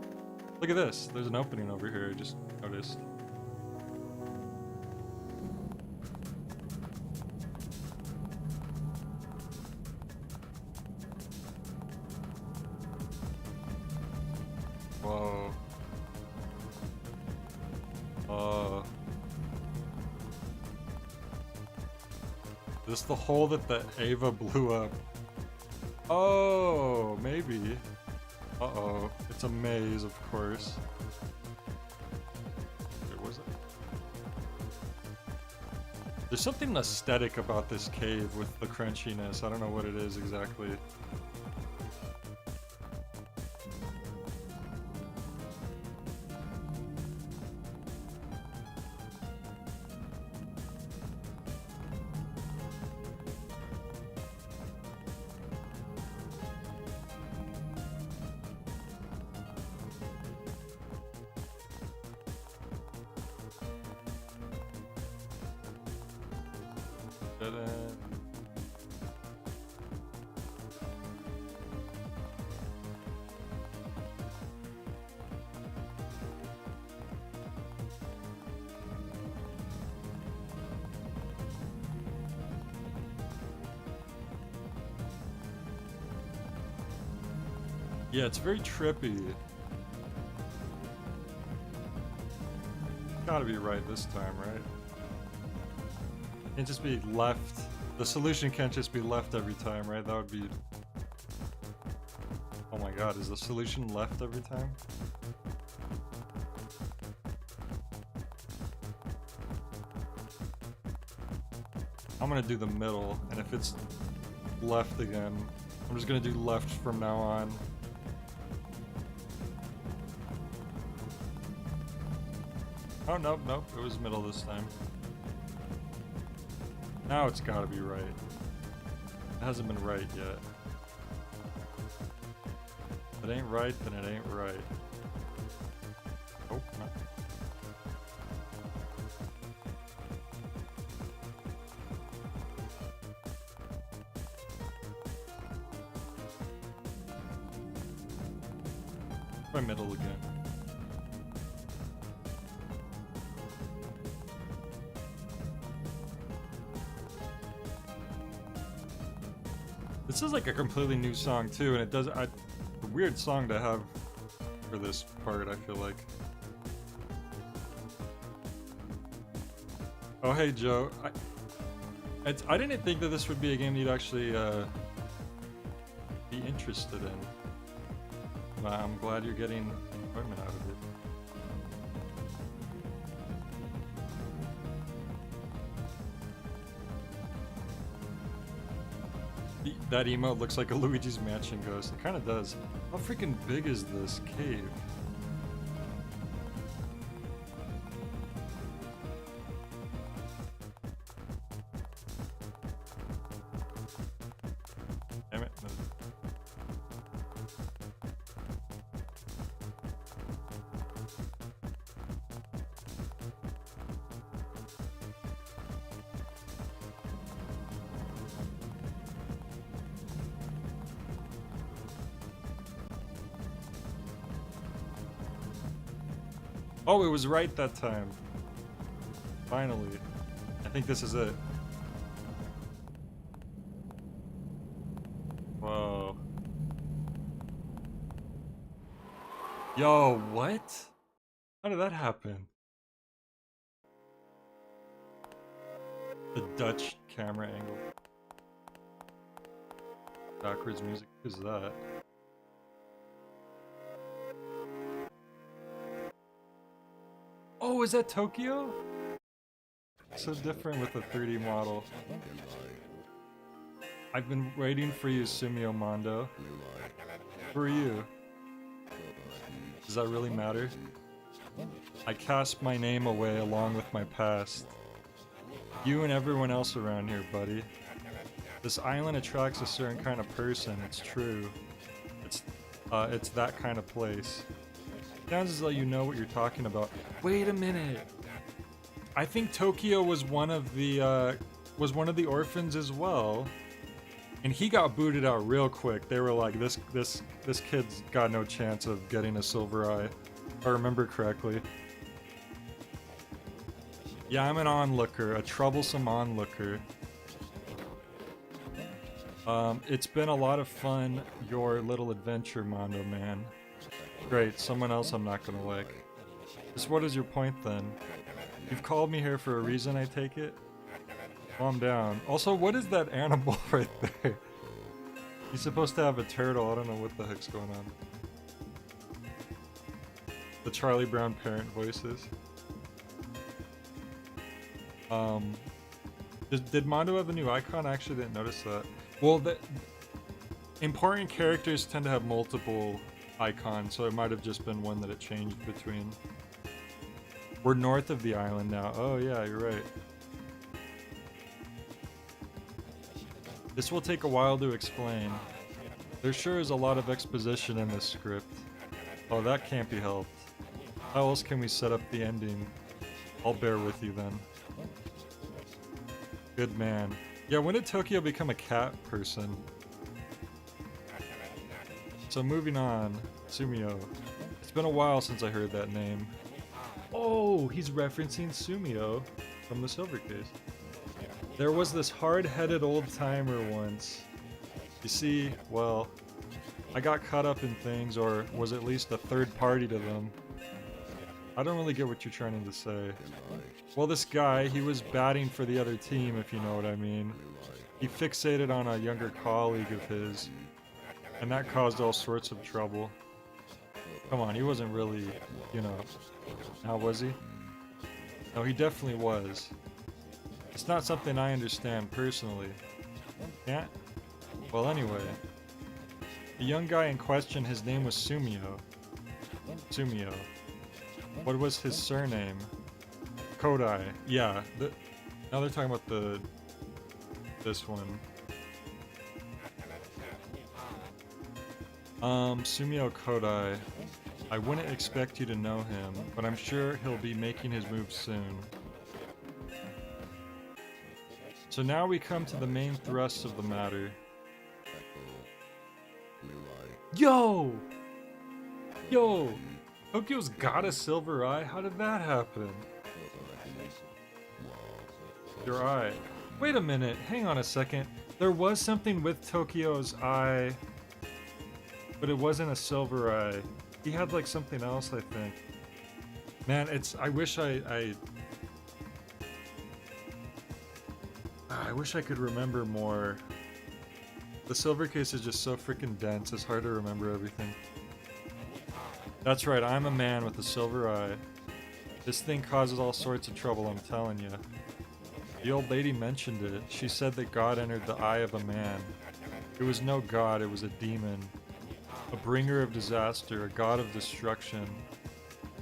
Look at this. There's an opening over here, I just noticed. Whoa. Is this the hole that the Ava blew up? Oh, maybe. Uh-oh. It's a maze, of course. Where was it? There's something aesthetic about this cave with the crunchiness. I don't know what it is exactly. Yeah, it's very trippy. gotta be right this time, right? Can't just be left. The solution can't just be left every time, right? That would be... Oh my god, is the solution left every time? I'm gonna do the middle, and if it's left again, I'm just gonna do left from now on. Oh, nope, nope, it was middle this time. Now it's gotta be right. It hasn't been right yet. If it ain't right, then it ain't right. Oh, no. Try middle again. This is like a completely new song too, and it does a weird song to have for this part, I feel like. Oh hey Joe, I didn't think that this would be a game you'd actually be interested in. But I'm glad you're getting enjoyment out of it. That emote looks like a Luigi's Mansion ghost. It kind of does. How freaking big is this cave? Damn it. Oh, it was right that time. Finally. I think this is it. Whoa. Yo, what? How did that happen? The Dutch camera angle. Backwards music. Who's that? Oh, is that Tokyo? So different with the 3D model. I've been waiting for you, Sumio Mondo. Who are you? Does that really matter? I cast my name away along with my past. You and everyone else around here, buddy. This island attracts a certain kind of person, it's true. It's that kind of place. Sounds as though you know what you're talking about. Wait a minute. I think Tokyo was one of the orphans as well, and he got booted out real quick. They were like, this kid's got no chance of getting a silver eye, if I remember correctly. Yeah, I'm an onlooker, a troublesome onlooker. It's been a lot of fun, your little adventure, Mondo man. Great, someone else I'm not gonna like. Just what is your point then? You've called me here for a reason, I take it? Calm down. Also, what is that animal right there? He's supposed to have a turtle, I don't know what the heck's going on. The Charlie Brown parent voices. Did Mondo have a new icon? I actually didn't notice that. Well, important characters tend to have multiple icons, so it might have just been one that it changed between. We're north of the island now. Oh yeah, you're right. This will take a while to explain. There sure is a lot of exposition in this script. Oh, that can't be helped. How else can we set up the ending? I'll bear with you then. Good man. Yeah, when did Tokyo become a cat person? So moving on, Sumio. It's been a while since I heard that name. Oh, he's referencing Sumio from the Silver Case. There was this hard-headed old-timer once. You see, well, I got caught up in things, or was at least a third party to them. I don't really get what you're trying to say. Well, this guy, he was batting for the other team, if you know what I mean. He fixated on a younger colleague of his, and that caused all sorts of trouble. Come on, he wasn't really, you know... Now, was he? No, he definitely was. It's not something I understand personally. Can't? Well, anyway. The young guy in question, his name was Sumio. Sumio. What was his surname? Kodai. Yeah. Now they're talking about this one. Sumio Kodai. I wouldn't expect you to know him, but I'm sure he'll be making his move soon. So now we come to the main thrust of the matter. Yo! Yo! Tokyo's got a silver eye? How did that happen? Your eye. Wait a minute, hang on a second. There was something with Tokyo's eye, but it wasn't a silver eye. He had like something else, I think. Man, I wish I wish I could remember more. The silver case is just so freaking dense, it's hard to remember everything. That's right, I'm a man with a silver eye. This thing causes all sorts of trouble, I'm telling you. The old lady mentioned it. She said that God entered the eye of a man. It was no god, it was a demon. A bringer of disaster, a god of destruction.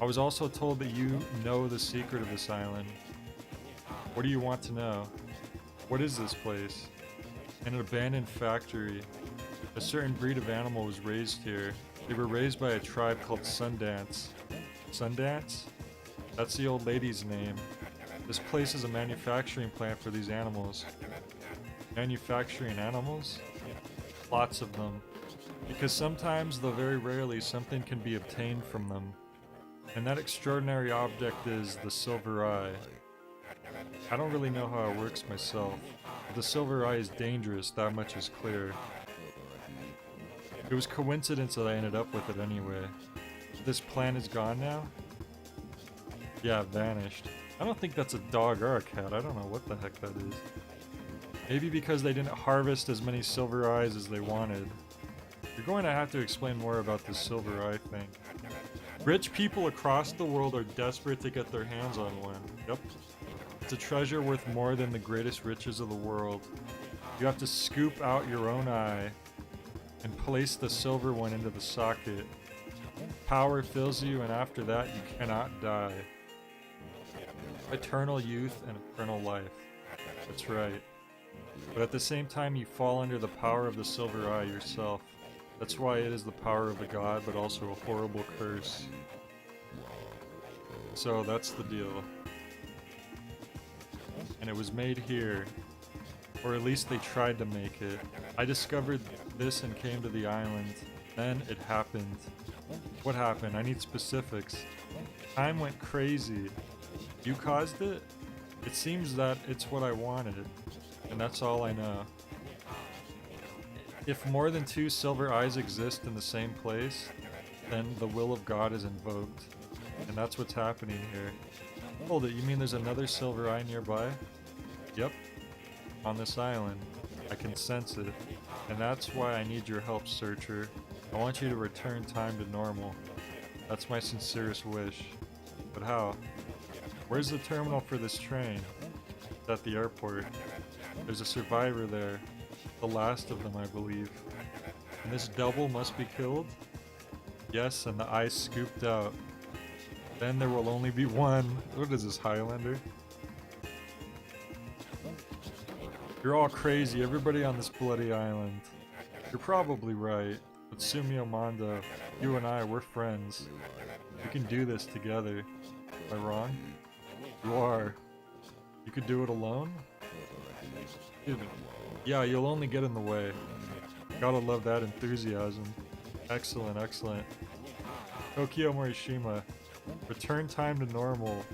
I was also told that you know the secret of this island. What do you want to know? What is this place? An abandoned factory. A certain breed of animal was raised here. They were raised by a tribe called Sundance. Sundance? That's the old lady's name. This place is a manufacturing plant for these animals. Manufacturing animals? Lots of them. Because sometimes, though very rarely, something can be obtained from them. And that extraordinary object is the silver eye. I don't really know how it works myself. But the silver eye is dangerous, that much is clear. It was coincidence that I ended up with it anyway. This plant is gone now? Yeah, it vanished. I don't think that's a dog or a cat, I don't know what the heck that is. Maybe because they didn't harvest as many silver eyes as they wanted. You're going to have to explain more about this silver eye thing. Rich people across the world are desperate to get their hands on one. Yep. It's a treasure worth more than the greatest riches of the world. You have to scoop out your own eye and place the silver one into the socket. Power fills you, and after that you cannot die. Eternal youth and eternal life. That's right. But at the same time you fall under the power of the silver eye yourself. That's why it is the power of a god, but also a horrible curse. So that's the deal. And it was made here. Or at least they tried to make it. I discovered this and came to the island. Then it happened. What happened? I need specifics. Time went crazy. You caused it? It seems that it's what I wanted. And that's all I know. If more than two silver eyes exist in the same place, then the will of God is invoked. And that's what's happening here. Hold it, you mean there's another silver eye nearby? Yep. On this island. I can sense it. And that's why I need your help, Searcher. I want you to return time to normal. That's my sincerest wish. But how? Where's the terminal for this train? It's at the airport. There's a survivor there. The last of them, I believe. And this double must be killed? Yes, and the eye scooped out. Then there will only be one. What is this, Highlander? You're all crazy, everybody on this bloody island. You're probably right, but Sumio Mondo, you and I, we're friends. We can do this together. Am I wrong? You are. You could do it alone? Dude, yeah, you'll only get in the way. Gotta love that enthusiasm. Excellent, excellent. Tokyo Morishima, return time to normal.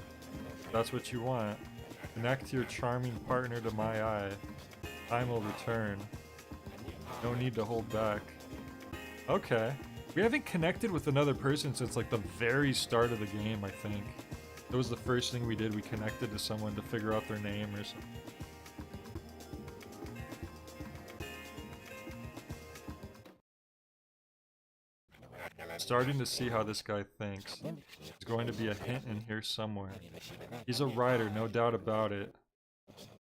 That's what you want. Connect your charming partner to my eye. Time will return. No need to hold back. Okay. We haven't connected with another person since like the very start of the game, I think. That was the first thing we did. We connected to someone to figure out their name or something. Starting to see how this guy thinks. There's going to be a hint in here somewhere. He's a writer, no doubt about it.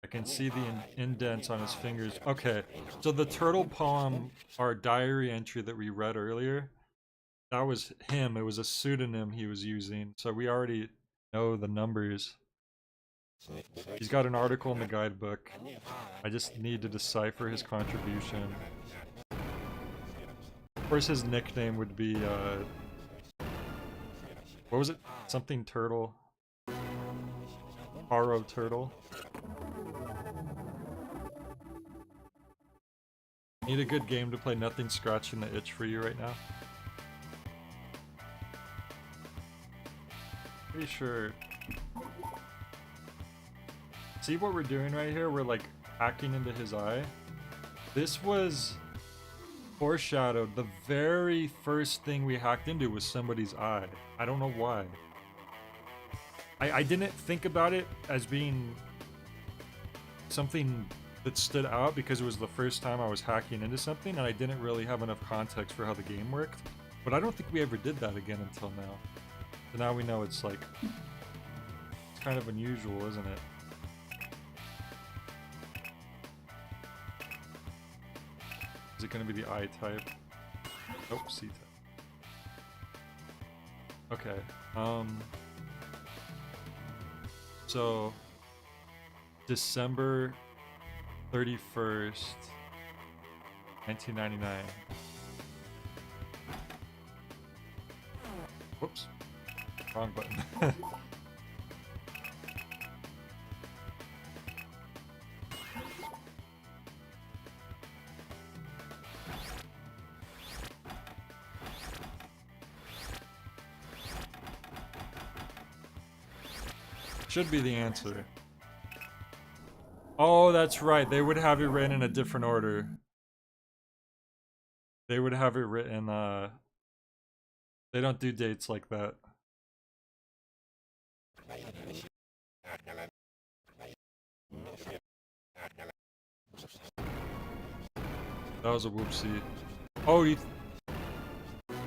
I can see the indents on his fingers. Okay, so the turtle poem, our diary entry that we read earlier, that was him. It was a pseudonym he was using, so we already know the numbers. He's got an article in the guidebook. I just need to decipher his contribution. Of course, his nickname would be, what was it? Something Turtle. Haro Turtle. Need a good game to play. Nothing scratching the itch for you right now. Pretty sure. See what we're doing right here? We're like hacking into his eye. This was foreshadowed. The very first thing we hacked into was somebody's eye. I don't know why. I didn't think about it as being something that stood out because it was the first time I was hacking into something and I didn't really have enough context for how the game worked. But I don't think we ever did that again until now. So now we know it's like, it's kind of unusual, isn't it? Is it going to be the I type? Oh, C type. Okay. So December 31st, 1999. Whoops. Wrong button. Should be the answer. Oh, that's right. They would have it written in a different order. They would have it written, they don't do dates like that. That was a whoopsie. Oh, you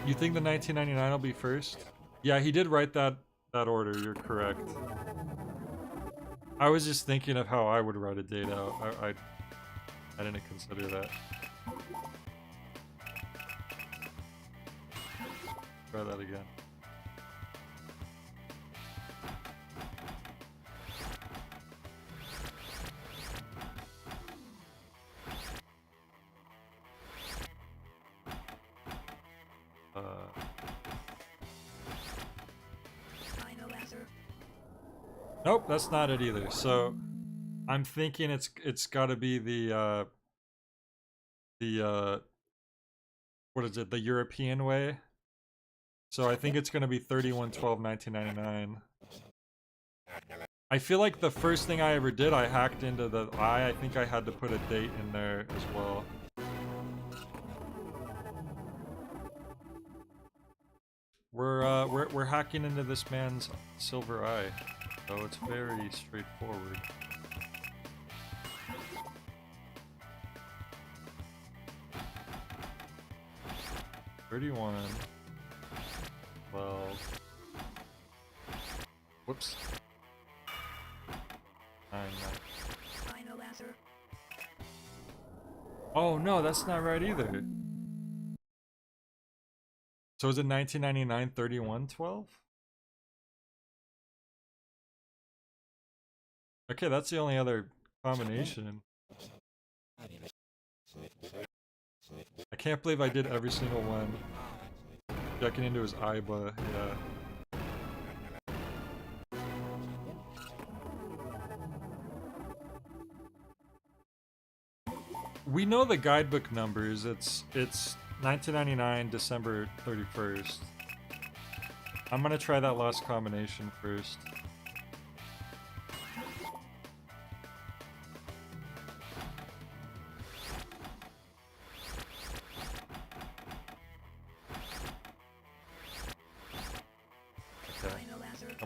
think the 1999 will be first? Yeah, he did write that order. You're correct. I was just thinking of how I would write a date out. I didn't consider that. Try that again. Nope, that's not it either. So I'm thinking it's got to be the what is it? The European way. So I think it's going to be 31/12/1999. I feel like the first thing I ever did, I hacked into the eye. I think I had to put a date in there as well. We're hacking into this man's silver eye. So it's very straightforward. $31. 12. Whoops. 9. Final answer. Oh no, that's not right either. So is it 1999 31/12? Okay, that's the only other combination. I can't believe I did every single one. Checking into his IBA, yeah. We know the guidebook numbers. It's 1999 December 31st. I'm gonna try that last combination first.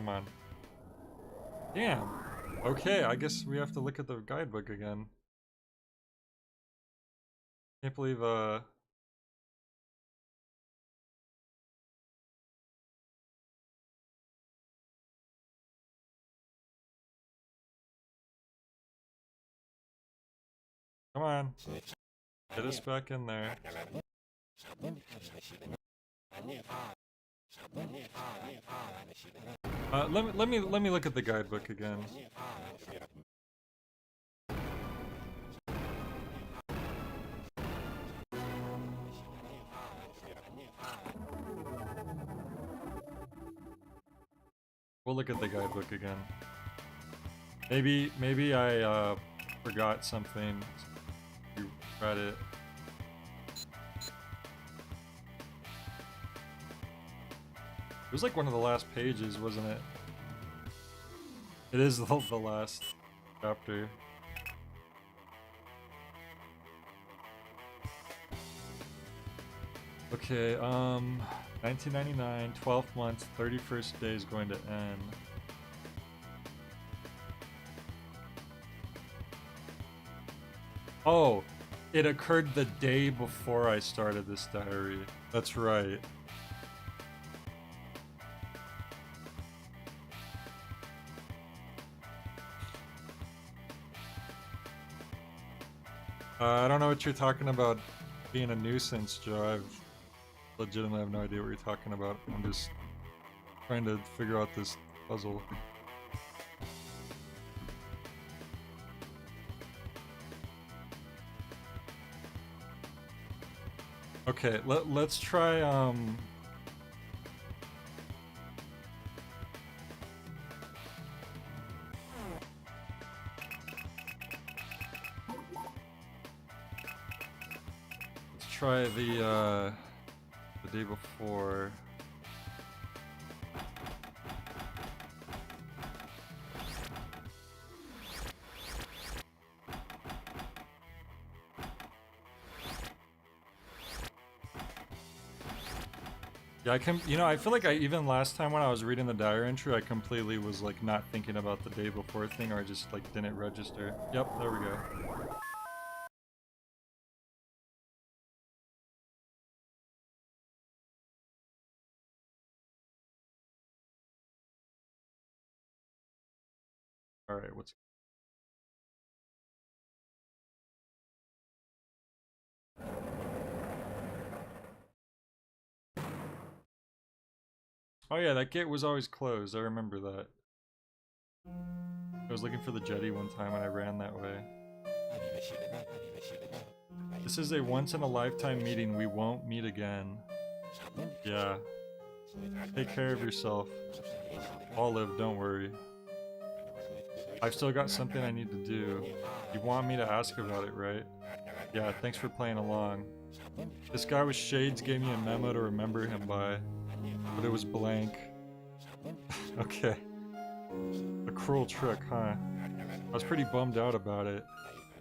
Come on. Damn. Okay, I guess we have to look at the guidebook again. Can't believe, come on. Get us back in there. Let me look at the guidebook again. We'll look at the guidebook again. Maybe I forgot something. You read it. It was like one of the last pages, wasn't it? It is the last chapter. Okay, 1999, 12th month, 31st day is going to end. Oh, it occurred the day before I started this diary. That's right. I don't know what you're talking about being a nuisance, Joe. I've legitimately have no idea what you're talking about. I'm just trying to figure out this puzzle. Okay, let's try try the day before. Yeah, I feel like even last time when I was reading the diary entry, I completely was like not thinking about the day before thing, or I just like didn't register. Yep, there we go. Alright, what's... Oh yeah, that gate was always closed, I remember that. I was looking for the jetty one time and I ran that way. This is a once-in-a-lifetime meeting, we won't meet again. Yeah. Take care of yourself. Olive, don't worry. I've still got something I need to do. You want me to ask about it, right? Yeah, thanks for playing along. This guy with shades gave me a memo to remember him by, but it was blank. Okay. A cruel trick, huh? I was pretty bummed out about it.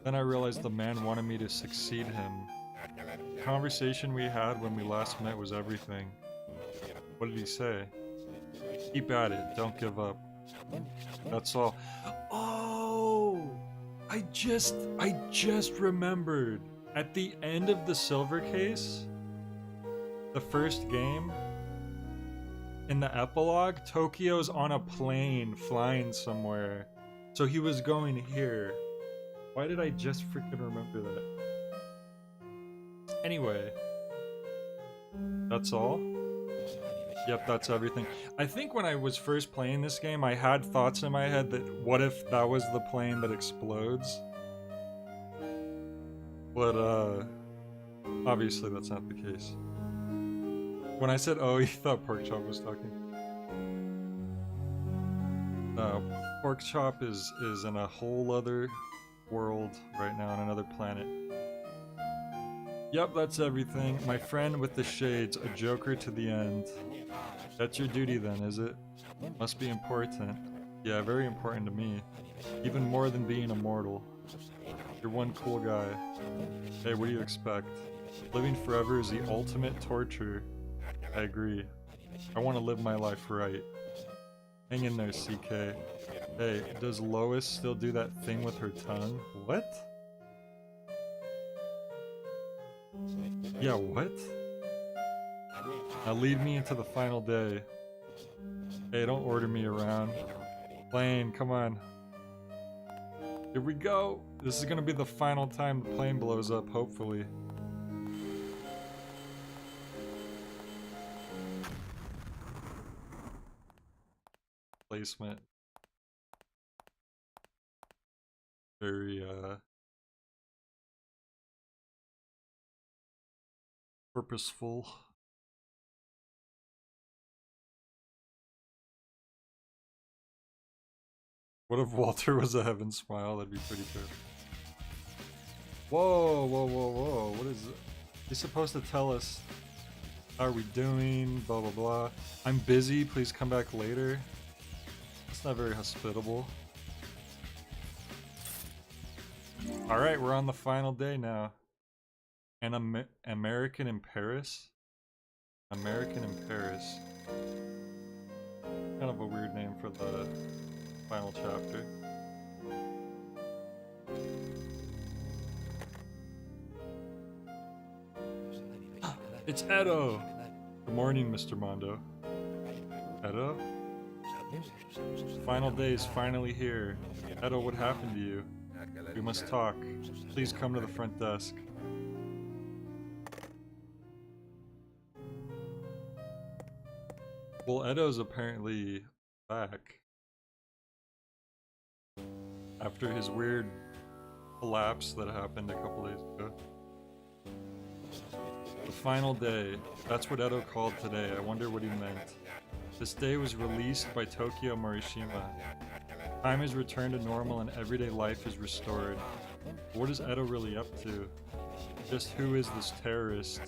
Then I realized the man wanted me to succeed him. The conversation we had when we last met was everything. What did he say? Keep at it, don't give up. That's all. Oh! I just remembered. At the end of the silver case, the first game, in the epilogue, Tokyo's on a plane flying somewhere. So he was going here. Why did I just freaking remember that? Anyway. That's all? Yep, that's everything. I think when I was first playing this game, I had thoughts in my head that what if that was the plane that explodes? But, obviously that's not the case. When I said, oh, you thought Porkchop was talking. Porkchop is in a whole other world right now, on another planet. Yep, that's everything. My friend with the shades, a joker to the end. That's your duty then, is it? Must be important. Yeah, very important to me. Even more than being immortal. You're one cool guy. Hey, what do you expect? Living forever is the ultimate torture. I agree. I want to live my life right. Hang in there, CK. Hey, does Lois still do that thing with her tongue? What? Yeah, what? Now lead me into the final day. Hey, don't order me around. Plane, come on. Here we go! This is gonna be the final time the plane blows up, hopefully. Placement. Very, purposeful. What if Walter was a heaven smile? That'd be pretty good. Whoa, whoa, whoa, whoa. What is it? He's supposed to tell us how are we doing, blah, blah, blah. I'm busy, please come back later. That's not very hospitable. Alright, we're on the final day now. And American in Paris? American in Paris. Kind of a weird name for the final chapter. It's Edo! Good morning, Mr. Mondo. Edo? Final day is finally here. Edo, what happened to you? We must talk. Please come to the front desk. Well, Edo's apparently back. After his weird collapse that happened a couple days ago. The final day. That's what Edo called today. I wonder what he meant. This day was released by Tokyo Morishima. Time is returned to normal and everyday life is restored. What is Edo really up to? Just who is this terrorist?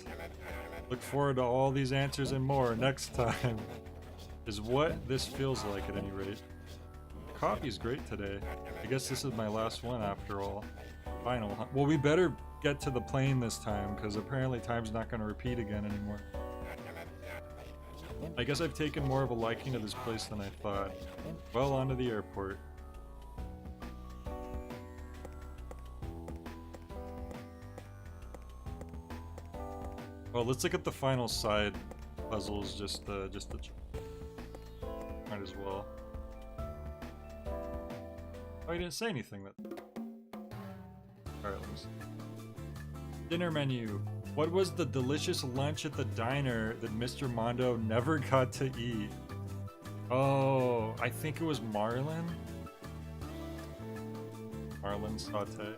Look forward to all these answers and more next time. Is what this feels like at any rate. The coffee's great today. I guess this is my last one after all. Final. Well, we better get to the plane this time, because apparently time's not going to repeat again anymore. I guess I've taken more of a liking to this place than I thought. Well, on to the airport. Well, let's look at the final side puzzles, just to might as well. Oh, he didn't say anything. Alright, let me see. Dinner menu. What was the delicious lunch at the diner that Mr. Mondo never got to eat? Oh, I think it was marlin? Marlin saute.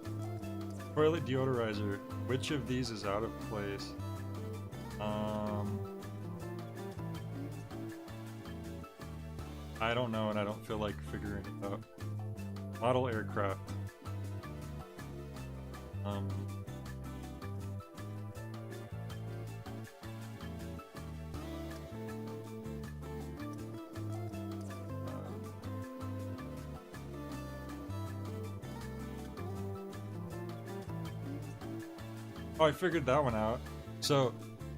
Toilet deodorizer. Which of these is out of place? I don't know, and I don't feel like figuring it out. Model aircraft. Oh, I figured that one out. So,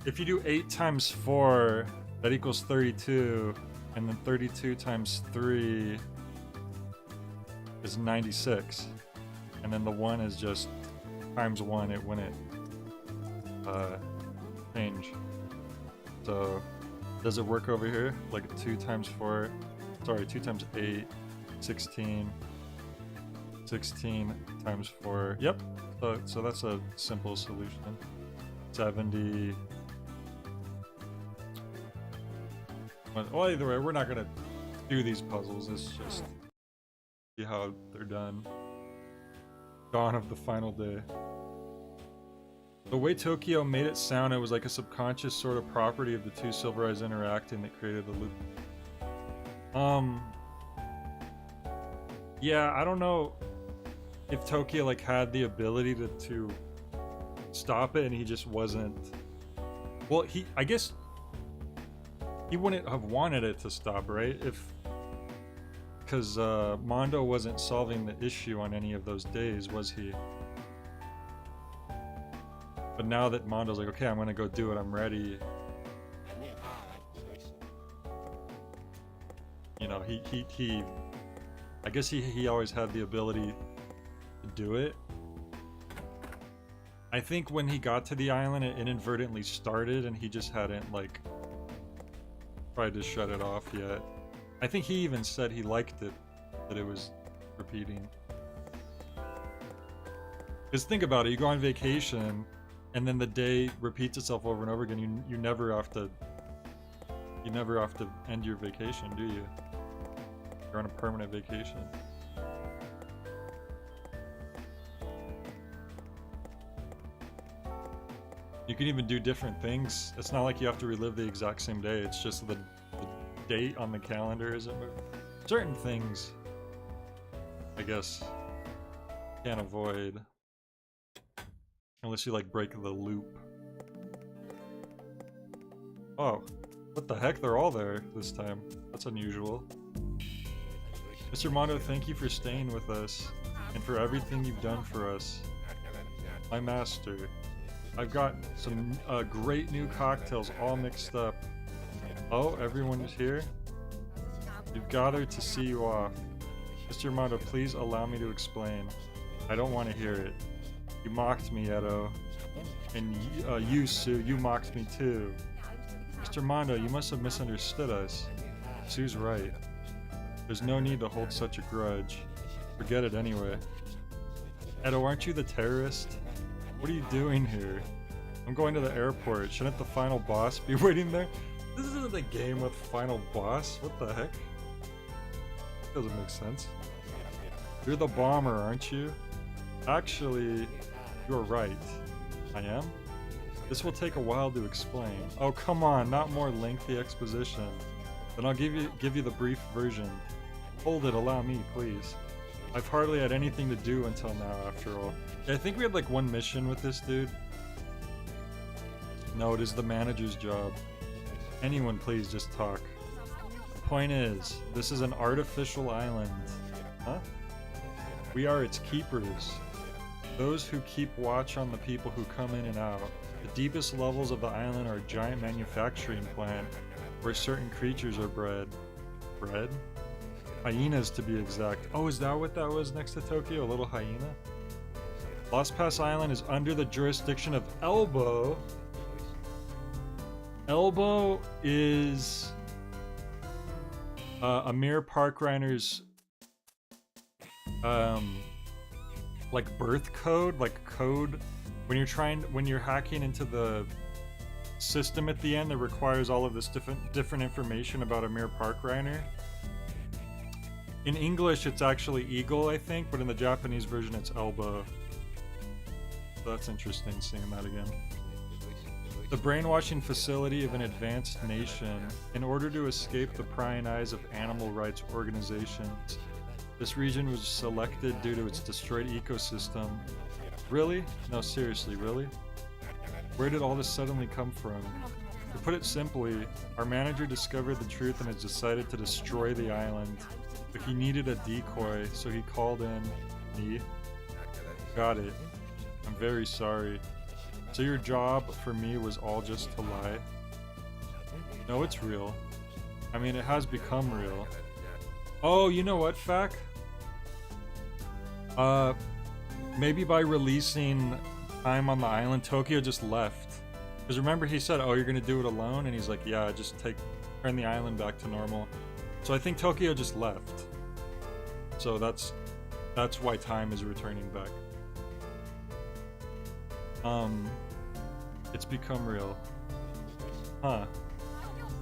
if you do 8 times 4, that equals 32, and then 32 times 3 is 96. And then the 1 is just times 1, it wouldn't change. So, does it work over here? Like 2 times 4, sorry, 2 times 8, 16. 16 times 4, yep. So that's a simple solution. 70. Well, either way, we're not gonna do these puzzles. It's just see how they're done. Dawn of the final day. The way Tokyo made it sound, it was like a subconscious sort of property of the two Silver Eyes interacting that created the loop. Yeah, I don't know if Tokyo like had the ability to stop it and he just wasn't. Well, I guess he wouldn't have wanted it to stop, right? Because Mondo wasn't solving the issue on any of those days, was he? But now that Mondo's like, okay, I'm gonna go do it, I'm ready. you know, he I guess he always had the ability to do it. I think when he got to the island, it inadvertently started, and he just hadn't, like, tried to shut it off yet. I think he even said he liked it, that it was repeating. Because think about it, you go on vacation, and then the day repeats itself over and over again. You never have to end your vacation, do you? You're on a permanent vacation. You can even do different things. It's not like you have to relive the exact same day. It's just the date on the calendar isn't moving. Certain things, I guess, can't avoid. Unless you, like, break the loop. Oh, what the heck? They're all there this time. That's unusual. Mr. Mondo, thank you for staying with us and for everything you've done for us. My master. I've got some great new cocktails all mixed up. Oh, everyone is here? We've gathered to see you off. Mr. Mondo, please allow me to explain. I don't want to hear it. You mocked me, Edo. And you, Sue, you mocked me too. Mr. Mondo, you must have misunderstood us. Sue's right. There's no need to hold such a grudge. Forget it anyway. Edo, aren't you the terrorist? What are you doing here? I'm going to the airport. Shouldn't the final boss be waiting there? This isn't a game with final boss. What the heck? Doesn't make sense. You're the bomber, aren't you? Actually, you're right. I am? This will take a while to explain. Oh, come on, not more lengthy exposition. Then I'll give you the brief version. Hold it, allow me, please. I've hardly had anything to do until now, after all. Yeah, I think we had like one mission with this dude. No, it is the manager's job. Anyone please just talk. The point is, this is an artificial island. Huh? We are its keepers. Those who keep watch on the people who come in and out. The deepest levels of the island are a giant manufacturing plant where certain creatures are bred. Bred? Hyenas to be exact. Oh, is that what that was next to Tokyo? A little hyena? Lost Pass Island is under the jurisdiction of Elbow. Elbow is Amir Parkriner's like birth code, like code when you're hacking into the system at the end that requires all of this different information about Amir Parkriner. In English, it's actually Eagle, I think, but in the Japanese version, it's Elbow. So that's interesting, seeing that again. The brainwashing facility of an advanced nation in order to escape the prying eyes of animal rights organizations. This region was selected due to its destroyed ecosystem. Really? No, seriously, really? Where did all this suddenly come from? To put it simply, our manager discovered the truth and has decided to destroy the island. But he needed a decoy, so he called in me. Got it. I'm very sorry. So your job for me was all just to lie? No, it's real. I mean, it has become real. Oh, you know what, Fac? Maybe by releasing Time on the Island, Tokyo just left. Because remember he said, oh, you're gonna do it alone? And he's like, yeah, just turn the island back to normal. So I think Tokyo just left. So that's why Time is returning back. It's become real. Huh.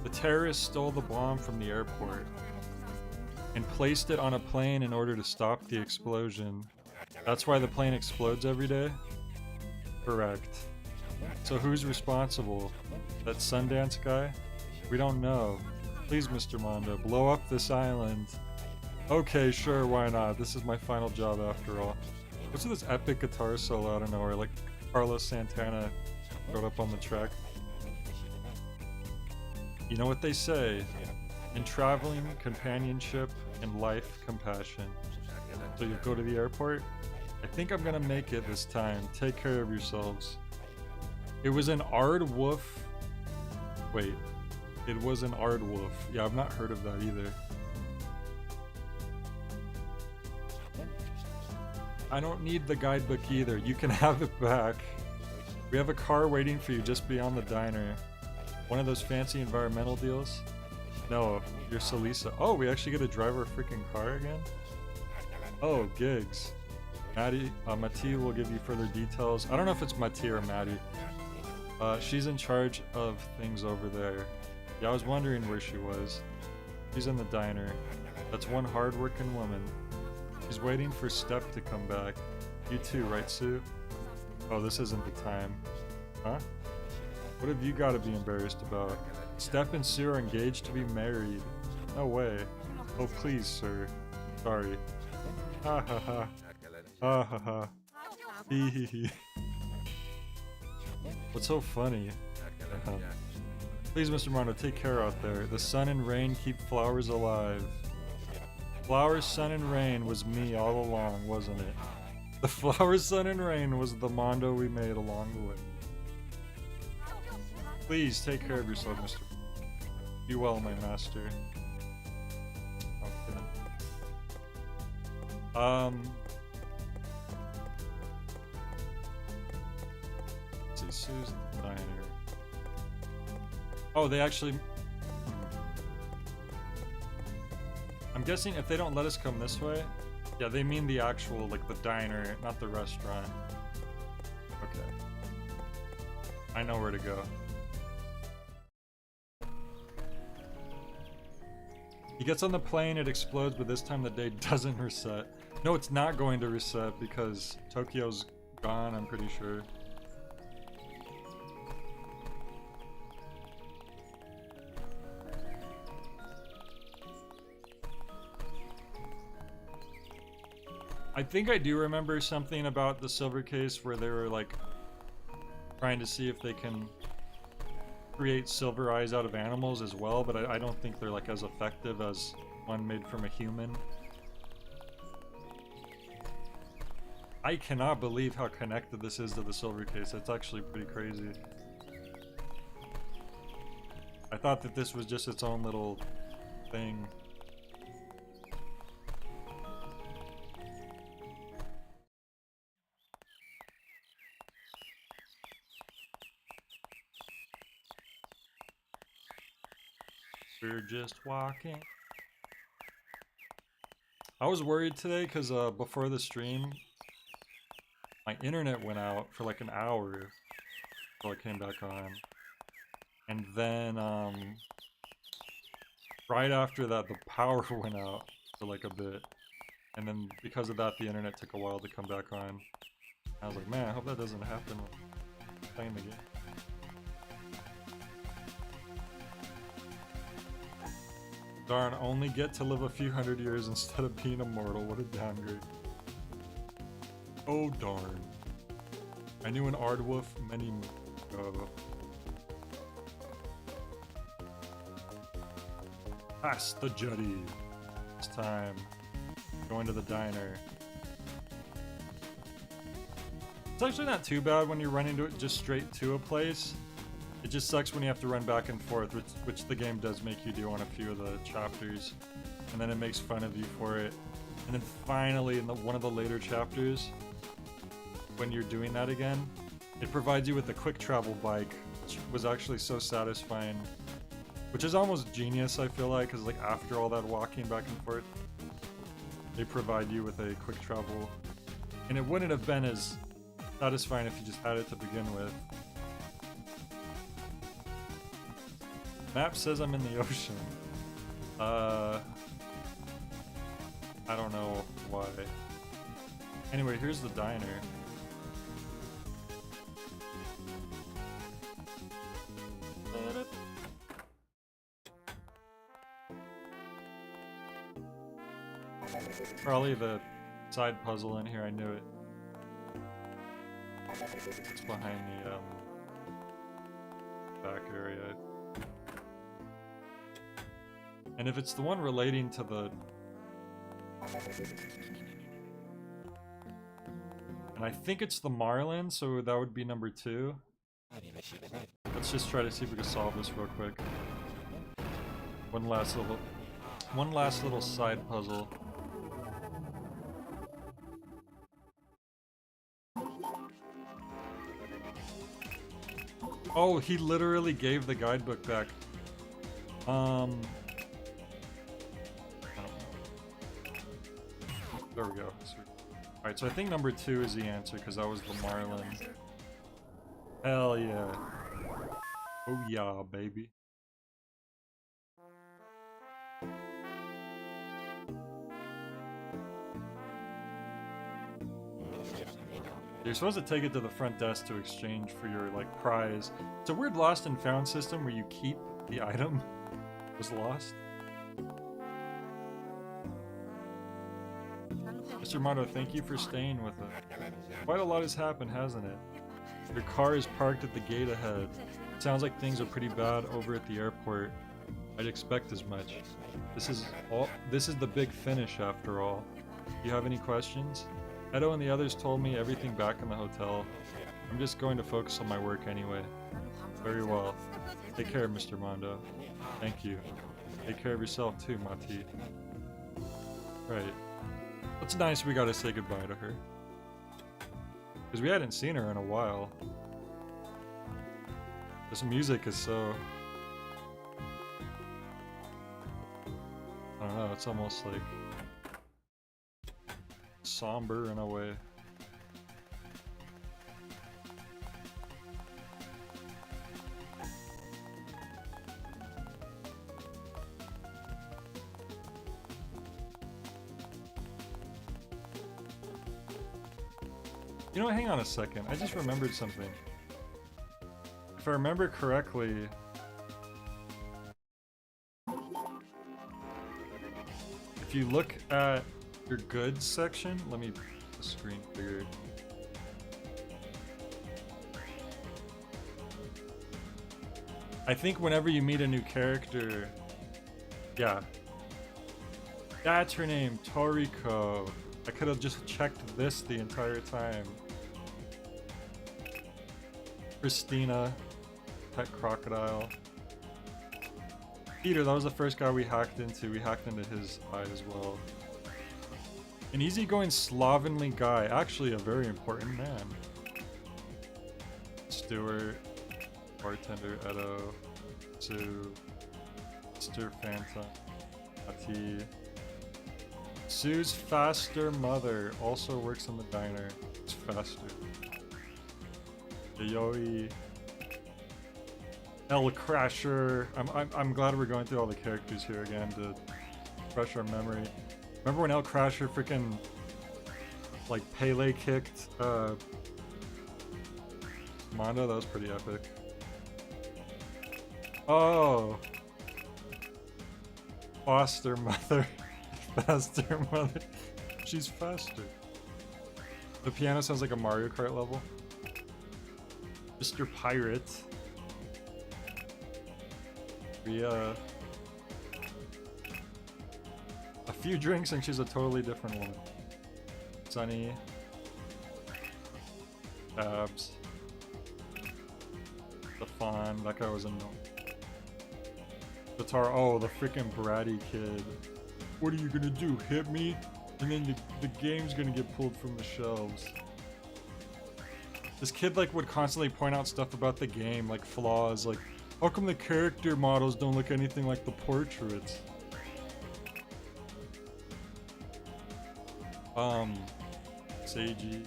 The terrorists stole the bomb from the airport and placed it on a plane in order to stop the explosion. That's why the plane explodes every day? Correct. So who's responsible? That Sundance guy? We don't know. Please, Mr. Mondo, blow up this island. Okay, sure, why not? This is my final job after all. What's with this epic guitar solo out of nowhere? Like Carlos Santana showed up on the track. You know what they say, in traveling, companionship, in life, compassion. So you go to the airport? I think I'm gonna make it this time. Take care of yourselves. It was an Aardwolf. Wait, it was an Aardwolf. Yeah, I've not heard of that either. I don't need the guidebook either. You can have it back. We have a car waiting for you just beyond the diner. One of those fancy environmental deals? No, you're Salisa. Oh, we actually get to drive our freaking car again? Oh, gigs. Maddie, Mati will give you further details. I don't know if it's Mati or Maddie. She's in charge of things over there. Yeah, I was wondering where she was. She's in the diner. That's one hard-working woman. She's waiting for Steph to come back. You too, right, Sue? Oh, this isn't the time. Huh? What have you got to be embarrassed about? Steph and Sue are engaged to be married. No way. Oh, please, sir. Sorry. Ha ha ha. Ha ha ha. Hee hee hee. What's so funny? Please, Mr. Mondo, take care out there. The sun and rain keep flowers alive. Flowers, sun, and rain was me all along, wasn't it? The flowers, sun, and rain was the Mondo we made along the way. Please take care of yourself, Mr. Be well, my master. Okay. Let's see, Susan Diner. Oh, they actually. I'm guessing if they don't let us come this way, yeah, they mean the actual, like the diner, not the restaurant. Okay. I know where to go. He gets on the plane, it explodes, but this time the day doesn't reset. No, it's not going to reset because Tokyo's gone, I'm pretty sure. I think I do remember something about the silver case where they were like trying to see if they can create silver eyes out of animals as well, but I don't think they're like as effective as one made from a human. I cannot believe how connected this is to the silver case. That's actually pretty crazy. I thought that this was just its own little thing. We're just walking. I was worried today because before the stream, my internet went out for like an hour until it came back on. And then right after that, the power went out for like a bit. And then because of that, the internet took a while to come back on. I was like, man, I hope that doesn't happen when playing the game. Darn, only get to live a few hundred years instead of being immortal. What a downgrade. Oh darn. I knew an Aardwolf many moons ago. Past the jetty. It's time. Going to the diner. It's actually not too bad when you're running to it just straight to a place. It just sucks when you have to run back and forth, which the game does make you do on a few of the chapters. And then it makes fun of you for it. And then finally, in one of the later chapters, when you're doing that again, it provides you with a quick travel bike, which was actually so satisfying. Which is almost genius, I feel like, because like after all that walking back and forth, they provide you with a quick travel. And it wouldn't have been as satisfying if you just had it to begin with. Map says I'm in the ocean. I don't know why. Anyway, here's the diner. Probably the side puzzle in here, I knew it. It's behind the back area. And if it's the one relating to the... And I think it's the Marlin, so that would be number 2. Let's just try to see if we can solve this real quick. One last little side puzzle. Oh, he literally gave the guidebook back. I don't know. There we go. Sweet. Alright, so I think number 2 is the answer because that was the Final Marlin. answer. Hell yeah. Oh yeah, baby. You're supposed to take it to the front desk to exchange for your, like, prize. It's a weird lost and found system where you keep the item that was lost. Mr. Mondo, thank you for staying with us. Quite a lot has happened, hasn't it? Your car is parked at the gate ahead. It sounds like things are pretty bad over at the airport. I'd expect as much. This is the big finish after all. Do you have any questions? Edo and the others told me everything back in the hotel. I'm just going to focus on my work anyway. Very well. Take care, Mr. Mondo. Thank you. Take care of yourself too, Mati. Right. It's nice we got to say goodbye to her. Because we hadn't seen her in a while. This music is so... I don't know, it's almost like... somber in a way. You know what, hang on a second. I just remembered something. If I remember correctly... if you look at your goods section, let me make the screen bigger. I think whenever you meet a new character... yeah. That's her name, Toriko. I could have just checked this the entire time. Christina, pet crocodile. Peter, that was the first guy we hacked into. We hacked into his eye as well. An easygoing, slovenly guy. Actually, a very important man. Stuart, bartender, Edo, Sue, Mr. Phantom, Ati. Sue's faster mother also works in the diner. It's faster. Yayoi. El Crasher. I'm glad we're going through all the characters here again to refresh our memory. Remember when El Crasher freaking like Pele kicked Mondo? That was pretty epic. Oh, foster mother. Faster mother. She's faster. The piano sounds like a Mario Kart level. Mr. Pirate. Ria. A few drinks and she's a totally different woman. Sunny. Tabs. The Fawn. That guy was annoying. Guitar. Oh, the freaking bratty kid. What are you gonna do? Hit me? And then the game's gonna get pulled from the shelves. This kid like would constantly point out stuff about the game, like flaws, like how come the character models don't look anything like the portraits? Seiji.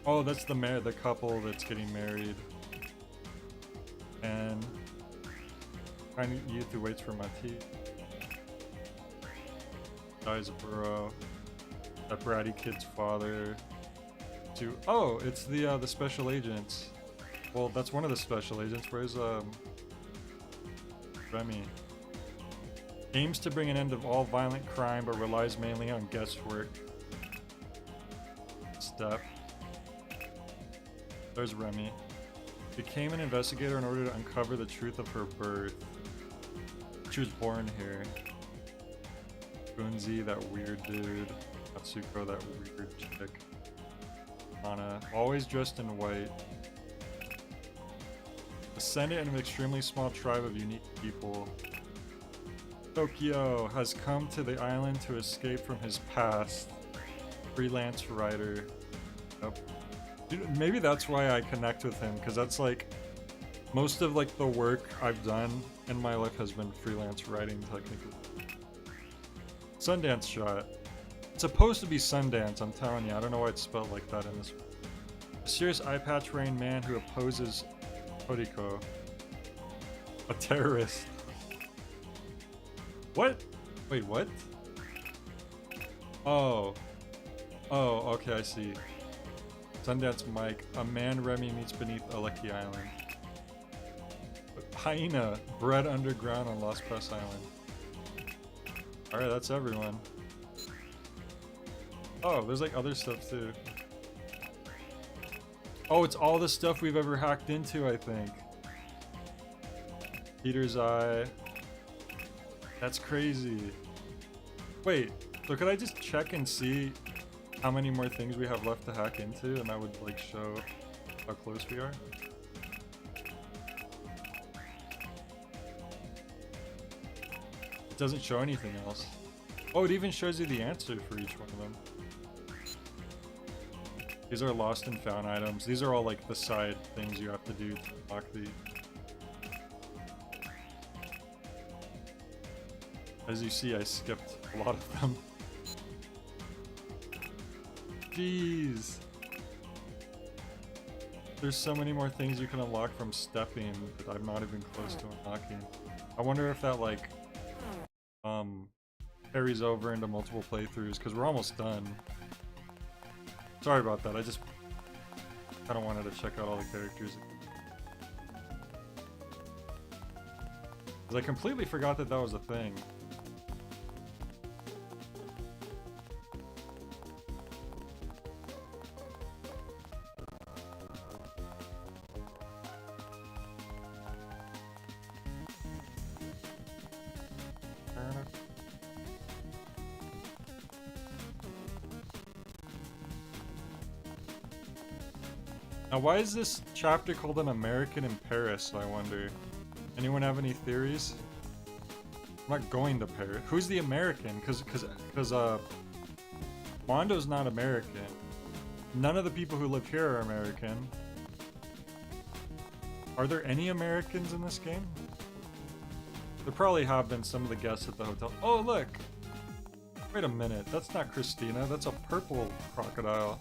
Oh, that's the couple that's getting married. And tiny youth who waits for Mati. Dies of Burrow. That bratty kid's father. Oh, it's the special agents. Well, that's one of the special agents. Where's Remy? Aims to bring an end of all violent crime, but relies mainly on guesswork. Step. There's Remy. Became an investigator in order to uncover the truth of her birth. She was born here. Bunzi, that weird dude. Atsuko, that weird chick. Ana, always dressed in white. Descendant of an extremely small tribe of unique people. Tokyo has come to the island to escape from his past. Freelance writer. Yep. Dude, maybe that's why I connect with him, because that's like Most of like the work I've done in my life has been freelance writing technically. Sundance shot. It's supposed to be Sundance, I'm telling you. I don't know why it's spelled like that in this. A serious eye patch wearing man who opposes Toriko. A terrorist. What? Wait, what? Oh. Oh, okay, I see. Sundance Mike. A man Remy meets beneath Aleki Island. Hyena. Bred underground on Lost Press Island. Alright, that's everyone. Oh, there's like other stuff too. Oh, it's all the stuff we've ever hacked into, I think. Peter's Eye. That's crazy. Wait, so could I just check and see how many more things we have left to hack into, and that would like show how close we are? It doesn't show anything else. Oh, it even shows you the answer for each one of them. These are lost and found items. These are all like the side things you have to do to unlock the... As you see, I skipped a lot of them. Jeez. There's so many more things you can unlock from stepping that I'm not even close to unlocking. I wonder if that like carries over into multiple playthroughs, because we're almost done. Sorry about that, I just kind of wanted to check out all the characters. 'Cause I completely forgot that that was a thing. Now, why is this chapter called An American in Paris, I wonder? Anyone have any theories? I'm not going to Paris. Who's the American? Because Mondo's not American. None of the people who live here are American. Are there any Americans in this game? There probably have been some of the guests at the hotel. Oh, look! Wait a minute, that's not Christina, that's a purple crocodile.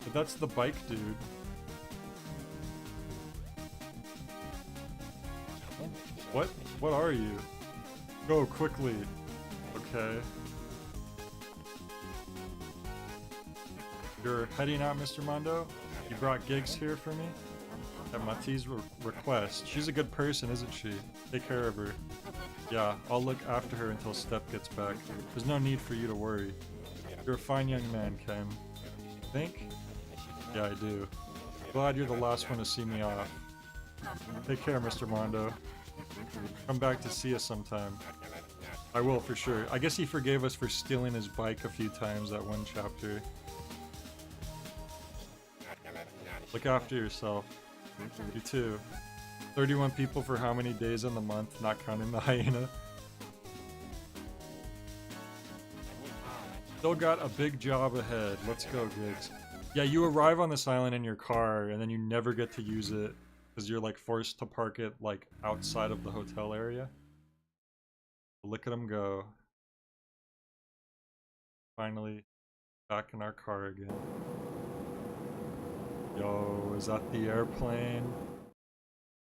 But that's the bike dude. What? What are you? Go quickly. Okay. You're heading out, Mr. Mondo? You brought gigs here for me? At Mati's request. She's a good person, isn't she? Take care of her. Yeah, I'll look after her until Step gets back. There's no need for you to worry. You're a fine young man, Ken. Think? Yeah, I do. Glad you're the last one to see me off. Take care, Mr. Mondo. Come back to see us sometime. I will, for sure. I guess he forgave us for stealing his bike a few times that one chapter. Look after yourself. You too. 31 people for how many days in the month, not counting the hyena? Still got a big job ahead. Let's go, Gigs. Yeah, you arrive on this island in your car, and then you never get to use it, because you're like forced to park it like outside of the hotel area. Look at them go. Finally, back in our car again. Yo, is that the airplane?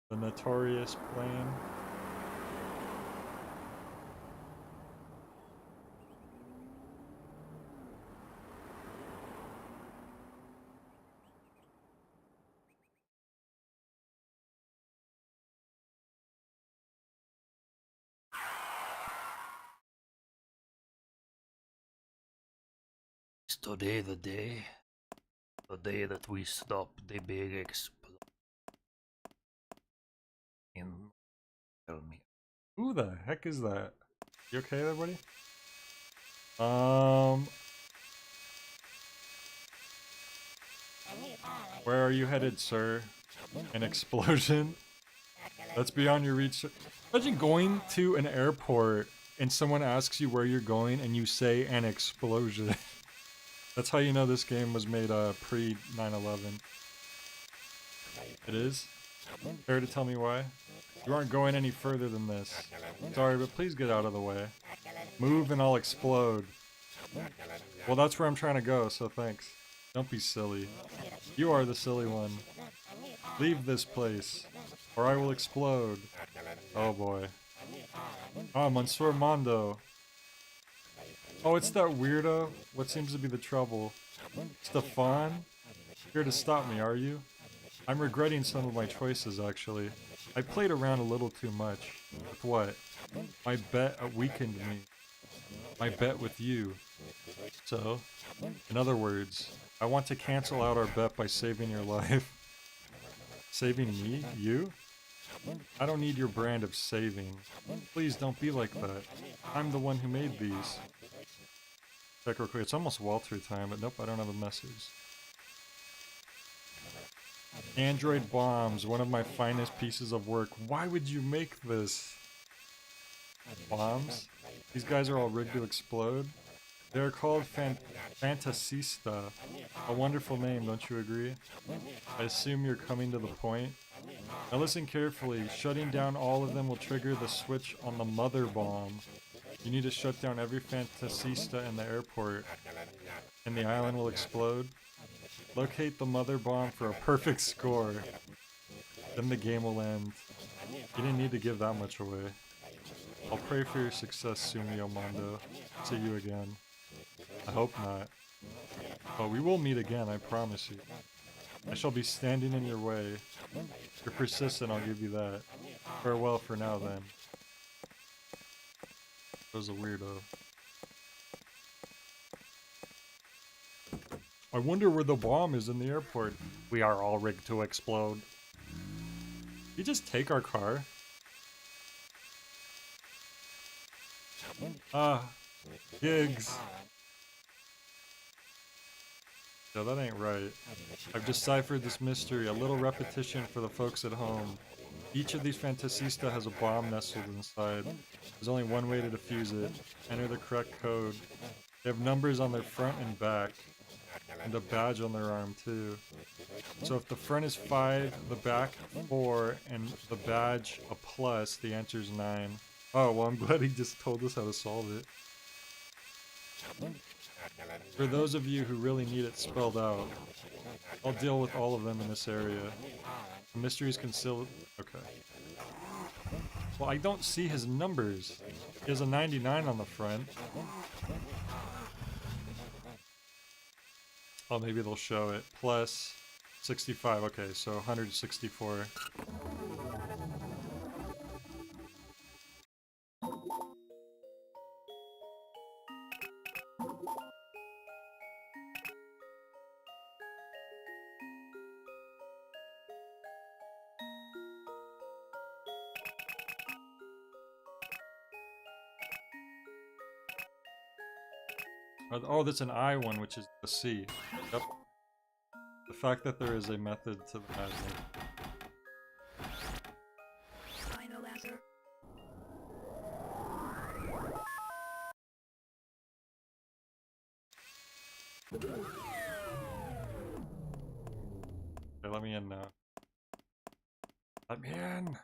The notorious plane? Is today the day that we stop the big explosion in me. Who the heck is that? You okay there, buddy? Where are you headed, sir? An explosion? That's beyond your reach. Imagine going to an airport and someone asks you where you're going and you say an explosion. That's how you know this game was made pre 9/11. It is? Care to tell me why? You aren't going any further than this. Sorry, but please get out of the way. Move and I'll explode. Well, that's where I'm trying to go, so thanks. Don't be silly. You are the silly one. Leave this place, or I will explode. Oh boy. Ah, Monsieur Mondo. Oh, it's that weirdo. What seems to be the trouble? Stefan? Here to stop me, are you? I'm regretting some of my choices, actually. I played around a little too much. With what? My bet weakened me. My bet with you. So, in other words, I want to cancel out our bet by saving your life. Saving me? You? I don't need your brand of saving. Please don't be like that. I'm the one who made these. Check real quick. It's almost Walter time, but nope, I don't have a message. Android bombs, one of my finest pieces of work. Why would you make this? Bombs? These guys are all rigged to explode. They are called Fantasista. A wonderful name, don't you agree? I assume you're coming to the point. Now listen carefully. Shutting down all of them will trigger the switch on the mother bomb. You need to shut down every Fantasista in the airport, and the island will explode. Locate the mother bomb for a perfect score. Then the game will end. You didn't need to give that much away. I'll pray for your success, Sumio Mondo. See you again. I hope not. But we will meet again, I promise you. I shall be standing in your way. If you're persistent, I'll give you that. Farewell for now, then. That was a weirdo. I wonder where the bomb is in the airport. We are all rigged to explode. Did you just take our car? Ah, gigs. No, that ain't right. I've deciphered this mystery, a little repetition for the folks at home. Each of these Fantasista has a bomb nestled inside. There's only one way to defuse it. Enter the correct code. They have numbers on their front and back. And a badge on their arm too. So if the front is 5, the back 4, and the badge a plus, the answer's 9. Oh, well I'm glad he just told us how to solve it. For those of you who really need it spelled out, I'll deal with all of them in this area. The mysteries concealed... Okay. Well, I don't see his numbers. He has a 99 on the front. Oh, maybe they'll show it. Plus 65. Okay, so 164. Oh, that's an I one, which is the C. Yep. The fact that there is a method to the magic. Final answer. Okay, let me in now. Let me in!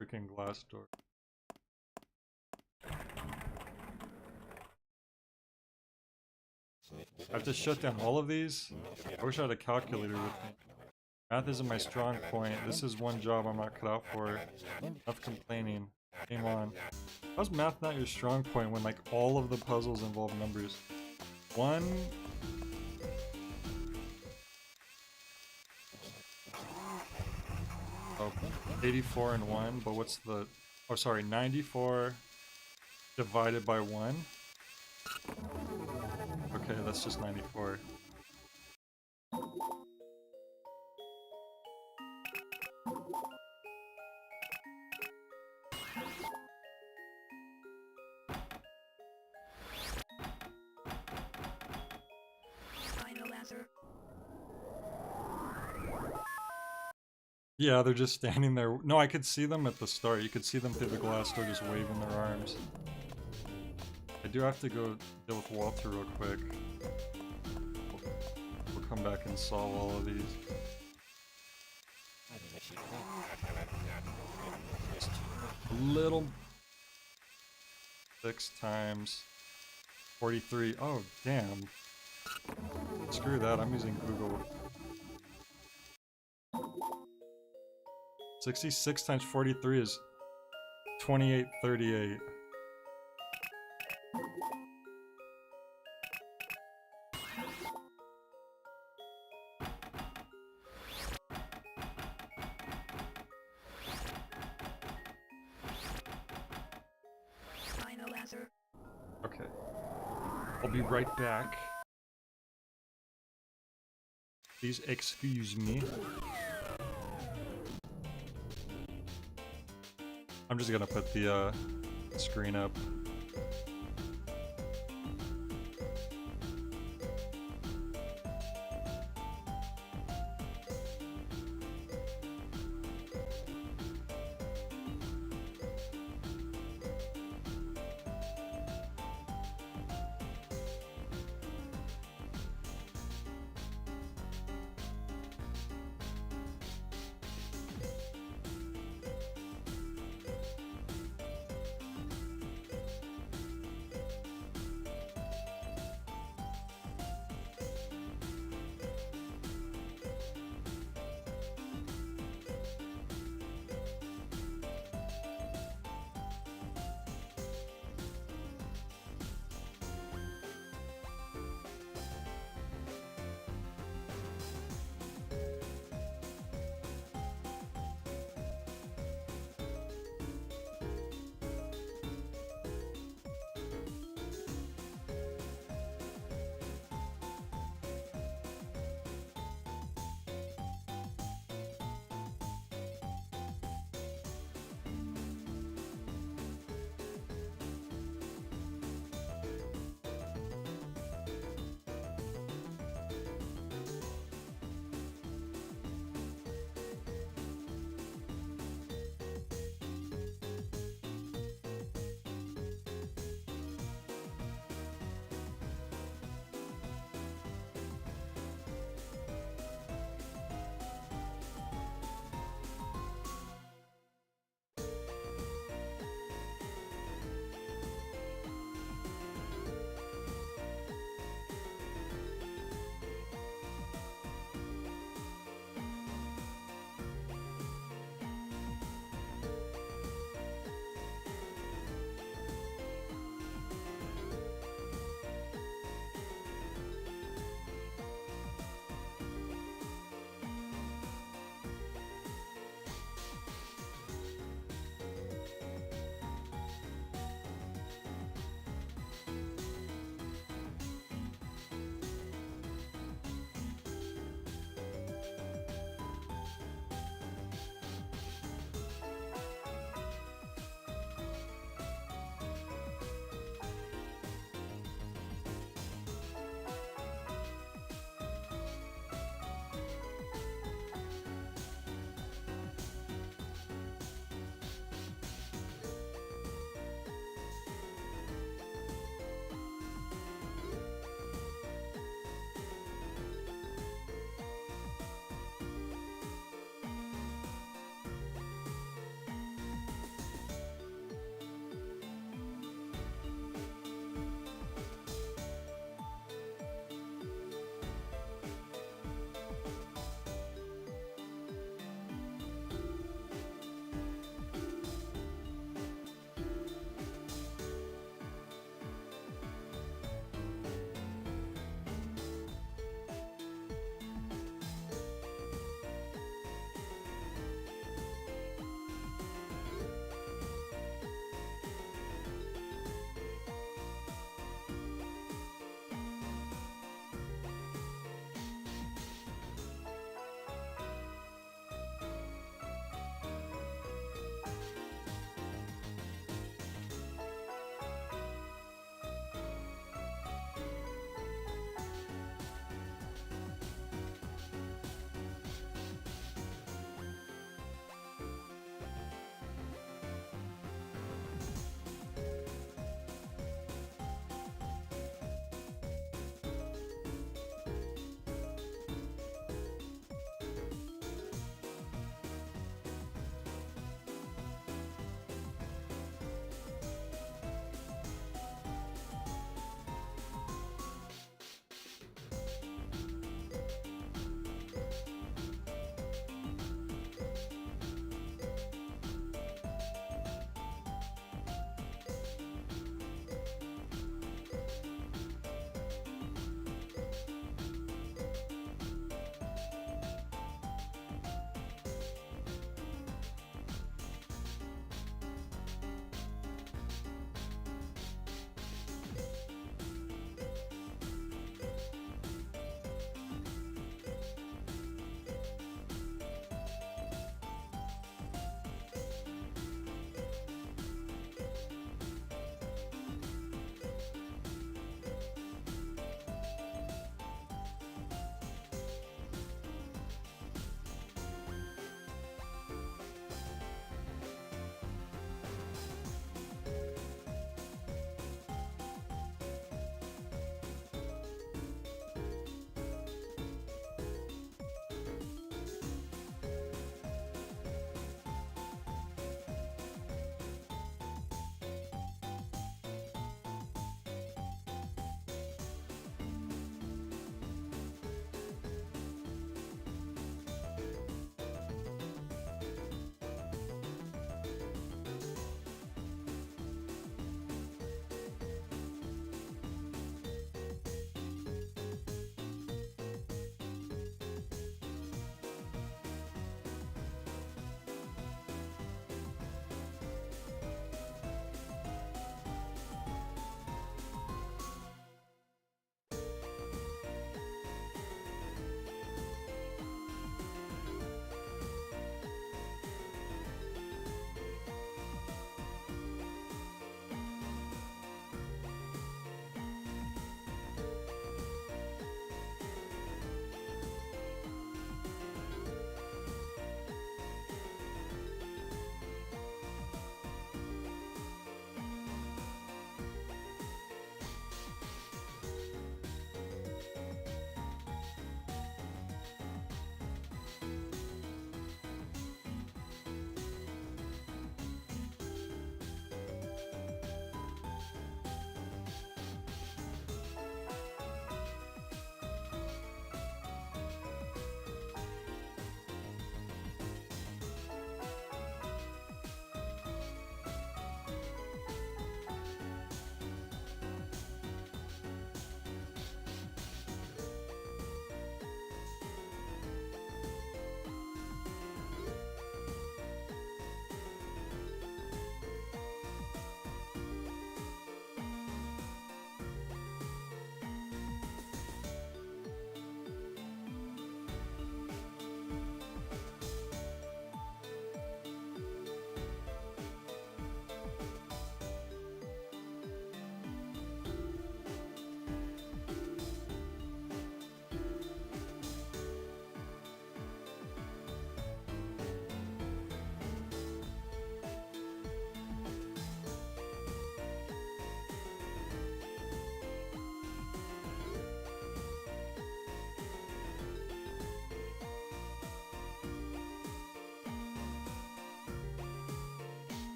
Freaking glass door. I have to shut down all of these? I wish I had a calculator with me. Math isn't my strong point. This is one job I'm not cut out for. Enough complaining. Game on. How's math not your strong point when like all of the puzzles involve numbers? 1... Oh, 84 and 1, but what's the... Oh, sorry, 94 divided by 1? Okay, that's just 94. Final answer. Yeah, they're just standing there. No, I could see them at the start. You could see them through the glass door just waving their arms. I do have to go deal with Walter real quick. We'll come come back and solve all of these. A little. 6 times 43. Oh, damn. Screw that, I'm using Google. 66 times 43 is 2838. Final answer. Okay. I'll be right back. Please excuse me. I'm just gonna put the screen up.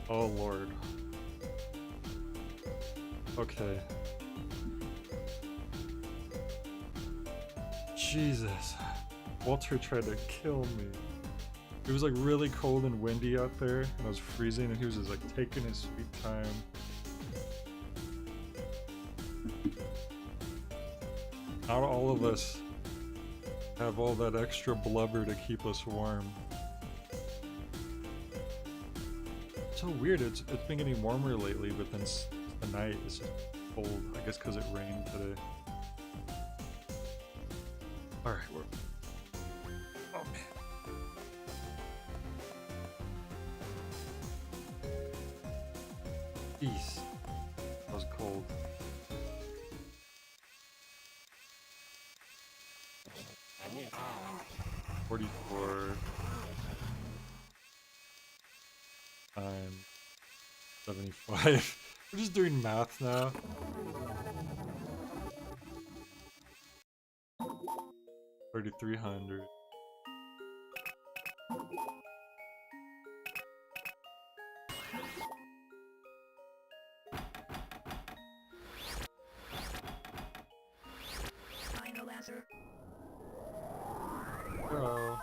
Oh lord. Okay. Jesus. Walter tried to kill me. It was like really cold and windy out there, and I was freezing, and he was just like taking his sweet time. Not all of us have all that extra blubber to keep us warm. So weird, it's been getting warmer lately, but then the night is just cold. I guess because it rained today. Alright, we're... Oh man. Jeez. That was cold. $44 times 75. We're just doing math now. 3,300. Final answer. Hello.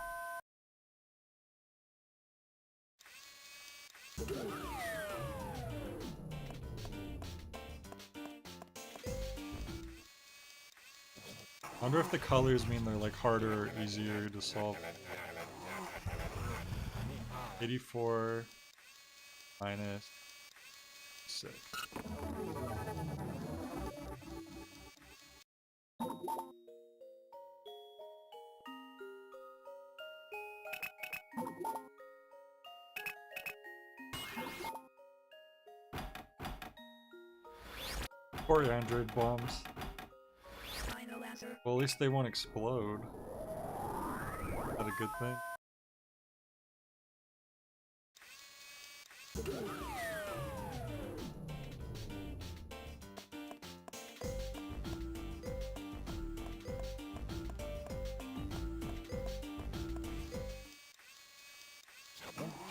I wonder if the colors mean they're like harder or easier to solve. 84 minus 6. Poor Android bombs. Final answer. Well, at least they won't explode. Is that a good thing?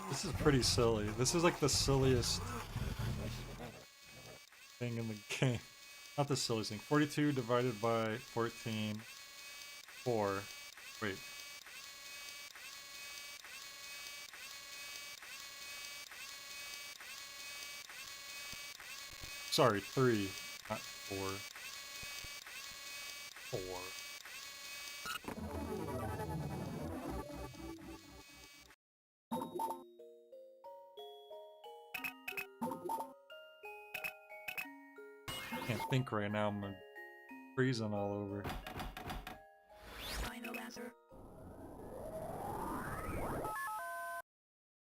This is pretty silly. This is like the silliest thing in the game. Not the silliest thing. 42 divided by 14. 4. Wait. Sorry, 3, not 4. 4. Can't think right now, I'm freezing all over. Final answer.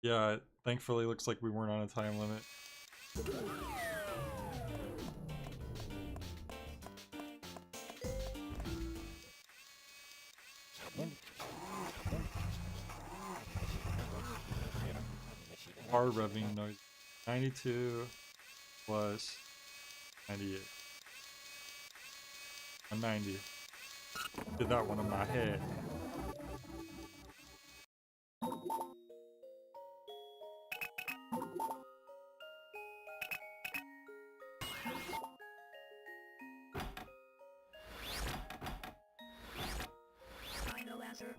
Yeah, thankfully looks like we weren't on a time limit. Car revving noise. 92 plus 98. 190. Did that one in my head. Final answer.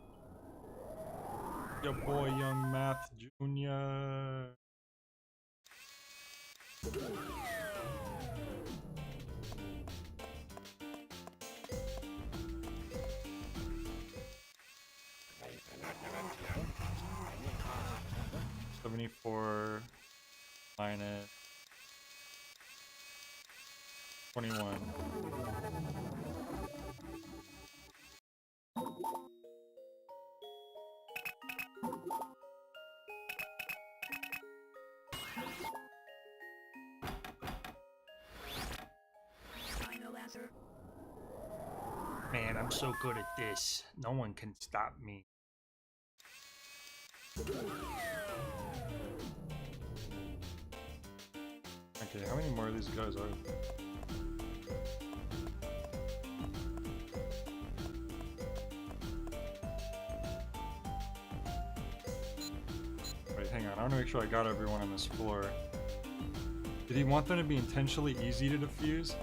Your boy Young Math Jr. $74 minus 21. Final answer. Man, I'm so good at this. No one can stop me. Okay, how many more of these guys are there? Wait, hang on. I want to make sure I got everyone on this floor. Did he want them to be intentionally easy to defuse?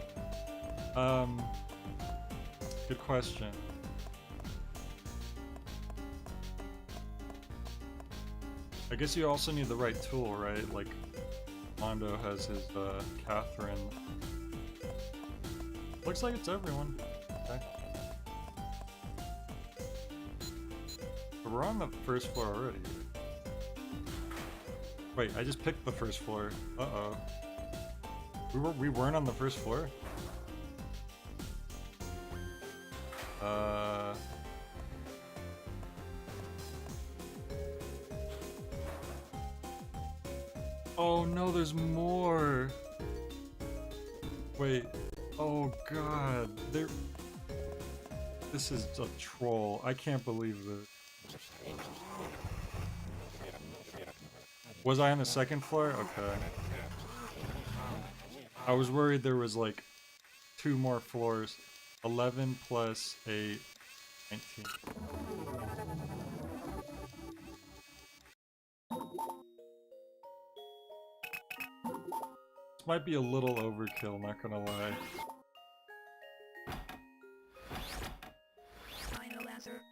Good question. I guess you also need the right tool, right? Like, Mondo has his, Catherine. Looks like it's everyone. Okay. But we're on the first floor already. Wait, I just picked the first floor. Uh-oh. We weren't on the first floor? Oh no, there's more! Wait. Oh god. This is a troll. I can't believe this. Was I on the second floor? Okay. I was worried there was like 2 more floors. 11 plus 8, 19. This might be a little overkill, not gonna lie. Final answer.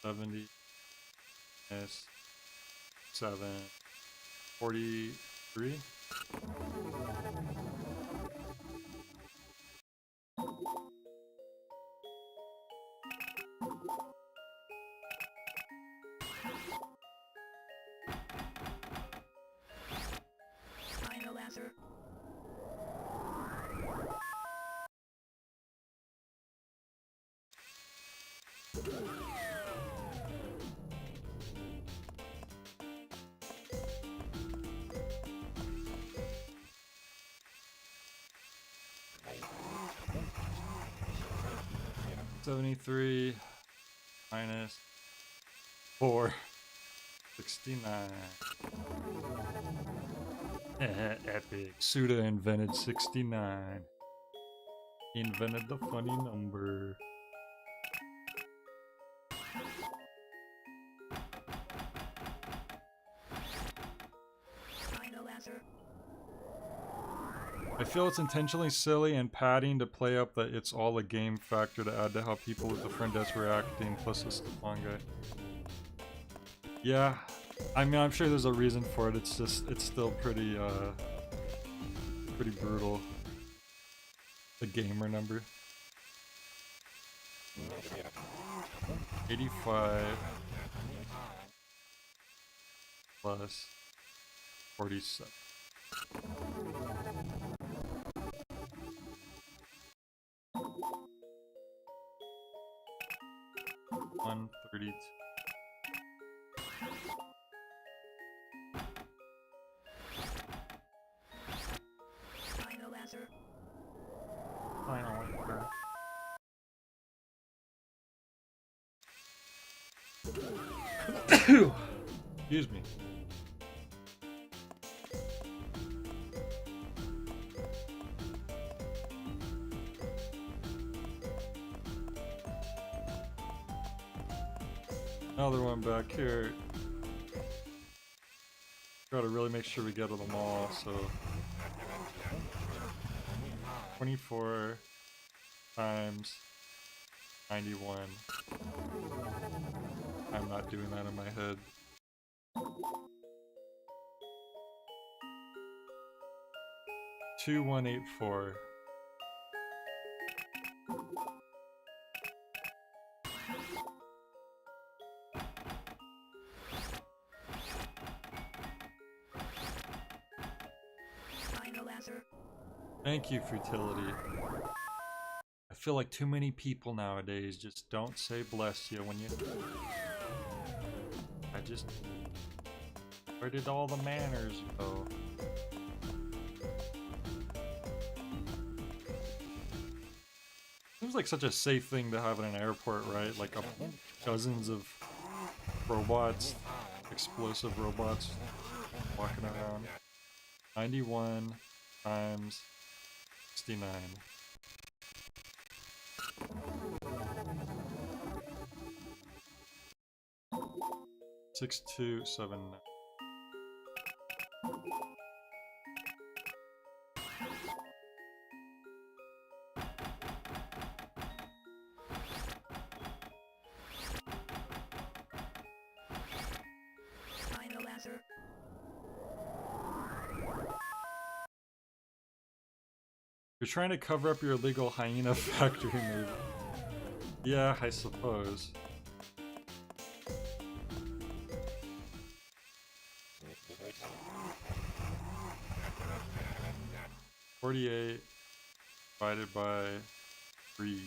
$70 minus 7, 43. Final answer. $73 minus 4, 69. Epic. Suda invented 69. He invented the funny number. Final answer. I feel it's intentionally silly and padding to play up that it's all a game factor to add to how people with the friendettes reacting, plus the Stefan guy. Yeah, I mean, I'm sure there's a reason for it. It's just, it's still pretty brutal. The gamer number. 85 plus 47. $132. Final answer. Final answer. Excuse me. Another one back here. Gotta really make sure we get to them all, so 24 times 91. I'm not doing that in my head. $2,184. Final answer. Thank you, Futility. I feel like too many people nowadays just don't say bless you when you... Where did all the manners go? Seems like such a safe thing to have in an airport, right? Like dozens of robots, explosive robots walking around. 91 times 69. 6279. Final answer. You're trying to cover up your illegal hyena factory, maybe. Yeah, I suppose. $48 divided by 3.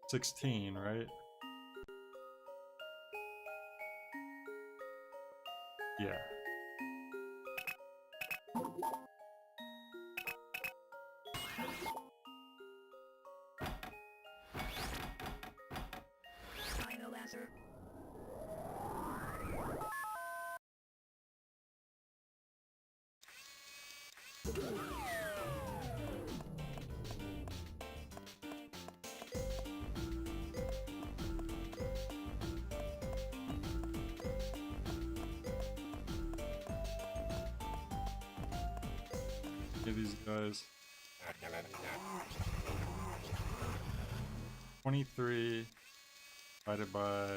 16, right? Yeah. Final answer. Look at these guys. 23 divided by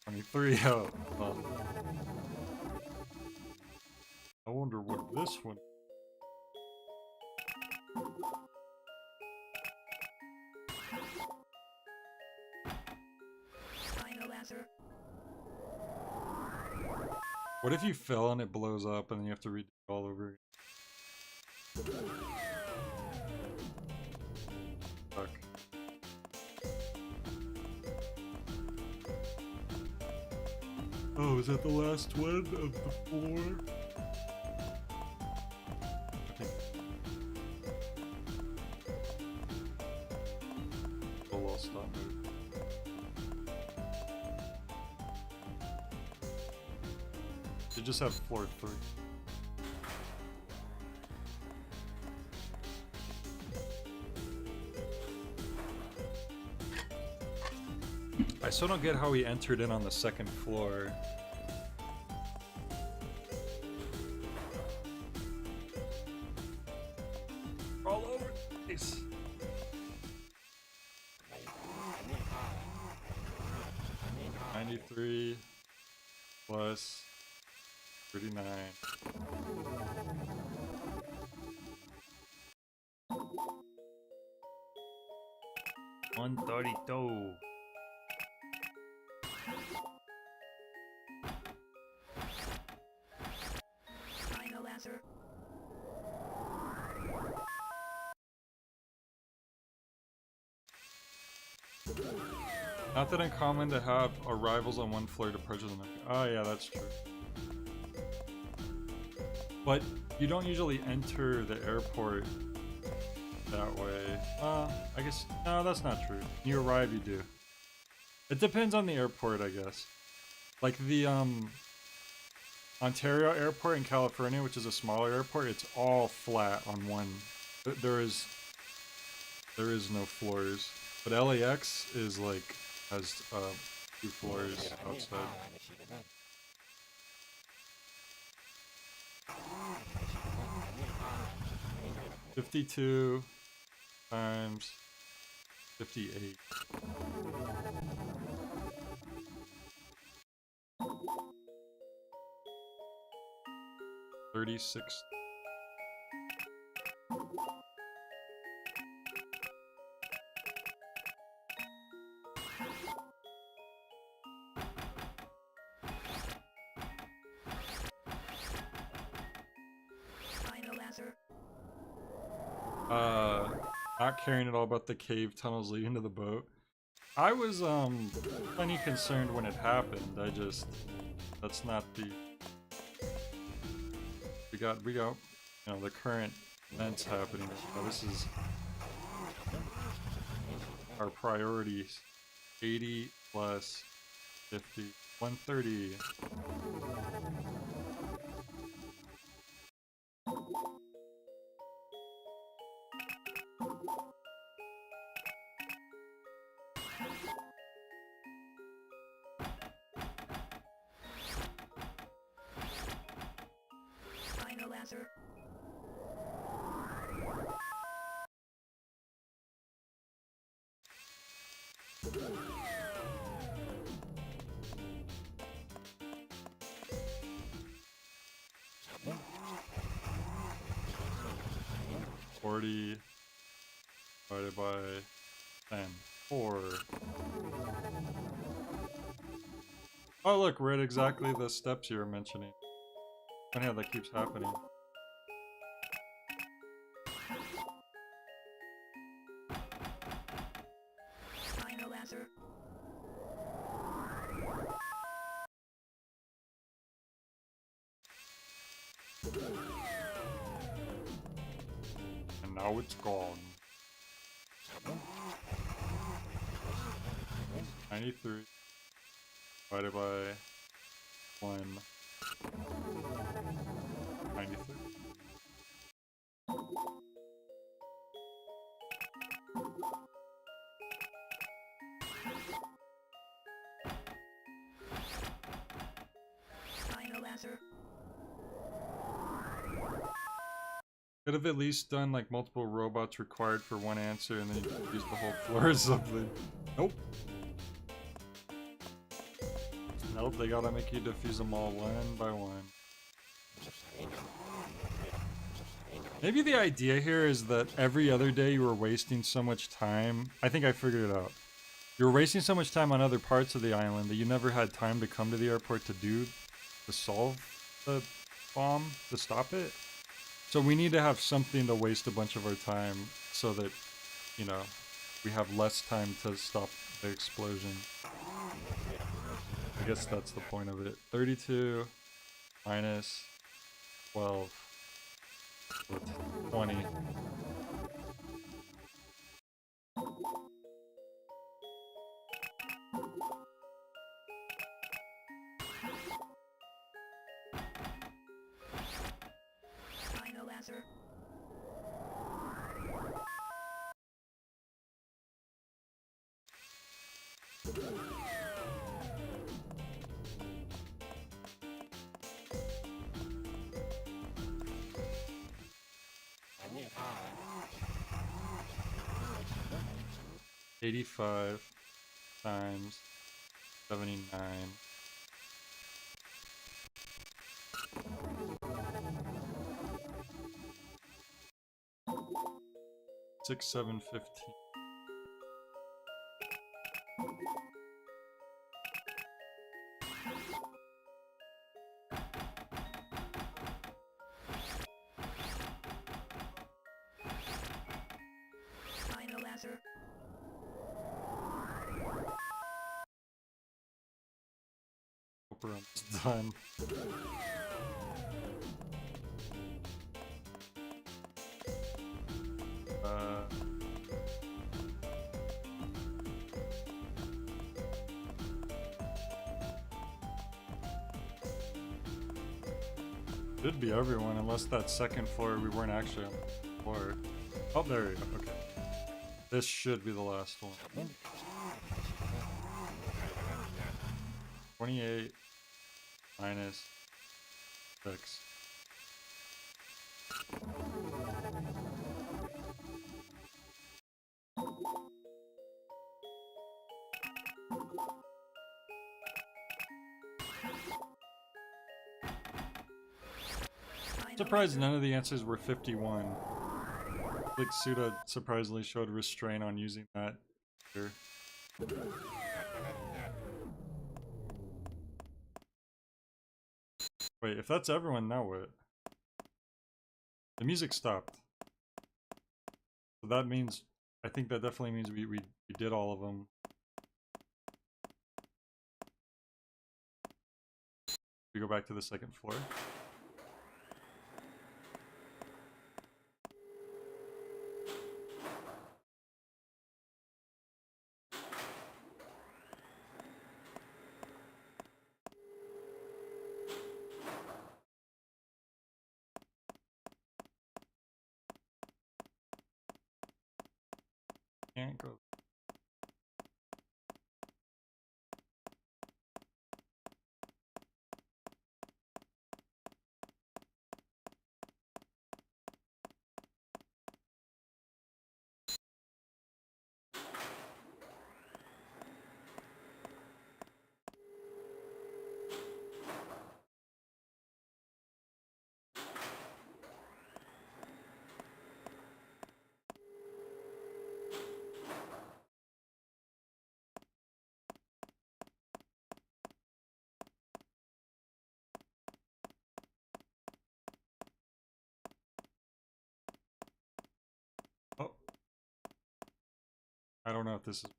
23. Oh, well. I wonder what this one. Final answer. What if you fell and it blows up and then you have to redo it all over again? Fuck. Oh, is that the last one of the 4? I think. Oh, I'll stop moving. You just have floor 3. I still don't get how he entered in on the 2nd floor. All over the place. $93 plus 39. $132. Final answer. Not that uncommon to have arrivals on one floor, departures on the next. Oh yeah, that's true. But you don't usually enter the airport that way. I guess no, that's not true. When you arrive, you do. It depends on the airport, I guess. Like the Ontario airport in California, which is a smaller airport, it's all flat on one. There is no floors. But LAX is like has 2 floors outside. $52 times 58. 36. Final answer. Not caring at all about the cave tunnels leading to the boat. I was plenty concerned when it happened. That's not the. We got you know, the current events happening. So this is our priorities. 80 plus 50, 130. Final answer. Forty divided by 10. 4. Oh look, we're at exactly the steps you were mentioning. Funny how that keeps happening. Final answer. And now it's gone. 93 divided by 1. 93. Final answer. Could have at least done like multiple robots required for one answer and then you could use the whole floor or something. Nope. Nope, they gotta make you defuse them all one by one. Maybe the idea here is that every other day you were wasting so much time. I think I figured it out. You were wasting so much time on other parts of the island that you never had time to come to the airport to solve the bomb, to stop it. So we need to have something to waste a bunch of our time so that, you know, we have less time to stop the explosion. I guess that's the point of it. 32 minus 12 with 20. Final answer. $85 times 79. 6, 7, 15. Final answer. Hope we're almost done. Should be everyone, unless that second floor we weren't actually on the floor. Oh, there we go. Okay. This should be the last one. 28 minus 6. Surprised none of the answers were 51. Like Suda surprisingly showed restraint on using that here. Wait, if that's everyone, now what? The music stopped. So that means, I think that definitely means we did all of them. We go back to the second floor. Can't go. Oh. I don't know if this is.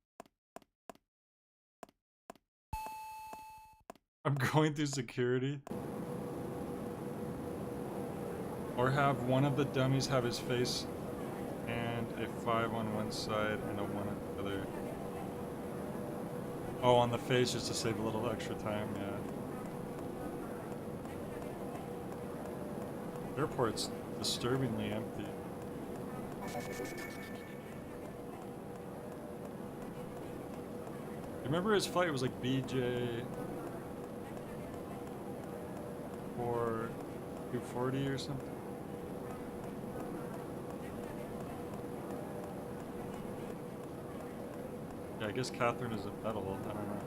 I'm going through security. Or have one of the dummies have his face and a 5 on one side and a 1 on the other. Oh, on the face just to save a little extra time, yeah. Airport's disturbingly empty. Remember his flight was like BJ or 240 or something? Yeah, I guess Catherine is a pedal, I don't know.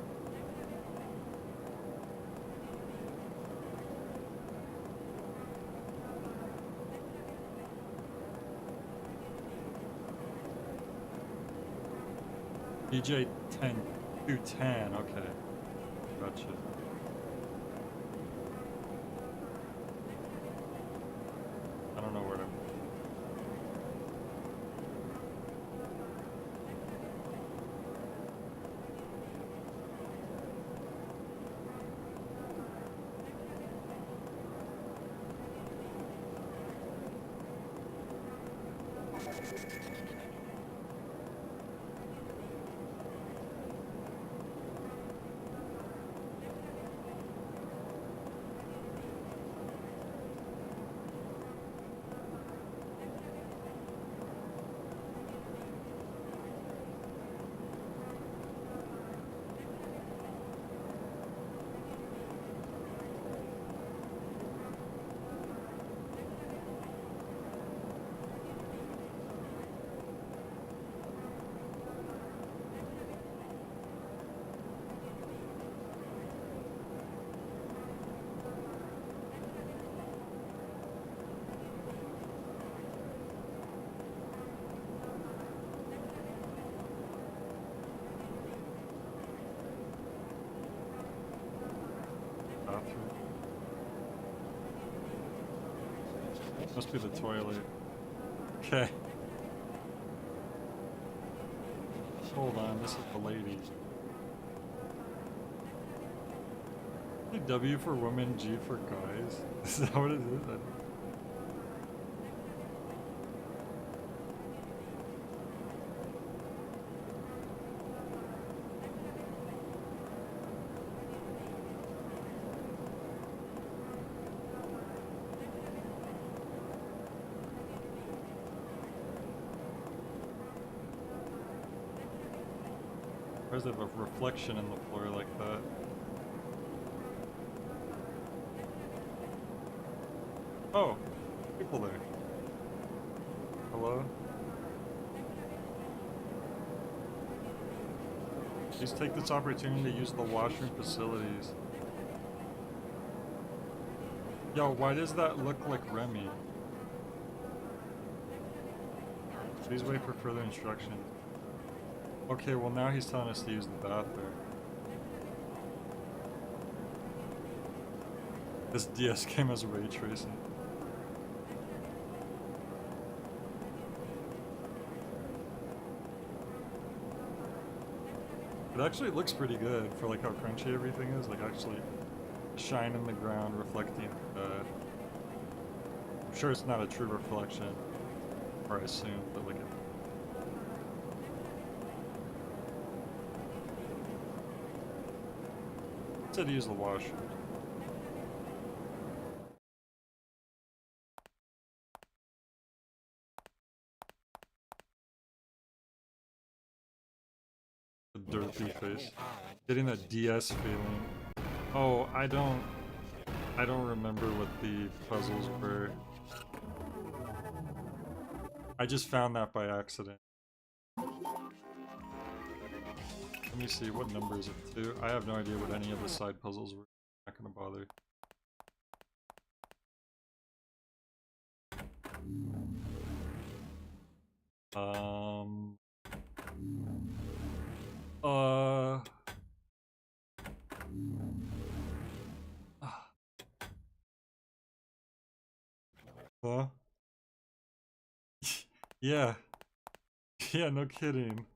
BJ 210, okay. Gotcha. I don't know where to. Bathroom. Must be the toilet. Okay. Hold on, this is the lady. W for women, G for guys. Is that what it is? Why does it have a reflection in the floor like that? Oh, people there. Hello? Please take this opportunity to use the washroom facilities. Yo, why does that look like Remy? Please wait for further instructions. Okay, well now he's telling us to use the bathroom. This DS game has ray tracing. It actually looks pretty good for like how crunchy everything is. Like actually shine in the ground reflecting. I'm sure it's not a true reflection, or I assume, but like it. Said to use the washroom. derpy face. Getting that DS feeling. Oh, I don't remember what the puzzles were. I just found that by accident. Let me see, what number is it to? I have no idea what any of the side puzzles were. Not gonna bother. Huh? Yeah. Yeah, no kidding.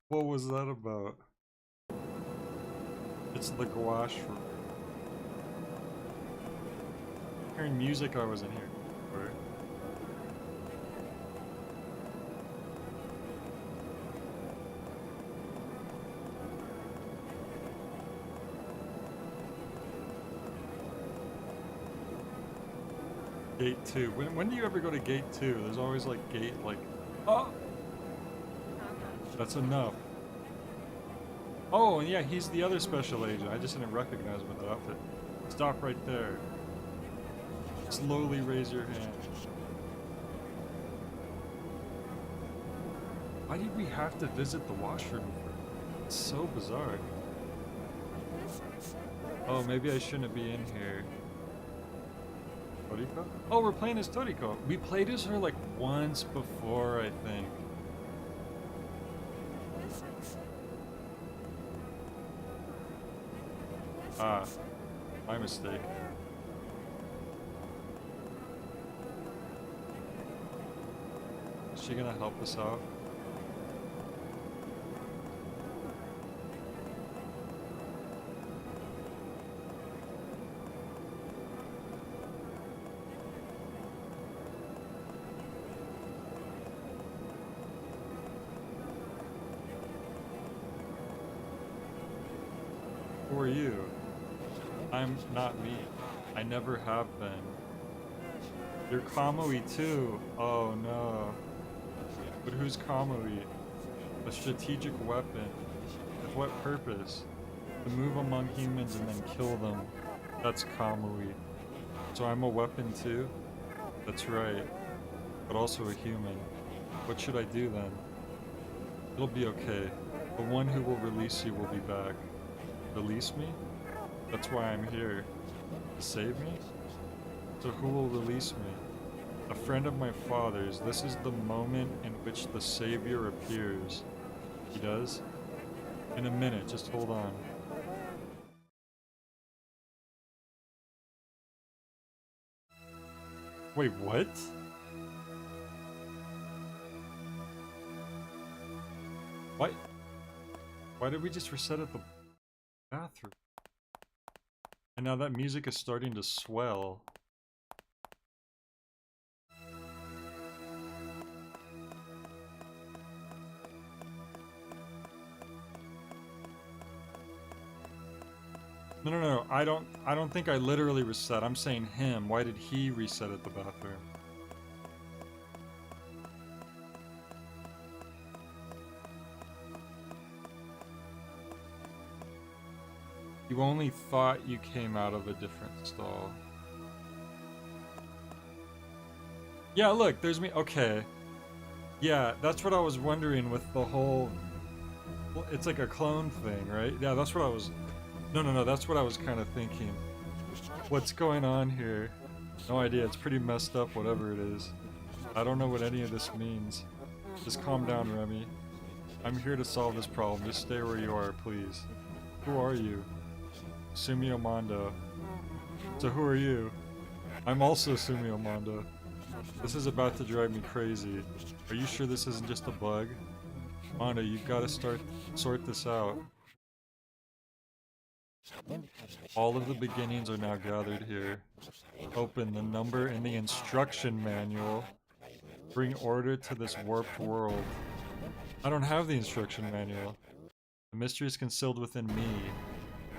What was that about? It's the gouache room. Hearing music I wasn't here before. Gate 2. When do you ever go to Gate 2? There's always like Gate like... Oh! That's enough. Oh, and yeah, he's the other special agent. I just didn't recognize him with the outfit. Stop right there. Slowly raise your hand. Why did we have to visit the washroom? It's so bizarre. Oh, maybe I shouldn't be in here. Toriko? Oh, we're playing as Toriko. We played as her like once before, I think. Ah, my mistake. Is she gonna help us out? Who are you? I'm not me. I never have been. You're Kamui too. Oh no. But who's Kamui? A strategic weapon. With what purpose? To move among humans and then kill them. That's Kamui. So I'm a weapon too? That's right. But also a human. What should I do then? It'll be okay. The one who will release you will be back. Release me? That's why I'm here. To save me? So who will release me? A friend of my father's. This is the moment in which the savior appears. He does? In a minute, just hold on. Wait, what? What? Why did we just reset at the bathroom? And now that music is starting to swell. No. I don't think I literally reset. I'm saying him. Why did he reset at the bathroom? You only thought you came out of a different stall. Yeah, look, there's me. Okay. Yeah, that's what I was wondering with the whole... Well, it's like a clone thing, right? Yeah, that's what I was... No, that's what I was kind of thinking. What's going on here? No idea, it's pretty messed up, whatever it is. I don't know what any of this means. Just calm down, Remy. I'm here to solve this problem. Just stay where you are, please. Who are you? Sumio Mondo. So who are you? I'm also Sumio Mondo. This is about to drive me crazy. Are you sure this isn't just a bug? Mondo, you've got to sort this out. All of the beginnings are now gathered here. Open the number in the instruction manual. Bring order to this warped world. I don't have the instruction manual. The mystery is concealed within me.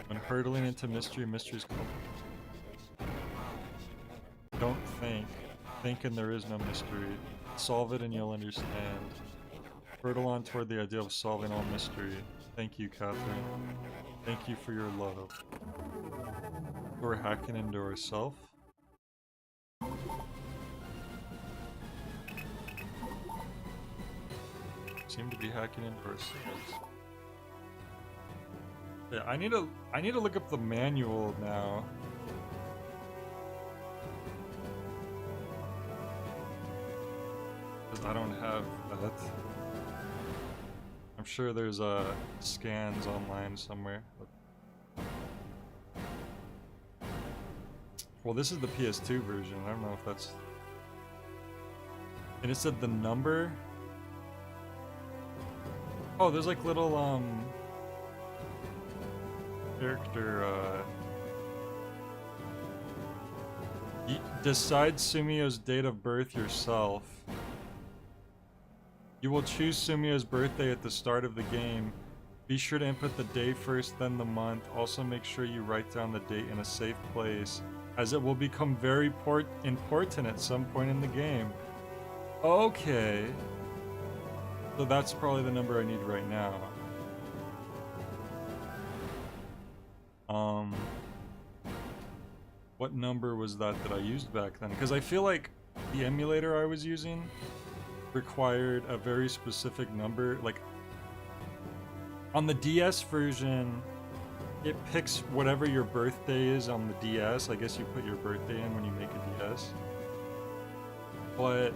When hurtling into mystery, mysteries come. Don't think. Think and there is no mystery. Solve it and you'll understand. Hurtle on toward the idea of solving all mystery. Thank you, Catherine. Thank you for your love. We're hacking into ourself. Seem to be hacking into ourselves. Yeah, I need to look up the manual now. Because I don't have that. I'm sure there's scans online somewhere. Well, this is the PS2 version. I don't know if that's... And it said the number... Oh, there's like little, character, decide Sumio's date of birth yourself. You will choose Sumio's birthday at the start of the game. Be sure to input the day first, then the month. Also make sure you write down the date in a safe place, as it will become very important at some point in the game. Okay. So that's probably the number I need right now. What number was that I used back then? Because I feel like the emulator I was using required a very specific number. Like, on the DS version, it picks whatever your birthday is on the DS. I guess you put your birthday in when you make a DS. But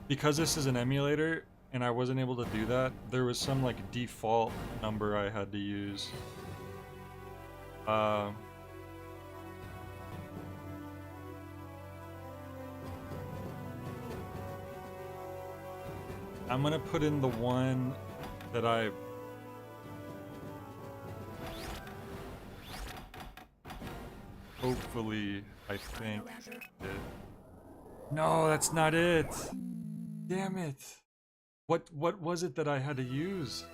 because this is an emulator and I wasn't able to do that, there was some like default number I had to use. I'm gonna put in the one that I... Hopefully, I think... No, that's not it! Damn it! What was it that I had to use?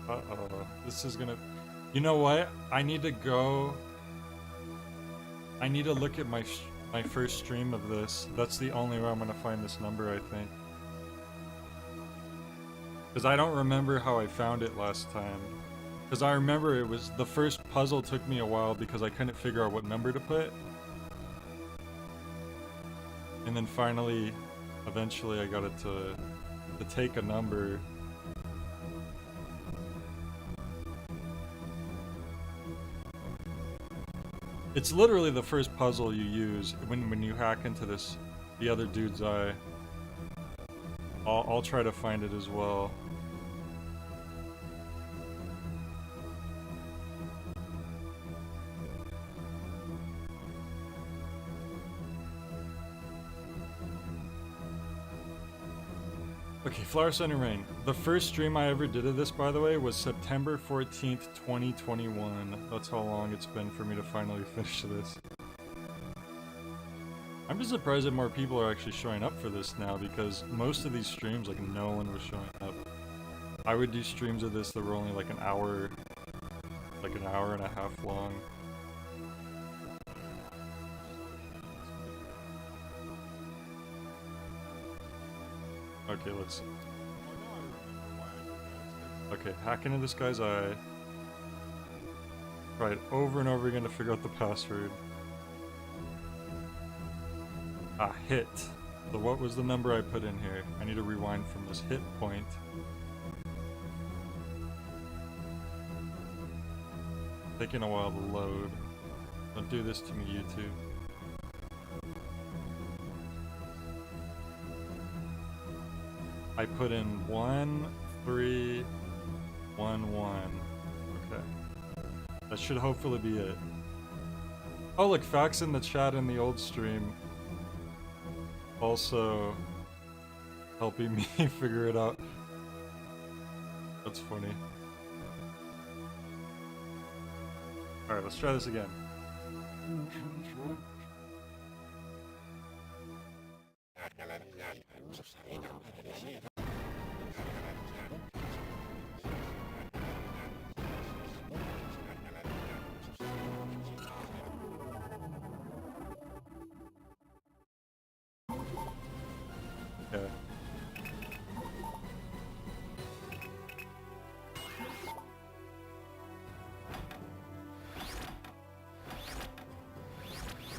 Uh-oh. This is gonna... You know what? I need to go... I need to look at my first stream of this. That's the only way I'm gonna find this number, I think. Because I don't remember how I found it last time. Because I remember it was... The first puzzle took me a while because I couldn't figure out what number to put. And then finally, eventually I got it to take a number. It's literally the first puzzle you use when you hack into the other dude's eye. I'll try to find it as well. Okay, Flower Sun and Rain. The first stream I ever did of this, by the way, was September 14th, 2021. That's how long it's been for me to finally finish this. I'm just surprised that more people are actually showing up for this now, because most of these streams, like, no one was showing up. I would do streams of this that were only like an hour and a half long. Okay, let's see. Okay, hack into this guy's eye. Try it over and over again to figure out the password. Ah, hit. So what was the number I put in here? I need to rewind from this hit point. Taking a while to load. Don't do this to me, YouTube. I put in 1311. Okay. That should hopefully be it. Oh look, Fax in the chat in the old stream. Also helping me figure it out. That's funny. Alright, let's try this again. Yeah.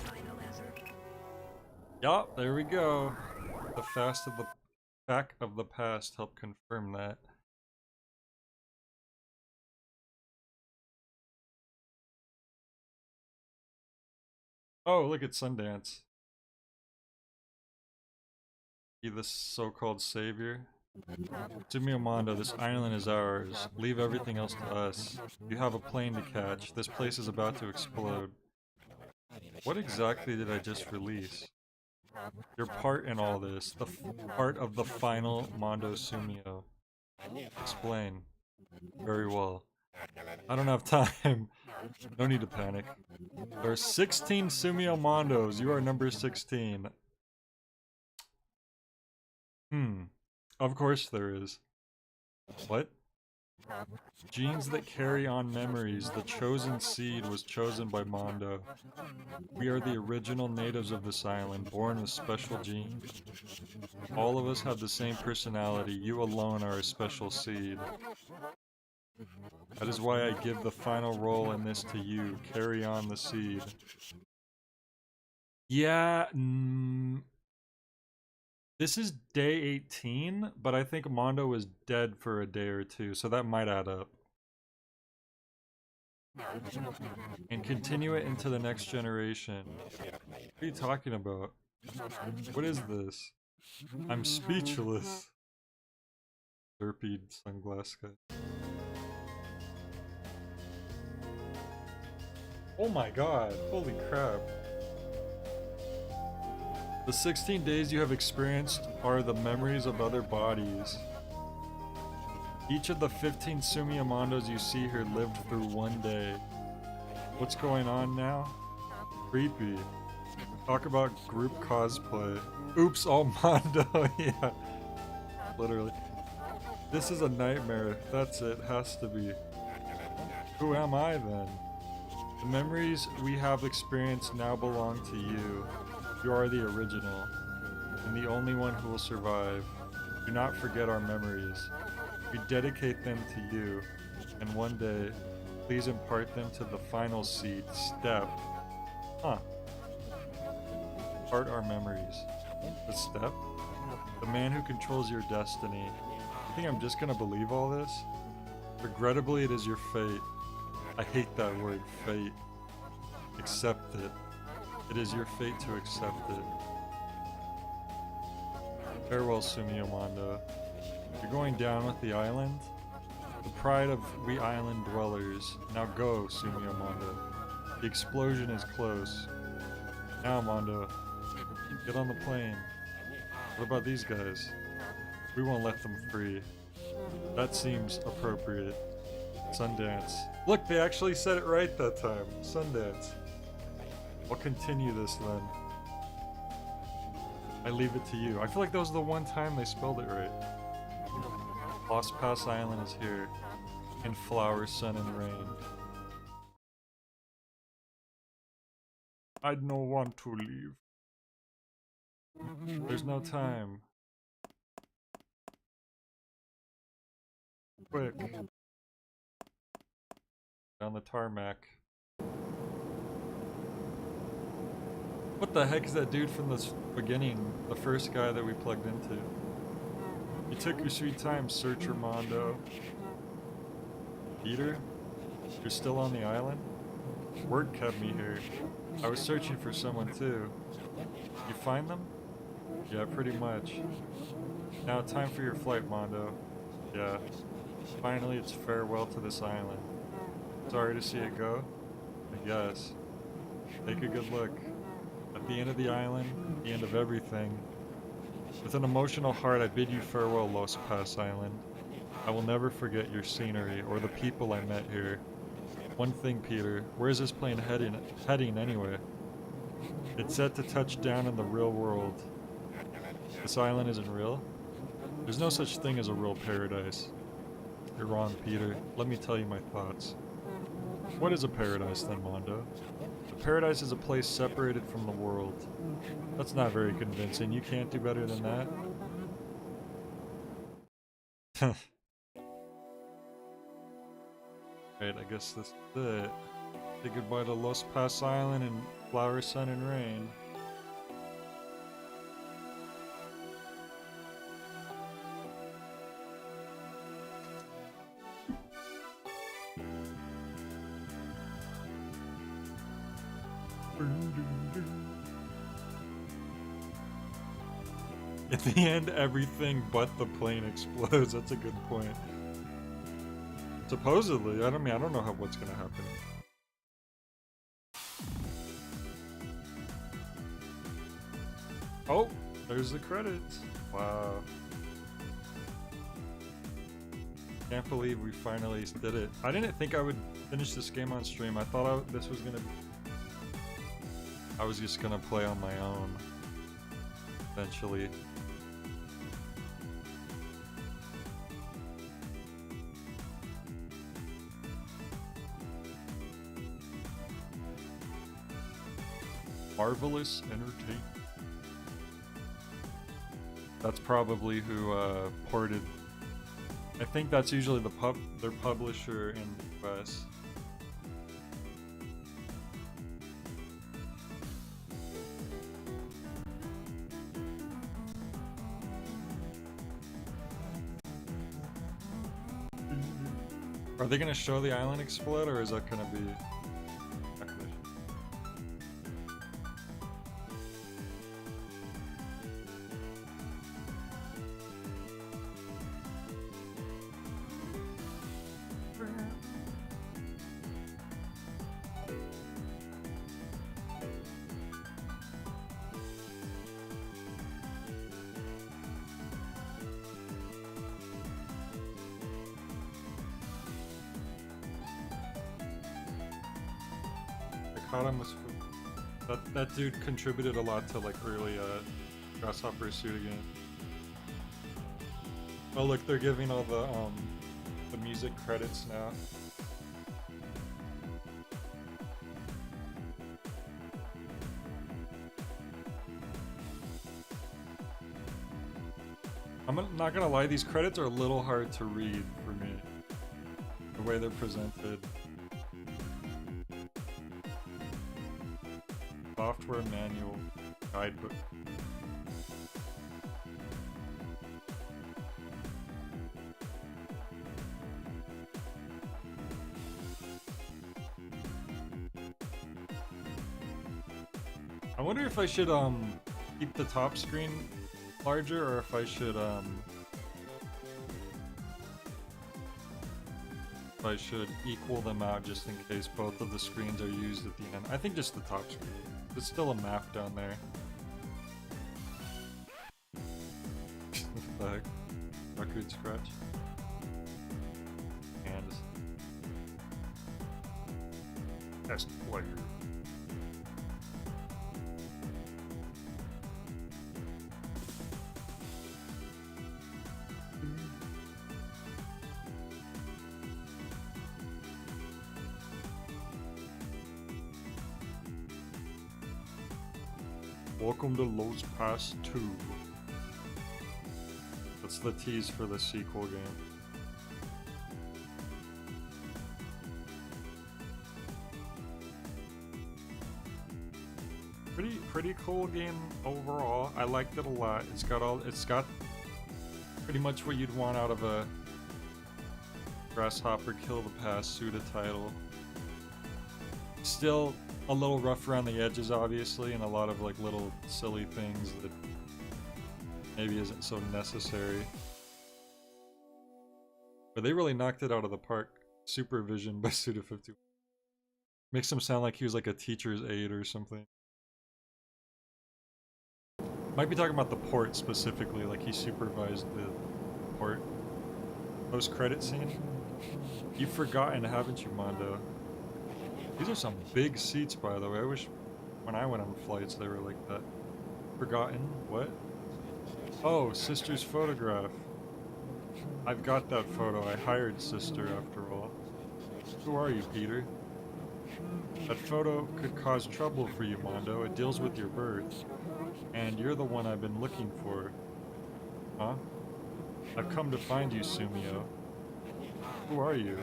Final answer. Yup, there we go. The fast of the back of the past helped confirm that. Oh, look at Sundance. He the so-called savior. Sumio Mondo, this island is ours. Leave everything else to us. You have a plane to catch. This place is about to explode. What exactly did I just release? Your part in all this. The part of the final Mondo Sumio. Explain. Very well. I don't have time. No need to panic. There are 16 Sumio Mondos. You are number 16. Of course there is. What? Genes that carry on memories. The chosen seed was chosen by Mondo. We are the original natives of this island, born with special genes. All of us have the same personality. You alone are a special seed. That is why I give the final role in this to you. Carry on the seed. Yeah, this is day 18, but I think Mondo was dead for a day or two, so that might add up. And continue it into the next generation. What are you talking about? What is this? I'm speechless. Derpy sunglass guy. Oh my god, holy crap. The 16 days you have experienced are the memories of other bodies. Each of the 15 Sumio Mondos you see here lived through one day. What's going on now? Creepy. Talk about group cosplay. Oops, all Mondo, yeah. Literally. This is a nightmare, that's it, has to be. Who am I then? The memories we have experienced now belong to you. You are the original, and the only one who will survive. Do not forget our memories. We dedicate them to you, and one day, please impart them to the final seed, Step. Huh. Impart our memories. The Step? The man who controls your destiny. You think I'm just gonna believe all this? Regrettably, it is your fate. I hate that word, fate. Accept it. It is your fate to accept it. Farewell, Sumio Mondo. You're going down with the island? The pride of we island dwellers. Now go, Sumio Mondo. The explosion is close. Now, Mondo. Get on the plane. What about these guys? We won't let them free. That seems appropriate. Sundance. Look, they actually said it right that time. Sundance. I'll continue this then. I leave it to you. I feel like that was the one time they spelled it right. Lost Pass Island is here. In flower, sun, and rain. I don't want to leave. There's no time. Quick. Down the tarmac. What the heck is that dude from the beginning? The first guy that we plugged into. You took your sweet time, Searcher Mondo. Peter? You're still on the island? Word kept me here. I was searching for someone too. You find them? Yeah, pretty much. Now time for your flight, Mondo. Yeah. Finally, it's farewell to this island. Sorry to see it go? I guess. Take a good look. At the end of the island, the end of everything. With an emotional heart, I bid you farewell, Lost Pass Island. I will never forget your scenery or the people I met here. One thing, Peter, where is this plane heading anyway? It's set to touch down in the real world. This island isn't real? There's no such thing as a real paradise. You're wrong, Peter. Let me tell you my thoughts. What is a paradise then, Mondo? A paradise is a place separated from the world. That's not very convincing. You can't do better than that? Right, I guess this is it. Say goodbye to Los Pass Island and Flower, Sun, and Rain. At the end, everything but the plane explodes. That's a good point. Supposedly, I don't know what's gonna happen. Oh, there's the credits. Wow. Can't believe we finally did it. I didn't think I would finish this game on stream. I thought this was gonna. I was just gonna play on my own. Eventually. Marvelous Entertainment. That's probably who ported. I think that's usually their publisher in the US. Are they gonna show the island explode, or is that gonna be? That dude contributed a lot to like early Grasshopper suit again. Oh look, they're giving all the music credits now. I'm not gonna lie, these credits are a little hard to read for me. The way they're presented. Software manual guidebook. I wonder if I should keep the top screen larger, or if I should equal them out just in case both of the screens are used at the end. I think just the top screen. There's still a map down there. What the heck? Record scratch. And test player. Welcome to Los Pass 2. That's the tease for the sequel game. Pretty cool game overall. I liked it a lot. It's got pretty much what you'd want out of a Grasshopper Kill the Past Suda title. Still a little rough around the edges, obviously, and a lot of like little silly things that maybe isn't so necessary. But they really knocked it out of the park. Supervision by Suda51. Makes him sound like he was like a teacher's aide or something. Might be talking about the port specifically, like he supervised the port. Post-credit scene? You've forgotten, haven't you, Mondo? These are some big seats, by the way. I wish when I went on flights they were like that. Forgotten? What? Oh, Sister's photograph. I've got that photo. I hired Sister after all. Who are you, Peter? That photo could cause trouble for you, Mondo. It deals with your birth. And you're the one I've been looking for. Huh? I've come to find you, Sumio. Who are you?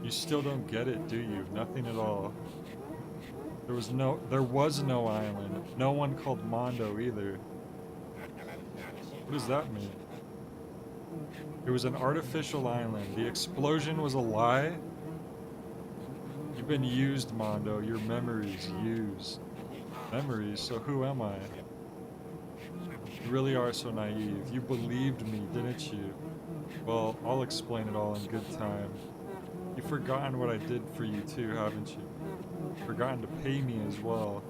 You still don't get it, do you? Nothing at all. There was no island. No one called Mondo either. What does that mean? It was an artificial island. The explosion was a lie? You've been used, Mondo. Your memories used. Memories? So who am I? You really are so naive. You believed me, didn't you? Well, I'll explain it all in good time. You've forgotten what I did for you too, haven't you? Forgotten to pay me as well.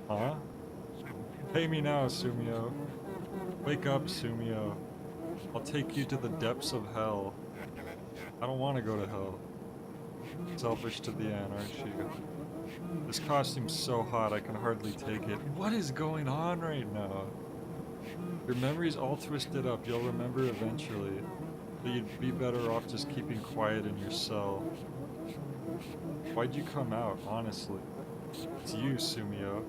Huh? Pay me now, Sumio. Wake up, Sumio. I'll take you to the depths of hell. I don't want to go to hell. Selfish to the end, aren't you? This costume's so hot I can hardly take it. What is going on right now? Your memory's all twisted up. You'll remember eventually. But you'd be better off just keeping quiet in your cell. Why'd you come out, honestly? It's you, Sumio.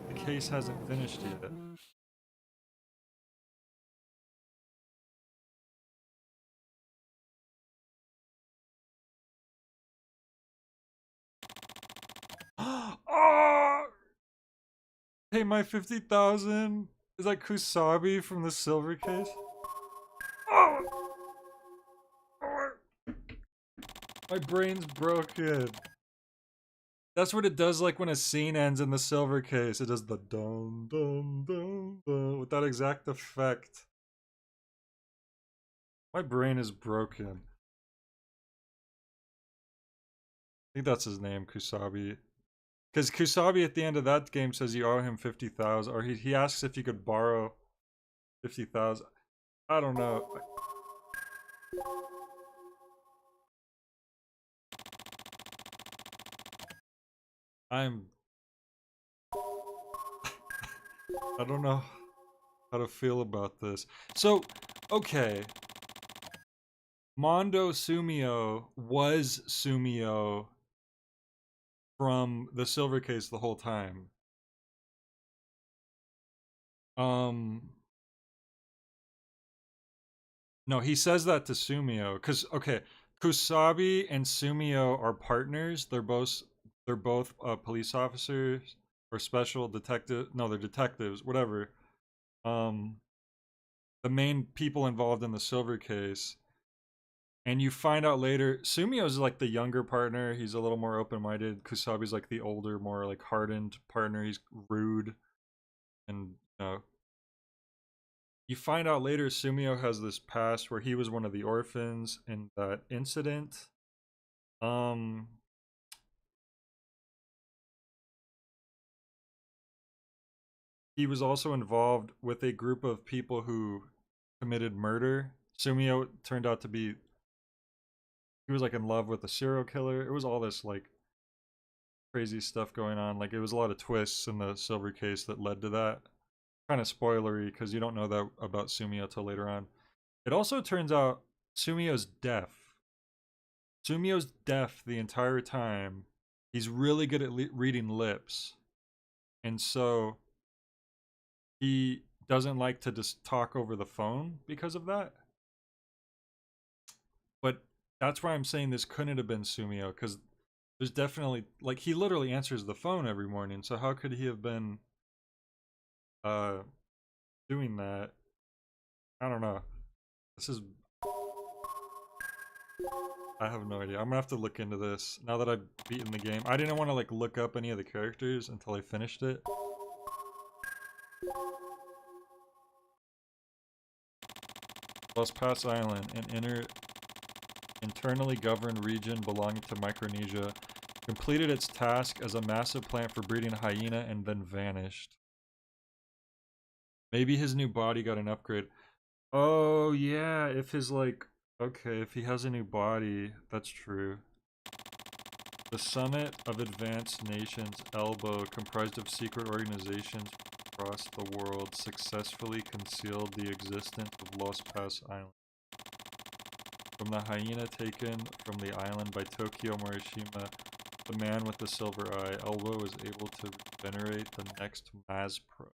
The case hasn't finished yet. Oh! Hey, my 50,000. Is that Kusabi from the silver case? Oh! Oh! My brain's broken. That's what it does, like when a scene ends in the silver case. It does the dun dun dun dun with that exact effect. My brain is broken. I think that's his name, Kusabi. Because Kusabi at the end of that game says you owe him 50,000, or he asks if you could borrow 50,000. I don't know. I don't know how to feel about this. So, okay. Mondo Sumio was Sumio from the silver case the whole time. No, he says that to Sumio because okay, Kusabi and Sumio are partners. They're both police officers or special detective. No, they're detectives. Whatever. The main people involved in the silver case. And you find out later, Sumio's like the younger partner. He's a little more open-minded. Kusabi's like the older, more like hardened partner. He's rude, and you find out later Sumio has this past where he was one of the orphans in that incident. He was also involved with a group of people who committed murder. Sumio turned out to be, he was like in love with a serial killer. It was all this like crazy stuff going on. Like it was a lot of twists in the silver case that led to that. Kind of spoilery because you don't know that about Sumio till later on. It also turns out Sumio's deaf. Sumio's deaf the entire time. He's really good at reading lips. And so he doesn't like to just talk over the phone because of that. But that's why I'm saying this couldn't have been Sumio, because there's definitely, like, he literally answers the phone every morning, so how could he have been doing that? I don't know. This is, I have no idea. I'm gonna have to look into this now that I've beaten the game. I didn't want to like look up any of the characters until I finished it. Lost Pass Island, an internally governed region belonging to Micronesia, completed its task as a massive plant for breeding a hyena and then vanished. Maybe his new body got an upgrade. Oh yeah, if his like, okay, if he has a new body, that's true. The Summit of Advanced Nations, ELBO, comprised of secret organizations across the world, successfully concealed the existence of Lost Pass Island. From the hyena taken from the island by Tokyo Morishima, the man with the silver eye, ELBO was able to generate the next Mazpro.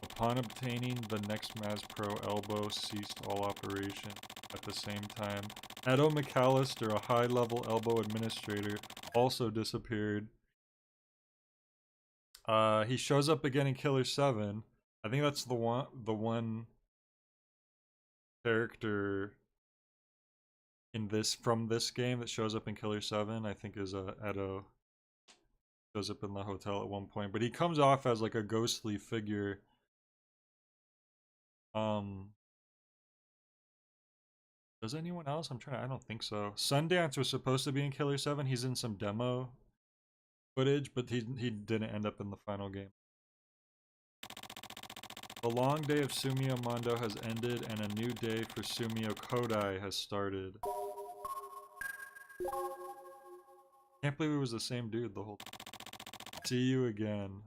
A Upon obtaining the next Maz Pro, Elbow ceased all operation at the same time. Edo McAllister, a high-level Elbow administrator, also disappeared. He shows up again in Killer 7. I think that's the one character in from this game that shows up in Killer 7, I think is Edo. Shows up in the hotel at one point, but he comes off as like a ghostly figure. Does anyone else? I don't think so. Sundance was supposed to be in Killer 7. He's in some demo footage, but he didn't end up in the final game. The long day of Sumio Mondo has ended, and a new day for Sumio Kodai has started. Can't believe it was the same dude the whole time. See you again.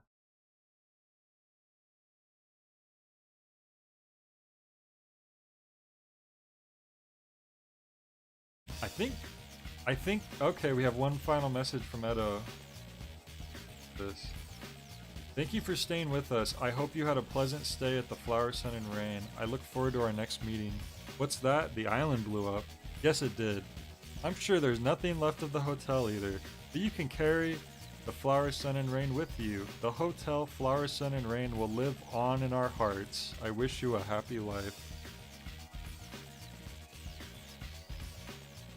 I think, okay, we have one final message from Edo. Thank you for staying with us. I hope you had a pleasant stay at the Flower, Sun, and Rain. I look forward to our next meeting. What's that? The island blew up. Yes, it did. I'm sure there's nothing left of the hotel either, but you can carry the Flower, Sun, and Rain with you. The hotel Flower, Sun, and Rain will live on in our hearts. I wish you a happy life.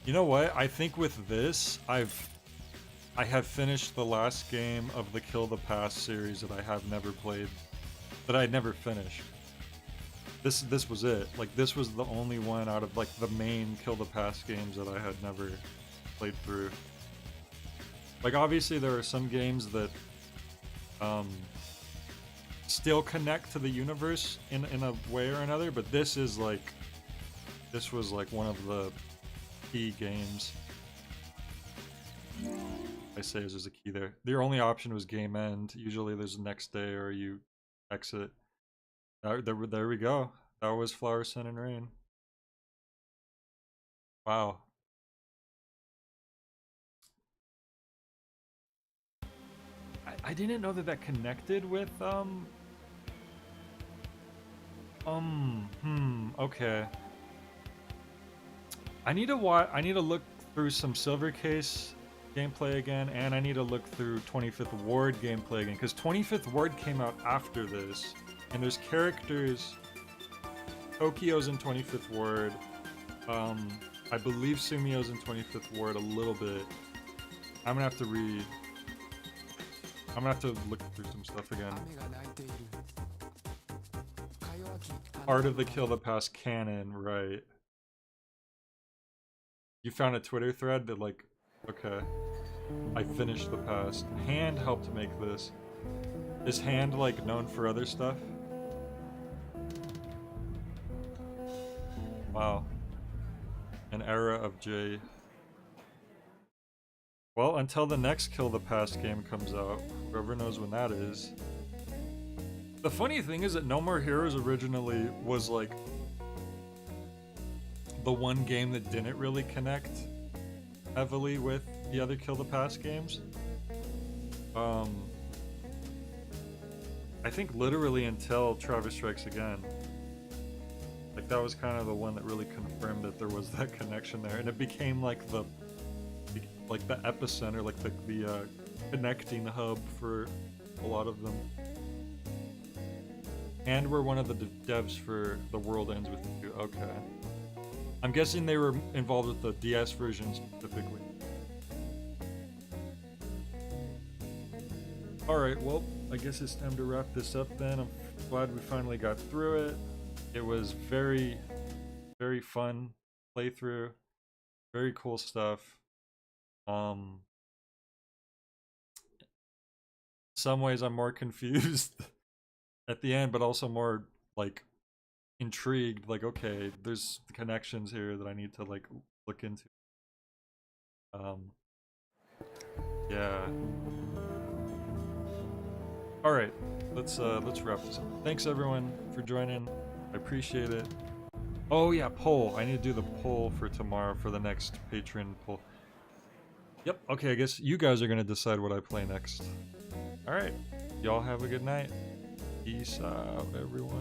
You know what? I think with this, I have finished the last game of the Kill the Past series that I have never played, that I never finished. This was it. Like, this was the only one out of like the main Kill the Past games that I had never played through. Like, obviously there are some games that still connect to the universe in a way or another, but this was like one of the key games. I say there's a key there. The only option was game end. Usually there's the next day or you exit. There we go. That was Flower, Sun, and Rain. Wow. I didn't know that connected with okay. I need to look through some Silver Case gameplay again, and I need to look through 25th Ward gameplay again, because 25th Ward came out after this, and there's characters. Tokyo's in 25th Ward. I believe Sumio's in 25th Ward a little bit. I'm gonna have to look through some stuff again. Part of the Kill the Past canon, right? You found a Twitter thread that like, okay, I finished the past. Hand helped make this. Is Hand like known for other stuff? Wow. An era of J. Well, until the next Kill the Past game comes out, whoever knows when that is. The funny thing is that No More Heroes originally was like the one game that didn't really connect heavily with the other Kill the Past games. I think literally until Travis Strikes Again. Like, that was kind of the one that really confirmed that there was that connection there, and it became like the epicenter, like the connecting hub for a lot of them. And we're one of the devs for The World Ends With You. Okay. I'm guessing they were involved with the DS version specifically. Alright, well, I guess it's time to wrap this up then. I'm glad we finally got through it. It was very, very fun playthrough. Very cool stuff. Some ways I'm more confused at the end, but also more like intrigued. Like, okay, there's connections here that I need to like look into. Yeah. All right, let's wrap this up. Thanks everyone for joining. I appreciate it. Oh yeah, poll. I need to do the poll for tomorrow for the next Patreon poll. Yep. Okay, I guess you guys are gonna decide what I play next. All right. Y'all have a good night. Peace out, everyone.